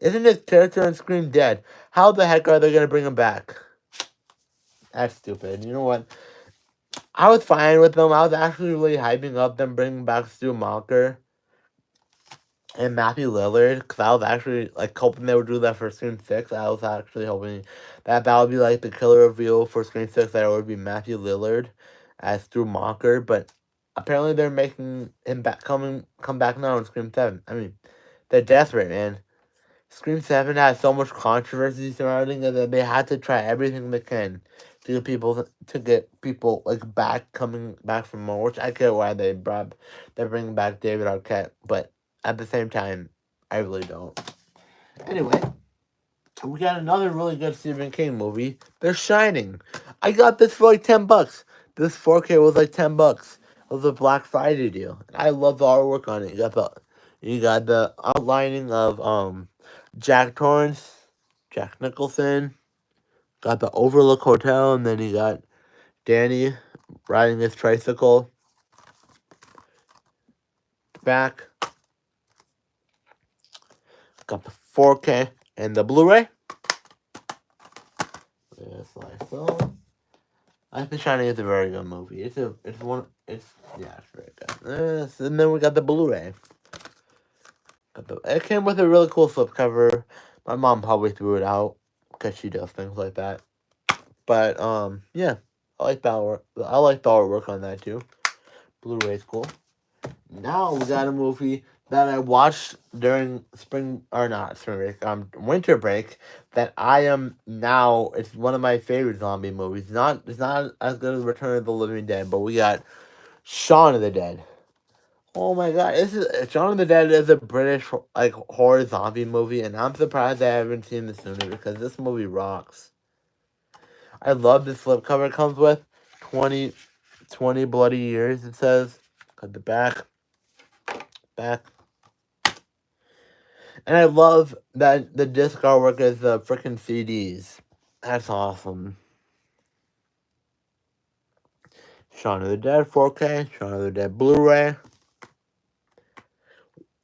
Isn't his character in Scream dead? How the heck are they gonna bring him back? That's stupid. You know what? I was fine with them. I was actually really hyping up them bringing back Stu Malker and Matthew Lillard, because I was actually like hoping they would do that for Scream 6. I was actually hoping that would be like the killer reveal for Scream 6, that it would be Matthew Lillard as Stu Malker, but apparently they're making him come back now in Scream 7. I mean, they're desperate, man. Scream 7 has so much controversy surrounding it that they had to try everything they can to get people like coming back from more, which I get why they're bringing back David Arquette, but at the same time, I really don't. Anyway, we got another really good Stephen King movie, The Shining. I got this for like $10. This 4K was like $10. It was a Black Friday deal. I love the artwork on it. You got the outlining of Jack Torrance, Jack Nicholson. Got the Overlook Hotel, and then you got Danny riding his tricycle back. Got the 4K and the Blu-ray. It's I think The Shining is a very good movie. It's very good. And then we got the Blu-ray. It came with a really cool slipcover. My mom probably threw it out because she does things like that. But yeah, I like the artwork on that too. Blu-ray's cool. Now we got a movie that I watched during winter break. That I am now. It's one of my favorite zombie movies. It's not as good as Return of the Living Dead, but we got Shaun of the Dead. Oh my god, this is Shaun of the Dead is a British like horror zombie movie, and I'm surprised I haven't seen this sooner because this movie rocks. I love the slipcover it comes with 20, 20 bloody years. It says at the back, and I love that the disc artwork is the freaking CDs. That's awesome. Shaun of the Dead 4K, Shaun of the Dead Blu-ray.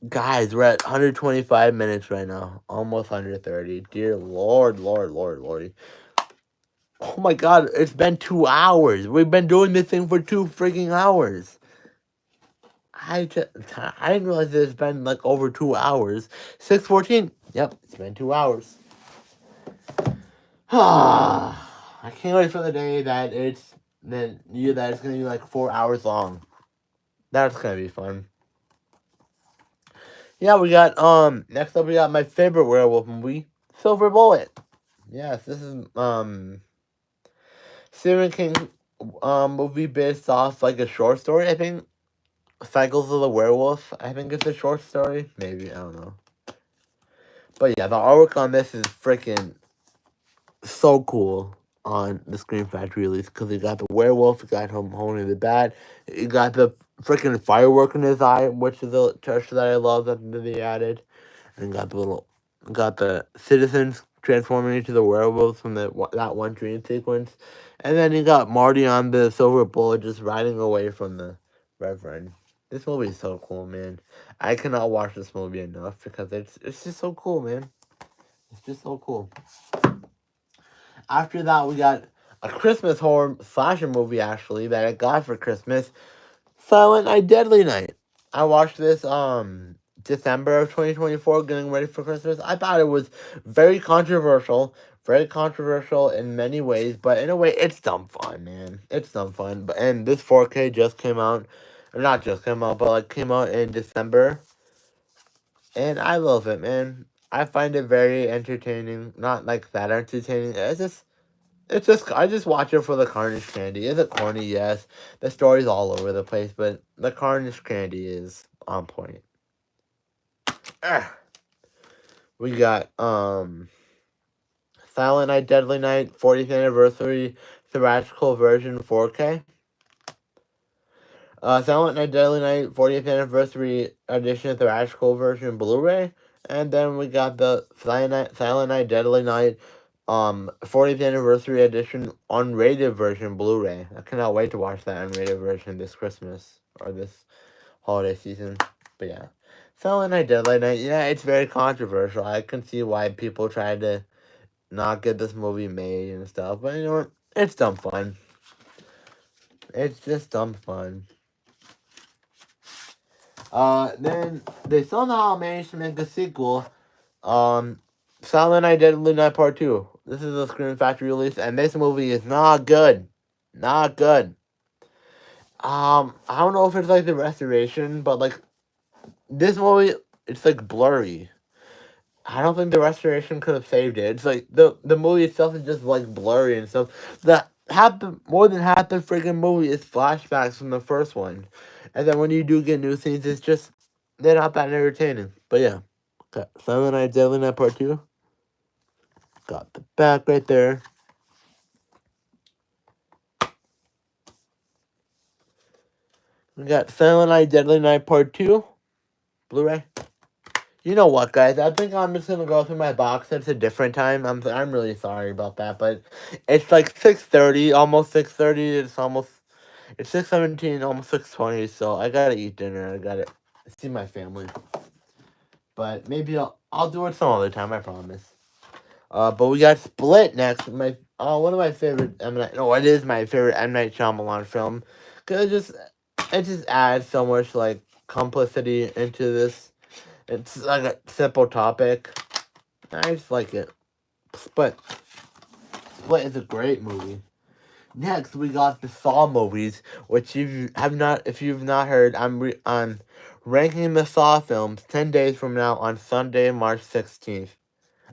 Guys, we're at 125 minutes right now. Almost 130. Dear Lord, Lord, Lord, Lordy. Oh my god, it's been 2 hours. We've been doing this thing for 2 freaking hours. I didn't realize it's been like over 2 hours. 6:14. Yep, it's been 2 hours. I can't wait for the day that it's gonna be like 4 hours long. That's gonna be fun. Yeah, we got next up we got my favorite werewolf movie, Silver Bullet. Yes, this is Stephen King movie based off like a short story, I think. Cycles of the Werewolf. I think it's a short story. Maybe, I don't know. But yeah, the artwork on this is freaking so cool on the Scream Factory release because you got the werewolf, you got him holding the bat, you got the freaking firework in his eye, which is a touch that I love that they added, and got the citizens transforming into the werewolves from that one dream sequence, and then you got Marty on the silver bullet just riding away from the Reverend. This movie is so cool, man. I cannot watch this movie enough because it's just so cool, man. It's just so cool. After that, we got a Christmas horror slasher movie, actually, that I got for Christmas. Silent Night, Deadly Night. I watched this, December of 2024, getting ready for Christmas. I thought it was very controversial in many ways, but in a way, it's dumb fun, man. It's dumb fun. And this 4K just came out, or not just came out, but like came out in December. And I love it, man. I find it very entertaining. Not like that entertaining. I just watch it for the Carnage Candy. Is it corny? Yes. The story's all over the place, but the Carnage Candy is on point. We got, Silent Night, Deadly Night, 40th Anniversary, Theatrical Version 4K. Silent Night, Deadly Night, 40th Anniversary Edition, Theatrical Version Blu-ray. And then we got the Silent Night, Deadly Night, 40th Anniversary Edition unrated version Blu-ray. I cannot wait to watch that unrated version this Christmas or this holiday season. But yeah, Silent Night, Deadly Night. Yeah, it's very controversial. I can see why people try to not get this movie made and stuff. But you know what? It's dumb fun. It's just dumb fun. Then they somehow managed to make a sequel. Silent Night, Deadly Night Part 2. This is a Scream Factory release, and this movie is not good. Not good. I don't know if it's like the restoration, but like this movie, it's like blurry. I don't think the restoration could have saved it. It's like the movie itself is just like blurry and stuff. More than half the freaking movie is flashbacks from the first one, and then when you do get new scenes, they're not that entertaining. But yeah, got Silent Night, Deadly Night Part 2. Got the back right there. We got Silent Night, Deadly Night Part 2. Blu-ray. You know what, guys? I think I'm just gonna go through my box sets a different time. I'm really sorry about that, but it's like 6:30, almost 6:30. It's 6:17, almost 6:20. So I gotta eat dinner. I gotta see my family. But maybe I'll do it some other time. I promise. But we got Split next. One of my favorite it is my favorite M. Night Shyamalan film. Cause it just adds so much like complicity into this. It's like a simple topic. I just like it. Split is a great movie. Next, we got the Saw movies, which if you've not heard, I'm ranking the Saw films 10 days from now on Sunday, March 16th.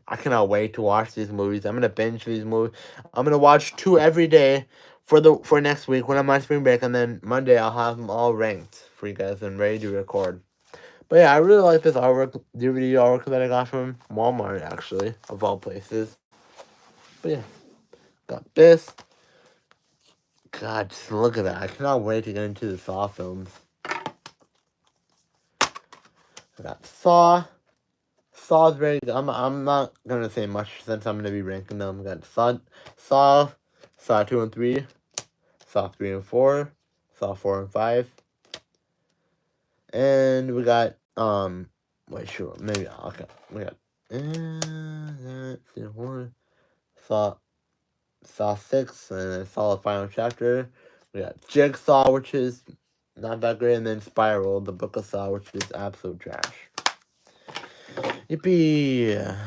I cannot wait to watch these movies. I'm gonna binge these movies. I'm gonna watch two every day for next week when I'm on spring break, and then Monday I'll have them all ranked for you guys and ready to record. But yeah, I really like this artwork, DVD artwork that I got from Walmart, actually, of all places. But yeah, got this. God, just look at that. I cannot wait to get into the Saw films. I got Saw. Saw's very good. I'm not gonna say much since I'm gonna be ranking them. We got Saw 2 and 3, Saw 3 and 4, Saw 4 and 5. And we got wait, sure, maybe okay. We got Saw Saw 6, and then Saw the final chapter. We got Jigsaw, which is not that great, and then Spiral, the Book of Saw, which is absolute trash. Yippee!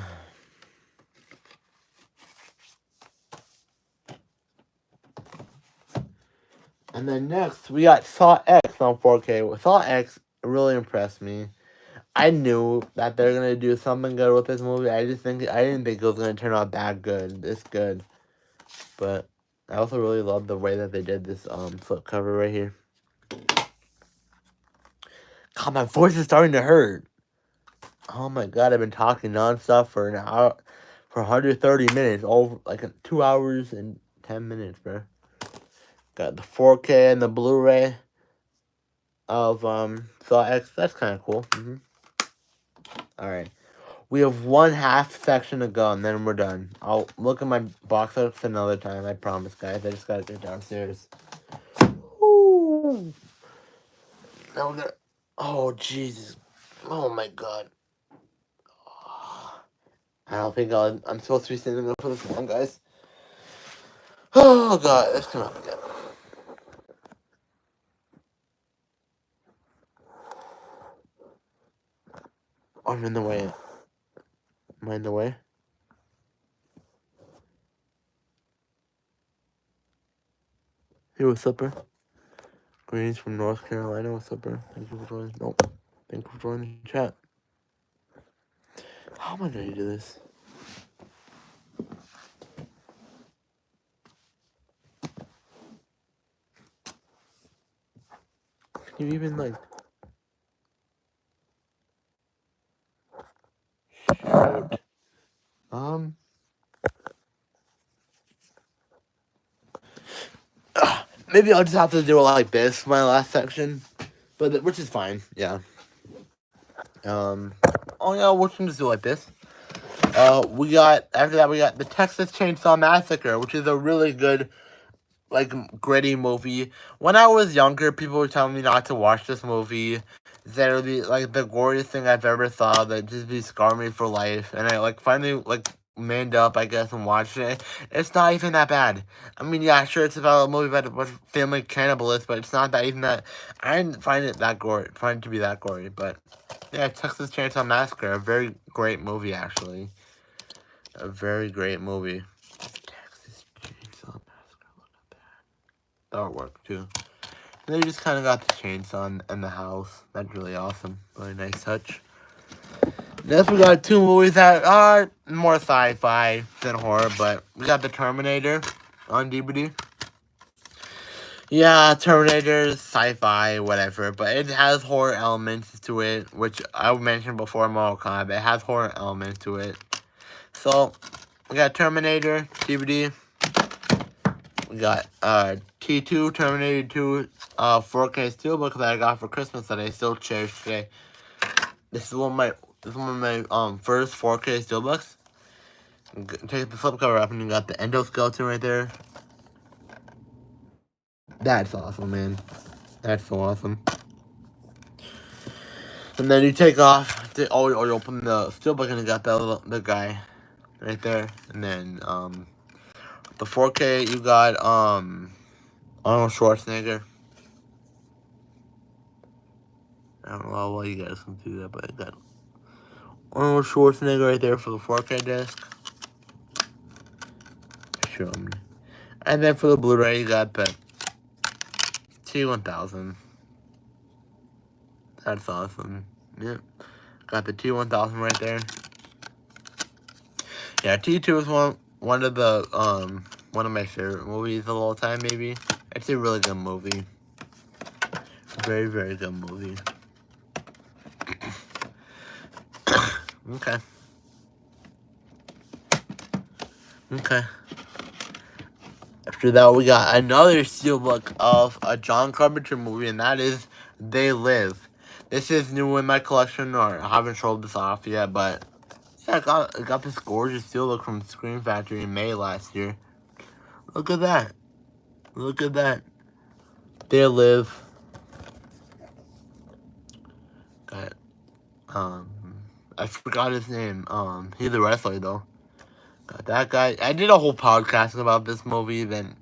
And then next, we got Saw X on 4K. Saw X really impressed me. I knew that they're gonna do something good with this movie. I didn't think it was gonna turn out that good, this good. But I also really love the way that they did this flip cover right here. God, my voice is starting to hurt. Oh my god, I've been talking nonstop for an hour, for 130 minutes, over like 2 hours and 10 minutes, bro. Got the 4K and the Blu-ray of Saw X. That's kind of cool. All right, we have one half section to go, and then we're done. I'll look at my box sets another time. I promise, guys. I just gotta get downstairs. Ooh. Now we're gonna. Oh Jesus! Oh my God! I don't think I'm supposed to be sitting up for this long, guys. Oh God! Let's come up again. Oh, I'm in the way. Am I in the way? Hey, what's up, bro? Greetings from North Carolina. What's up, bro? Thank you for joining. Nope. Thank you for joining the chat. How am I gonna do this? Can you even like? Shoot. Maybe I'll just have to do it like this for my last section, but which is fine. Yeah. Oh yeah, we can just do it like this. After that we got the Texas Chainsaw Massacre, which is a really good, like, gritty movie. When I was younger, people were telling me not to watch this movie. That it would be like the goriest thing I've ever saw. That just be scar me for life. And I finally manned up, I guess, and watched it. It's not even that bad. I mean, yeah, sure, it's about a movie about a family cannibalists, but it's not that even that. I didn't find it that gory. Find it to be that gory, but yeah, Texas Chainsaw Massacre, a very great movie, actually. A very great movie. Texas Chainsaw Massacre, look at that. The artwork too. And they just kind of got the chainsaw in the house. That's really awesome. Really nice touch. Next, we got two movies that are more sci-fi than horror, but we got The Terminator on DVD. Yeah, Terminator, sci-fi, whatever, but it has horror elements to it, which I mentioned before Mortal Kombat. It has horror elements to it. So, we got Terminator DVD. We got T2, Terminator 2, 4K Steelbook that I got for Christmas that I still cherish today. This is one of my first 4K Steelbooks. Take the slipcover up and you got the endoskeleton right there. That's awesome, man. That's so awesome. And then you take off, or you open the Steelbook and you got the guy right there. And then the 4K you got Arnold Schwarzenegger. I don't know how well you guys can see that, but I got Arnold Schwarzenegger right there for the 4K disc. Show me. And then for the Blu-ray, you got the T1000. That's awesome. Yep. Got the T1000 right there. Yeah, T2 is one of the one of my favorite movies of all time, maybe. It's a really good movie. Very, very good movie. Okay. Okay. After that, we got another steelbook of a John Carpenter movie, and that is They Live. This is new in my collection, or I haven't showed this off yet, but yeah, I got this gorgeous steelbook from Screen Factory in May last year. Look at that. Look at that. They Live. Got I forgot his name. He's a wrestler though. Got that guy. I did a whole podcast about this movie, then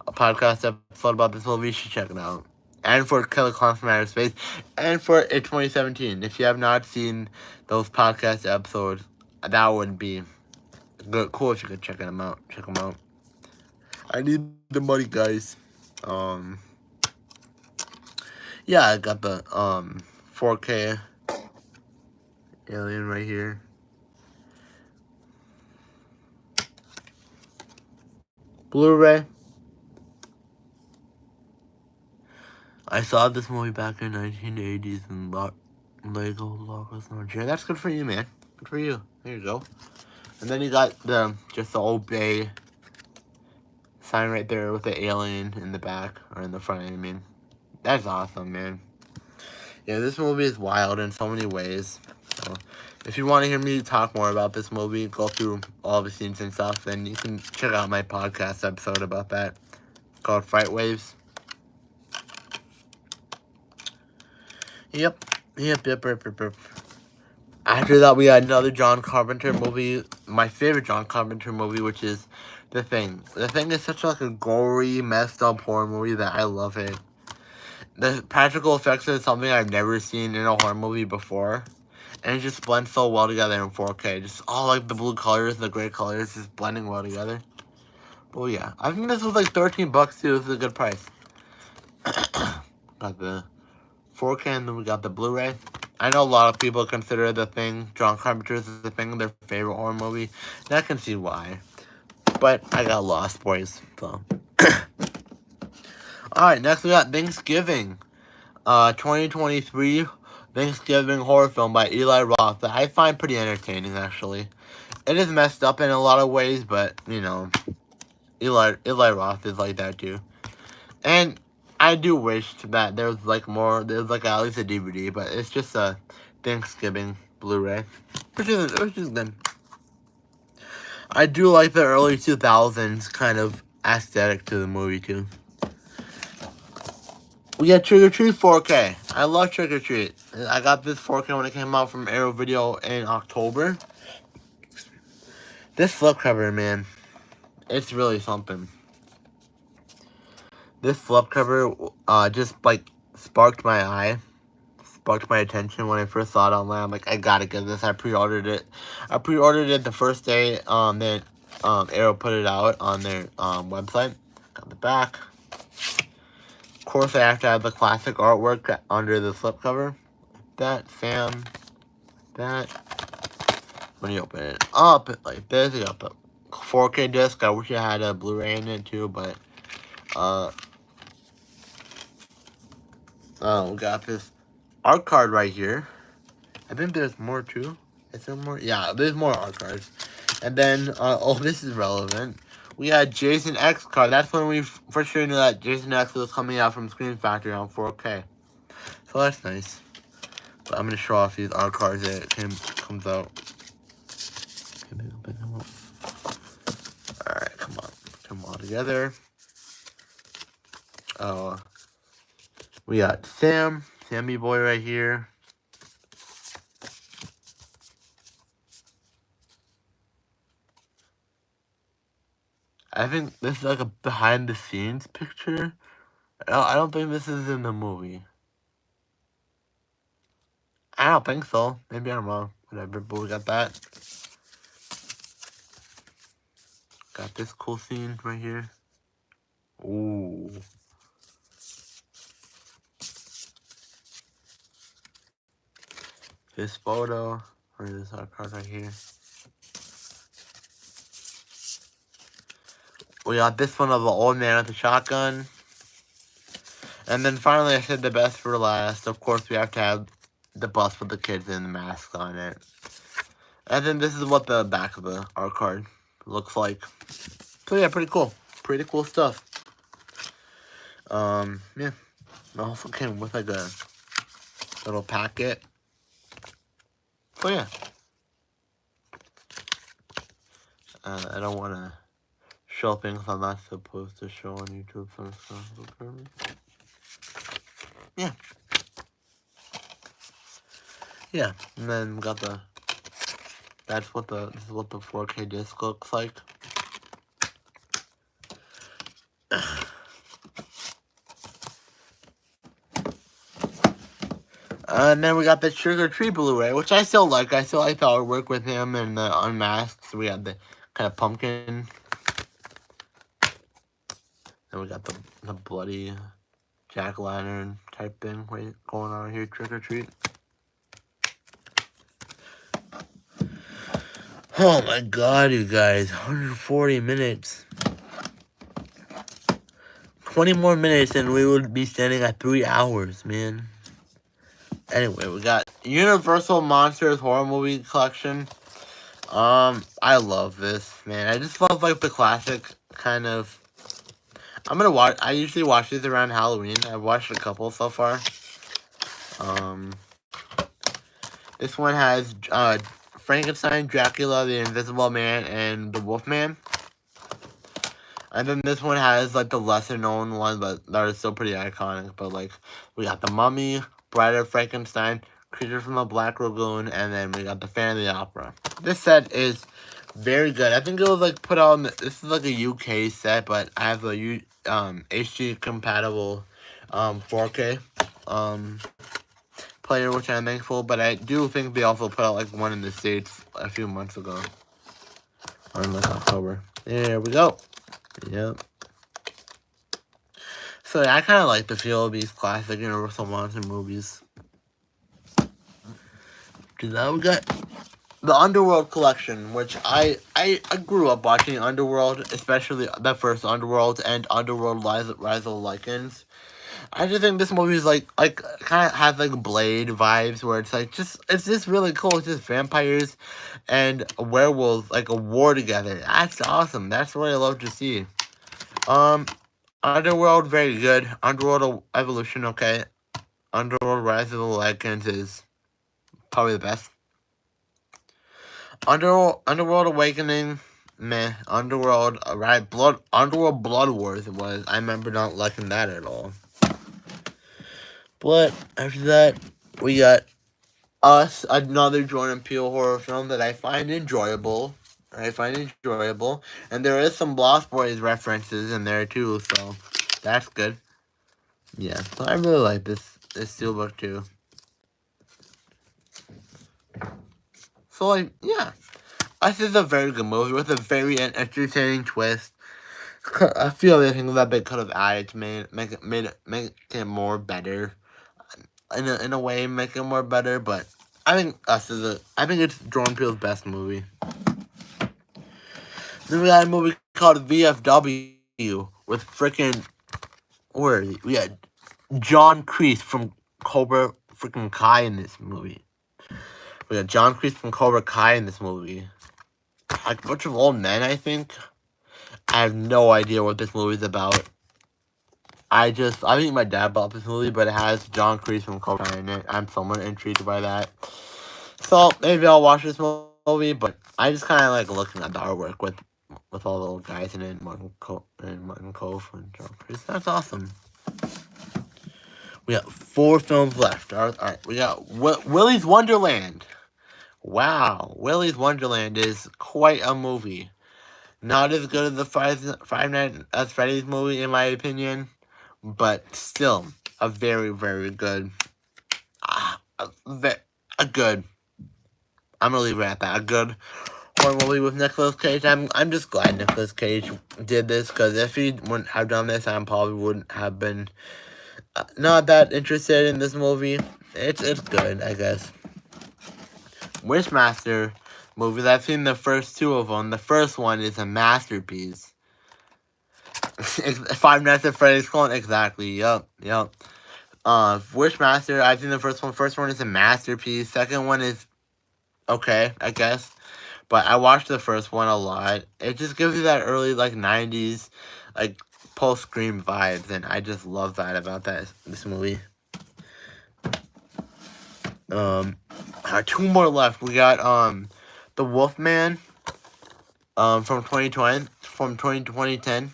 a podcast episode about this movie. You should check it out. And for Killer Clowns from Outer Space, and for a 2017. If you have not seen those podcast episodes, that would be good, cool if you could check them out. Check them out. I need the money, guys. Yeah, I got the 4K Alien right here. Blu-ray. I saw this movie back in 1980s in Lego Logos Nigeria. That's good for you, man. Good for you. There you go. And then you got just the old Bay sign right there with the alien in the back, or in the front, I mean. That's awesome, man. Yeah, this movie is wild in so many ways. So, if you want to hear me talk more about this movie, go through all the scenes and stuff, then you can check out my podcast episode about that. It's called Fright Waves. Yep. After that, we had another John Carpenter movie, my favorite John Carpenter movie, which is The Thing. The Thing is such like a gory, messed up horror movie that I love it. The practical effects is something I've never seen in a horror movie before. And it just blends so well together in 4K. Just all like the blue colors, the gray colors, just blending well together. But yeah, I think this was like $13 too. This is a good price. Got the 4K, and then we got the Blu-ray. I know a lot of people consider The Thing, John Carpenter's The Thing, their favorite horror movie. And I can see why. But I got lost, boys. So. Alright, next we got Thanksgiving. 2023 Thanksgiving horror film by Eli Roth that I find pretty entertaining, actually. It is messed up in a lot of ways, but, you know, Eli Roth is like that, too. And I do wish that there's like at least a DVD, but it's just a Thanksgiving Blu-ray, which is good. I do like the early 2000s kind of aesthetic to the movie too. We got Trick or Treat 4K. I love Trick or Treat. I got this 4K when it came out from Arrow Video in October. This flip cover, man, it's really something. This flip cover just like sparked my attention when I first saw it online. I'm like, I gotta get this. I pre-ordered it. The first day that Arrow put it out on their website. Got the back. Of course, I have to have the classic artwork under the slipcover. That, Sam. That. When you open it up like this, you got the 4K disc. I wish I had a Blu-ray in it too, but we got this art card right here. I think there's more too. Is there more? Yeah, there's more art cards. And then, oh, this is relevant. We had Jason X card. That's when we for sure knew that Jason X was coming out from Screen Factory on 4K. So that's nice. But I'm gonna show off these art cards that it comes out. Alright, come on. Put them all together. Oh, we got Sammy Boy right here. I think this is like a behind the scenes picture. I don't think this is in the movie. I don't think so. Maybe I'm wrong. Whatever, but we got that. Got this cool scene right here. Ooh. This photo, or this our card right here. We got this one of an old man with a shotgun. And then finally, I said the best for last. Of course, we have to have the bus with the kids and the masks on it. And then this is what the back of the art card looks like. So yeah, pretty cool. Pretty cool stuff. Yeah. It also came with like a little packet. So yeah. I don't want to show things I'm not supposed to show on YouTube. Yeah. Yeah. And then we got the. This is what the 4K disc looks like. And then we got the Trick or Treat Blu-ray, which I still like. I still like the artwork with him and the unmasked. So we got the kind of pumpkin. Then we got the bloody jack-o'-lantern type thing going on here, Trick or Treat. Oh my god, you guys, 140 minutes. 20 more minutes and we would be standing at 3 hours, man. Anyway, we got Universal Monsters Horror Movie Collection. I love this, man. I just love, like, the classic kind of... I usually watch these around Halloween. I've watched a couple so far. This one has, Frankenstein, Dracula, the Invisible Man, and the Wolfman. And then this one has, like, the lesser-known one, but that is still pretty iconic. But, like, we got the Mummy, Bride of Frankenstein, Creature from the Black Lagoon, and then we got the Phantom of the Opera. This set is very good. I think it was, like, put on... This is, like, a UK set, but I have a HD-compatible 4K player, which I'm thankful. But I do think they also put out, like, one in the States a few months ago. Or in, like, October. There we go. Yep. So yeah, I kind of like the feel of these classic Universal Monster movies. Now we got the Underworld collection, which I grew up watching Underworld, especially the first Underworld and Underworld Rise of the Lycans. I just think this movie is like kind of has like Blade vibes, where it's just really cool. It's just vampires and werewolves like a war together. That's awesome. That's what I love to see. Underworld, very good. Underworld Evolution, okay. Underworld Rise of the Lycans is probably the best. Underworld Awakening, meh. Underworld Blood Wars was. I remember not liking that at all. But after that, we got Us, another Jordan Peele horror film that I find enjoyable. And there is some Lost Boys references in there too, so that's good. Yeah, so I really like this steelbook too. So like, yeah, Us is a very good movie with a very entertaining twist. A few other things that they could have added to make it more better. In a way, make it more better. But I think I think it's Jordan Peele's best movie. Then we got a movie called VFW with freaking we had John Kreese from Cobra freaking Kai in this movie. We got John Kreese from Cobra Kai in this movie. Like a bunch of old men, I think. I have no idea what this movie's about. I think my dad bought this movie, but it has John Kreese from Cobra Kai in it. I'm somewhat intrigued by that. So maybe I'll watch this movie, but I just kind of like looking at the artwork with all the old guys in it, Martin Cove and John Kreese. That's awesome. We got 4 films left. All right, we got Willy's Wonderland. Wow, Willy's Wonderland is quite a movie. Not as good as the Five Nights at Freddy's movie, in my opinion, but still a very, very good. A good. I'm gonna leave it at that. A good horror movie with Nicolas Cage. I'm just glad Nicolas Cage did this, because if he wouldn't have done this, I probably wouldn't have been not that interested in this movie. It's good, I guess. Wishmaster movies, I've seen the first two of them. The first one is a masterpiece. Five Nights at Freddy's clone, exactly. Yup. Wishmaster, I've seen the first one. First one is a masterpiece. Second one is okay, I guess. But I watched the first one a lot. It just gives you that early, like, 90s, like, post-Scream vibes, and I just love that about this movie. Two more left. We got, The Wolfman, from 2010.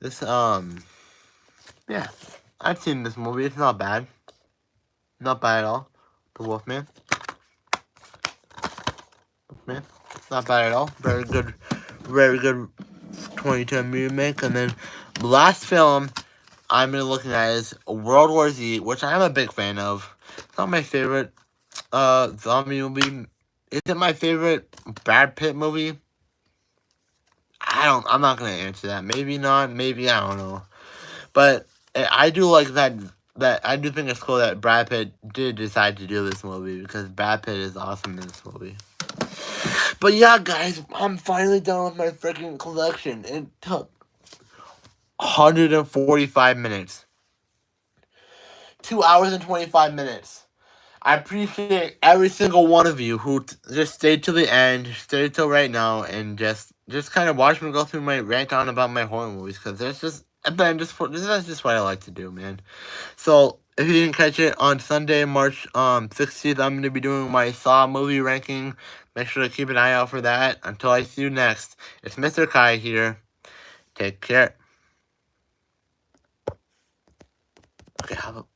This, yeah, I've seen this movie. It's not bad. Not bad at all. The Wolfman. It's not bad at all. Very good 2010 remake. And then the last film I'm gonna looking at is World War Z, which I am a big fan of. It's not my favorite zombie movie. Is it my favorite Brad Pitt movie? I'm not gonna answer that. Maybe not. Maybe, I don't know. But I do like that I do think it's cool that Brad Pitt did decide to do this movie, because Brad Pitt is awesome in this movie. But yeah, guys, I'm finally done with my freaking collection. It took 145 minutes. 2 hours and 25 minutes. I appreciate every single one of you who just stayed till the end, stayed till right now, and just kind of watch me go through my rant on about my horror movies, because that's just what I like to do, man. So, if you didn't catch it, on Sunday, March 16th, I'm going to be doing my Saw movie ranking. Make sure to keep an eye out for that. Until I see you next, it's Mr. Kai here. Take care. Okay, how about...